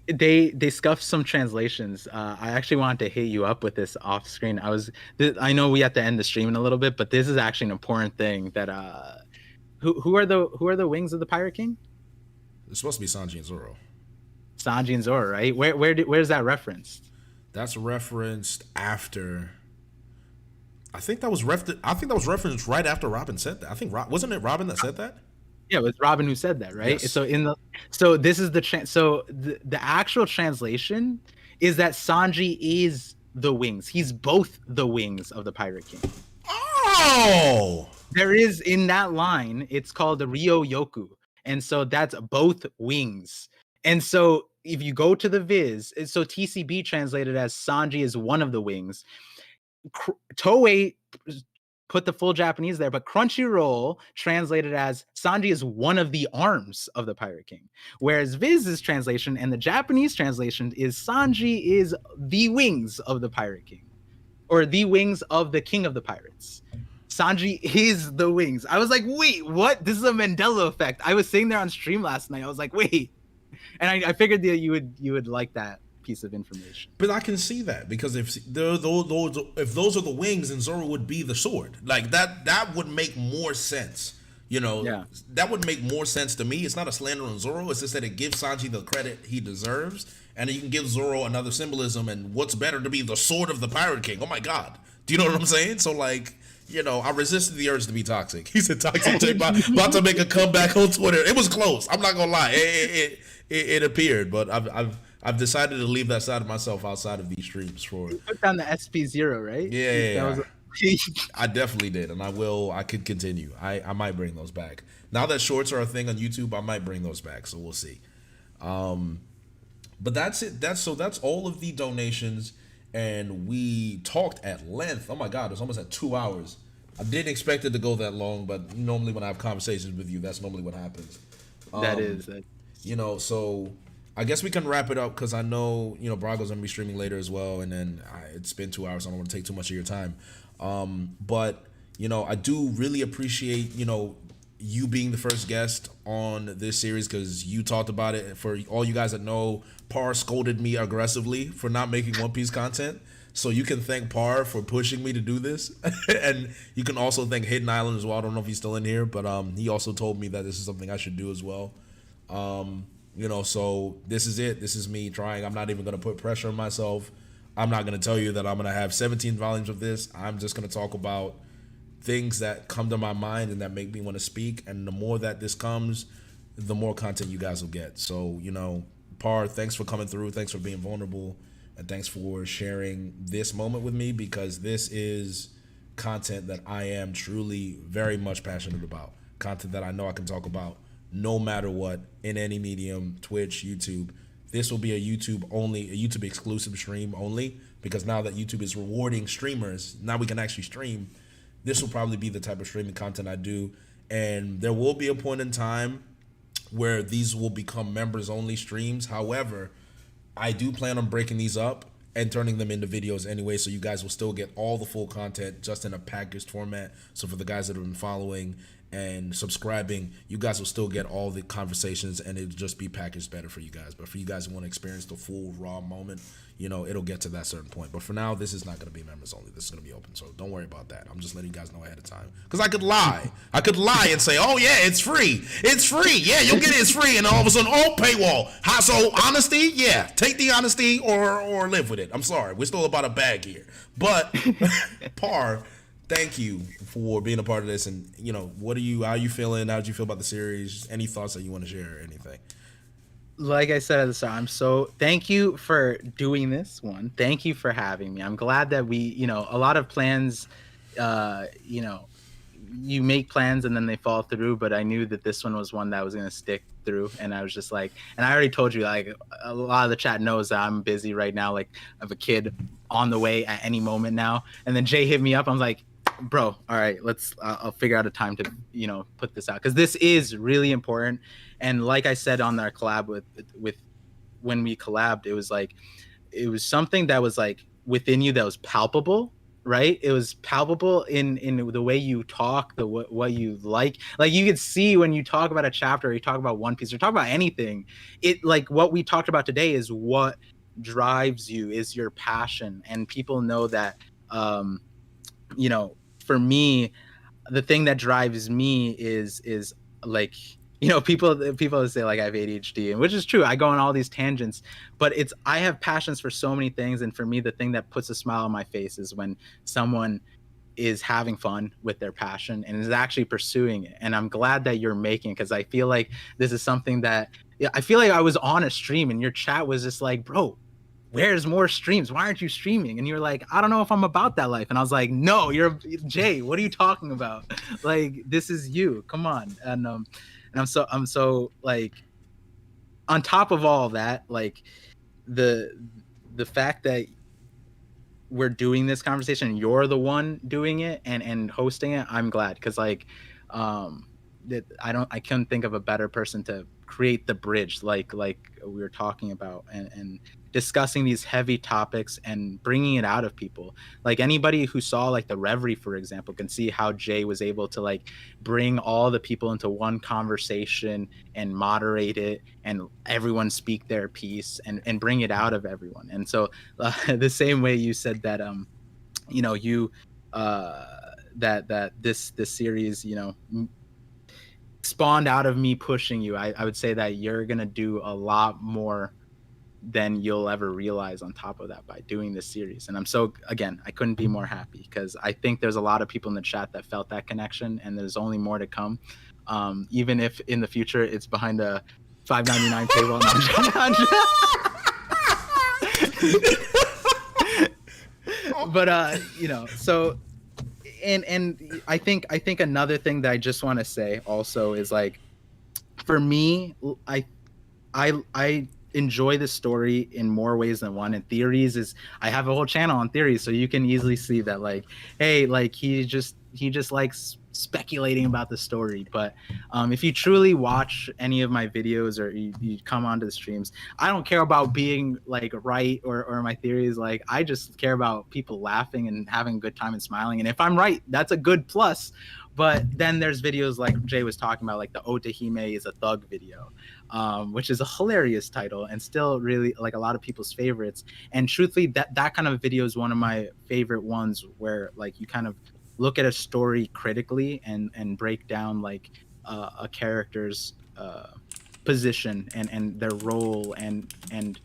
They scuffed some translations. I actually wanted to hit you up with this off screen. I know we have to end the stream in a little bit, but this is actually an important thing that who are the wings of the Pirate King? It's supposed to be Sanji and Zoro. Sanji and Zoro, right? Where's that referenced? That's referenced after. I think that was referenced right after Robin said that. I think wasn't it Robin that said that? Yeah, it was Robin who said that, right? Yes. So this is the actual translation is that Sanji is the wings. He's both the wings of the Pirate King. Oh! There is in that line, it's called the Ryo Yoku. And so that's both wings. And so if you go to the Viz, so TCB translated as Sanji is one of the wings. Toei put the full Japanese there, but Crunchyroll translated as Sanji is one of the arms of the Pirate King. Whereas Viz's translation and the Japanese translation is Sanji is the wings of the Pirate King, or the wings of the King of the Pirates. Sanji is the wings. I was like, wait, what? This is a Mandela effect. I was sitting there on stream last night. I was like, wait. And I figured that you would like that piece of information. But I can see that, because if those are the wings, then Zoro would be the sword. Like that would make more sense. You know, Yeah. that would make more sense to me. It's not a slander on Zoro. It's just that it gives Sanji the credit he deserves, and you can give Zoro another symbolism. And what's better to be the sword of the Pirate King? Oh my God, do you know what I'm saying? So like, you know, I resisted the urge to be toxic. He said toxic chick about to make a comeback on Twitter. It was close. I'm not gonna lie. It appeared, but I've decided to leave that side of myself outside of these streams for. You put down the SP0, right? Yeah. I definitely did, and I could continue. I might bring those back. Now that shorts are a thing on YouTube, I might bring those back, so we'll see. But that's it. That's all of the donations, and we talked at length. Oh my God, it was almost at 2 hours. I didn't expect it to go that long, but normally when I have conversations with you, that's normally what happens. You know, so I guess we can wrap it up, because I know, you know, Brago's gonna be streaming later as well, and then it's been 2 hours, so I don't want to take too much of your time. But you know, I do really appreciate, you know, you being the first guest on this series, because you talked about it. For all you guys that know, Par scolded me aggressively for not making One Piece content. So you can thank Par for pushing me to do this. And you can also thank Hidden Island as well. I don't know if he's still in here, but he also told me that this is something I should do as well. You know, so this is it. This is me trying. I'm not even going to put pressure on myself. I'm not going to tell you that I'm going to have 17 volumes of this. I'm just going to talk about things that come to my mind and that make me want to speak. And the more that this comes, the more content you guys will get. So, you know, Par, thanks for coming through. Thanks for being vulnerable. And thanks for sharing this moment with me, because this is content that I am truly very much passionate about. Content that I know I can talk about no matter what, in any medium, Twitch, YouTube. This will be a YouTube exclusive stream only, because now that YouTube is rewarding streamers, now we can actually stream. This will probably be the type of streaming content I do. And there will be a point in time where these will become members only streams. However, I do plan on breaking these up and turning them into videos anyway, so you guys will still get all the full content just in a packaged format. So for the guys that have been following and subscribing, you guys will still get all the conversations, and it'll just be packaged better for you guys. But for you guys who want to experience the full raw moment, you know, it'll get to that certain point. But for now, this is not going to be members only. This is going to be open, so don't worry about that. I'm just letting you guys know ahead of time, because I could lie and say, oh yeah, it's free, yeah, you'll get it, it's free, and all of a sudden, oh, paywall. So honesty, yeah, take the honesty or live with it. I'm sorry, we're still about a bag here. But Par, thank you for being a part of this. And, you know, how are you feeling? How did you feel about the series? Any thoughts that you want to share or anything? Like I said at the start, thank you for doing this one. Thank you for having me. I'm glad that we, you know, a lot of plans, you know, you make plans and then they fall through, but I knew that this one was one that was going to stick through. And I was just like, and I already told you, like, a lot of the chat knows that I'm busy right now. Like, I have a kid on the way at any moment now. And then Jay hit me up. I'm like, bro, all right, I'll figure out a time to, you know, put this out, because this is really important. And like I said on our collab with when we collabed, it was something that was like within you that was palpable, right? It was palpable in the way you talk, what you like you could see when you talk about a chapter, or you talk about One Piece, or talk about anything. It, like what we talked about today, is what drives you, is your passion. And people know that, you know, for me, the thing that drives me is like, you know, people say like I have ADHD, and which is true. I go on all these tangents, but I have passions for so many things. And for me, the thing that puts a smile on my face is when someone is having fun with their passion and is actually pursuing it. And I'm glad that you're making it, because I feel like this is something that, I feel like I was on a stream and your chat was just like, bro, where's more streams? Why aren't you streaming? And you're like, I don't know if I'm about that life. And I was like, no, you're Jay. What are you talking about? Like, this is you. Come on. And I'm so like, on top of all of that, like the fact that we're doing this conversation, you're the one doing it and hosting it, I'm glad, because like that I couldn't think of a better person to create the bridge, like we were talking about, and discussing these heavy topics and bringing it out of people. Like anybody who saw like the Reverie, for example, can see how Jay was able to like bring all the people into one conversation and moderate it, and everyone speak their piece, and bring it out of everyone. And so the same way you said that you know, you that this series, you know, spawned out of me pushing you, I would say that you're gonna do a lot more than you'll ever realize on top of that by doing this series. And I'm so, again, I couldn't be more happy, because I think there's a lot of people in the chat that felt that connection, and there's only more to come. Even if in the future it's behind a $5.99 paywall. But you know, so and I think another thing that I just want to say also is like, for me, I enjoy the story in more ways than one. And theories is, I have a whole channel on theories, so you can easily see that like, hey, like he just likes speculating about the story. But if you truly watch any of my videos, or you come onto the streams, I don't care about being like right or my theories. Like, I just care about people laughing and having a good time and smiling. And if I'm right, that's a good plus. But then there's videos like Jay was talking about, like the Otahime is a Thug video, which is a hilarious title and still really like a lot of people's favorites. And truthfully, that kind of video is one of my favorite ones, where like you kind of look at a story critically and break down like a character's position and their role and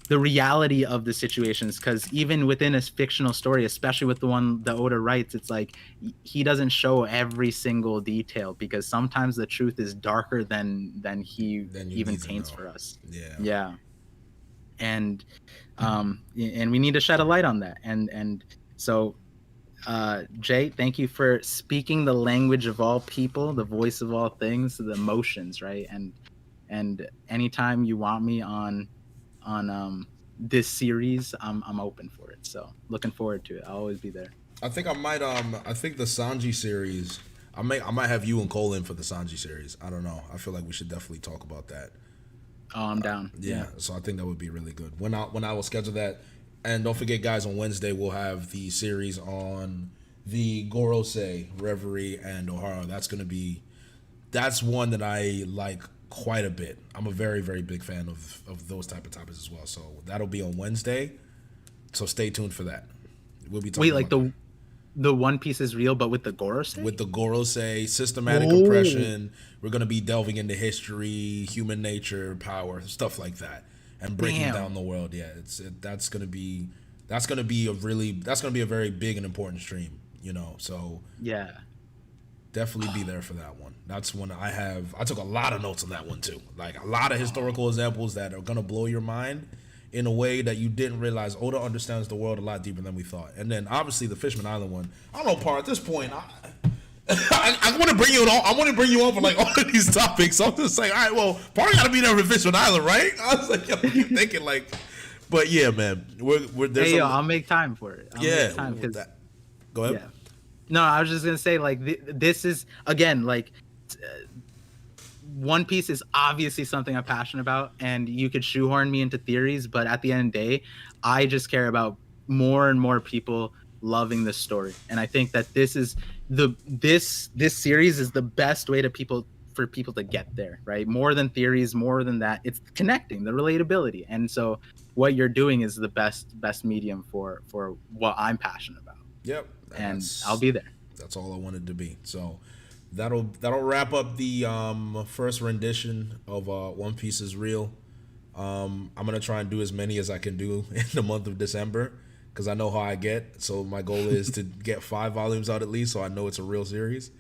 the reality of the situations. Because even within a fictional story, especially with the one that Oda writes, it's like he doesn't show every single detail, because sometimes the truth is darker than he even paints for us. Yeah. And we need to shed a light on that. And so Jay, thank you for speaking the language of all people, the voice of all things, the emotions, right? And anytime you want me on this series, I'm open for it. So looking forward to it. I'll always be there. I think I might I think the Sanji series, I might have you and Cole in for the Sanji series. I don't know. I feel like we should definitely talk about that. Oh, I'm down. Yeah. So I think that would be really good. When I will schedule that. And don't forget, guys, on Wednesday we'll have the series on the Gorosei, Reverie, and Ohara. That's one that I like quite a bit. I'm a very, very big fan of those type of topics as well. So that'll be on Wednesday. So stay tuned for that. We'll be talking. Wait, like the One Piece is real, but with the Gorosei? With the Gorosei, systematic oppression. We're gonna be delving into history, human nature, power, stuff like that, and breaking down the world. Yeah, that's gonna be a very big and important stream. You know, so yeah, definitely be there for that one. That's one I took a lot of notes on that one too. Like a lot of historical examples that are gonna blow your mind in a way that you didn't realize. Oda understands the world a lot deeper than we thought. And then obviously the Fishman Island one. I don't know, Par, at this point, I want to bring you on. I want to bring you on for like all of these topics. So I'm just like, all right, well, Par got to be there for Fishman Island, right? I was like, I keep thinking like, but yeah, man, I'll make time for it. Go ahead. Yeah. No, I was just gonna say, like, this is again, like, One Piece is obviously something I'm passionate about, and you could shoehorn me into theories, but at the end of the day, I just care about more and more people loving this story. And I think that this series is the best way for people to get there, right? More than theories, more than that, it's connecting, the relatability. And so what you're doing is the best medium for what I'm passionate about. Yep. And I'll be there. That's all I wanted to be. So that'll wrap up the first rendition of One Piece is Real. I'm gonna try and do as many as I can do in the month of December, because I know how I get. So my goal is to get 5 volumes out at least, so I know it's a real series.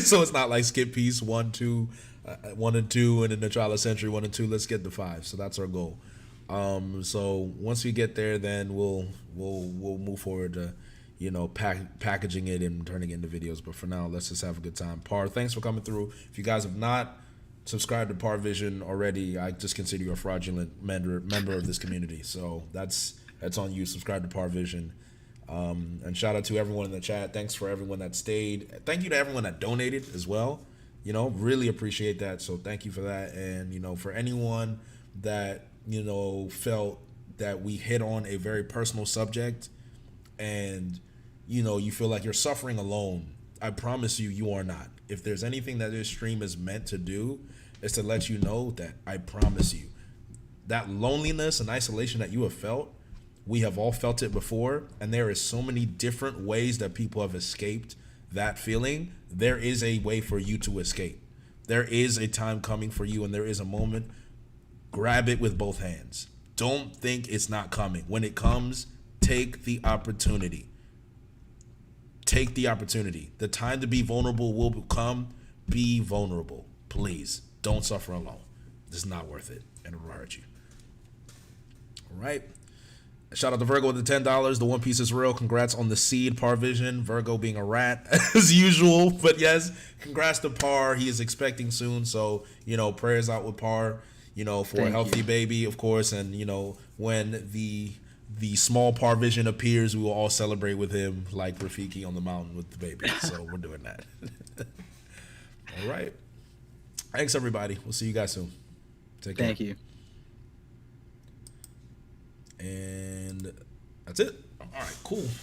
So it's not like skip piece 1, 2, 1 and 2, and then the Trial of Century 1 and 2. Let's get the 5. So that's our goal. So once we get there, then we'll move forward to, you know, packaging it and turning it into videos. But for now, let's just have a good time. Par, thanks for coming through. If you guys have not subscribed to Parvision already, I just consider you a fraudulent member of this community. So that's That's on you. Subscribe to Parvision. And shout out to everyone in the chat. Thanks for everyone that stayed. Thank you to everyone that donated as well. You know, really appreciate that. So thank you for that. And, you know, for anyone that, you know, felt that we hit on a very personal subject and, you know, you feel like you're suffering alone, I promise you, you are not. If there's anything that this stream is meant to do, is to let you know that I promise you, that loneliness and isolation that you have felt, we have all felt it before, and there is so many different ways that people have escaped that feeling. There is a way for you to escape. There is a time coming for you, and there is a moment. Grab it with both hands. Don't think it's not coming. When it comes, take the opportunity. Take the opportunity. The time to be vulnerable will come. Be vulnerable. Please. Don't suffer alone. It's not worth it, and it will hurt you. All right. Shout out to Virgo with the $10. The One Piece is real. Congrats on the seed, Parvision. Virgo being a rat as usual. But yes, congrats to Par. He is expecting soon. So, you know, prayers out with Par, you know, for a healthy baby, of course. And, you know, when the small Parvision appears, we will all celebrate with him like Rafiki on the mountain with the baby. So we're doing that. All right. Thanks, everybody. We'll see you guys soon. Take care. Thank you. And that's it. All right, cool.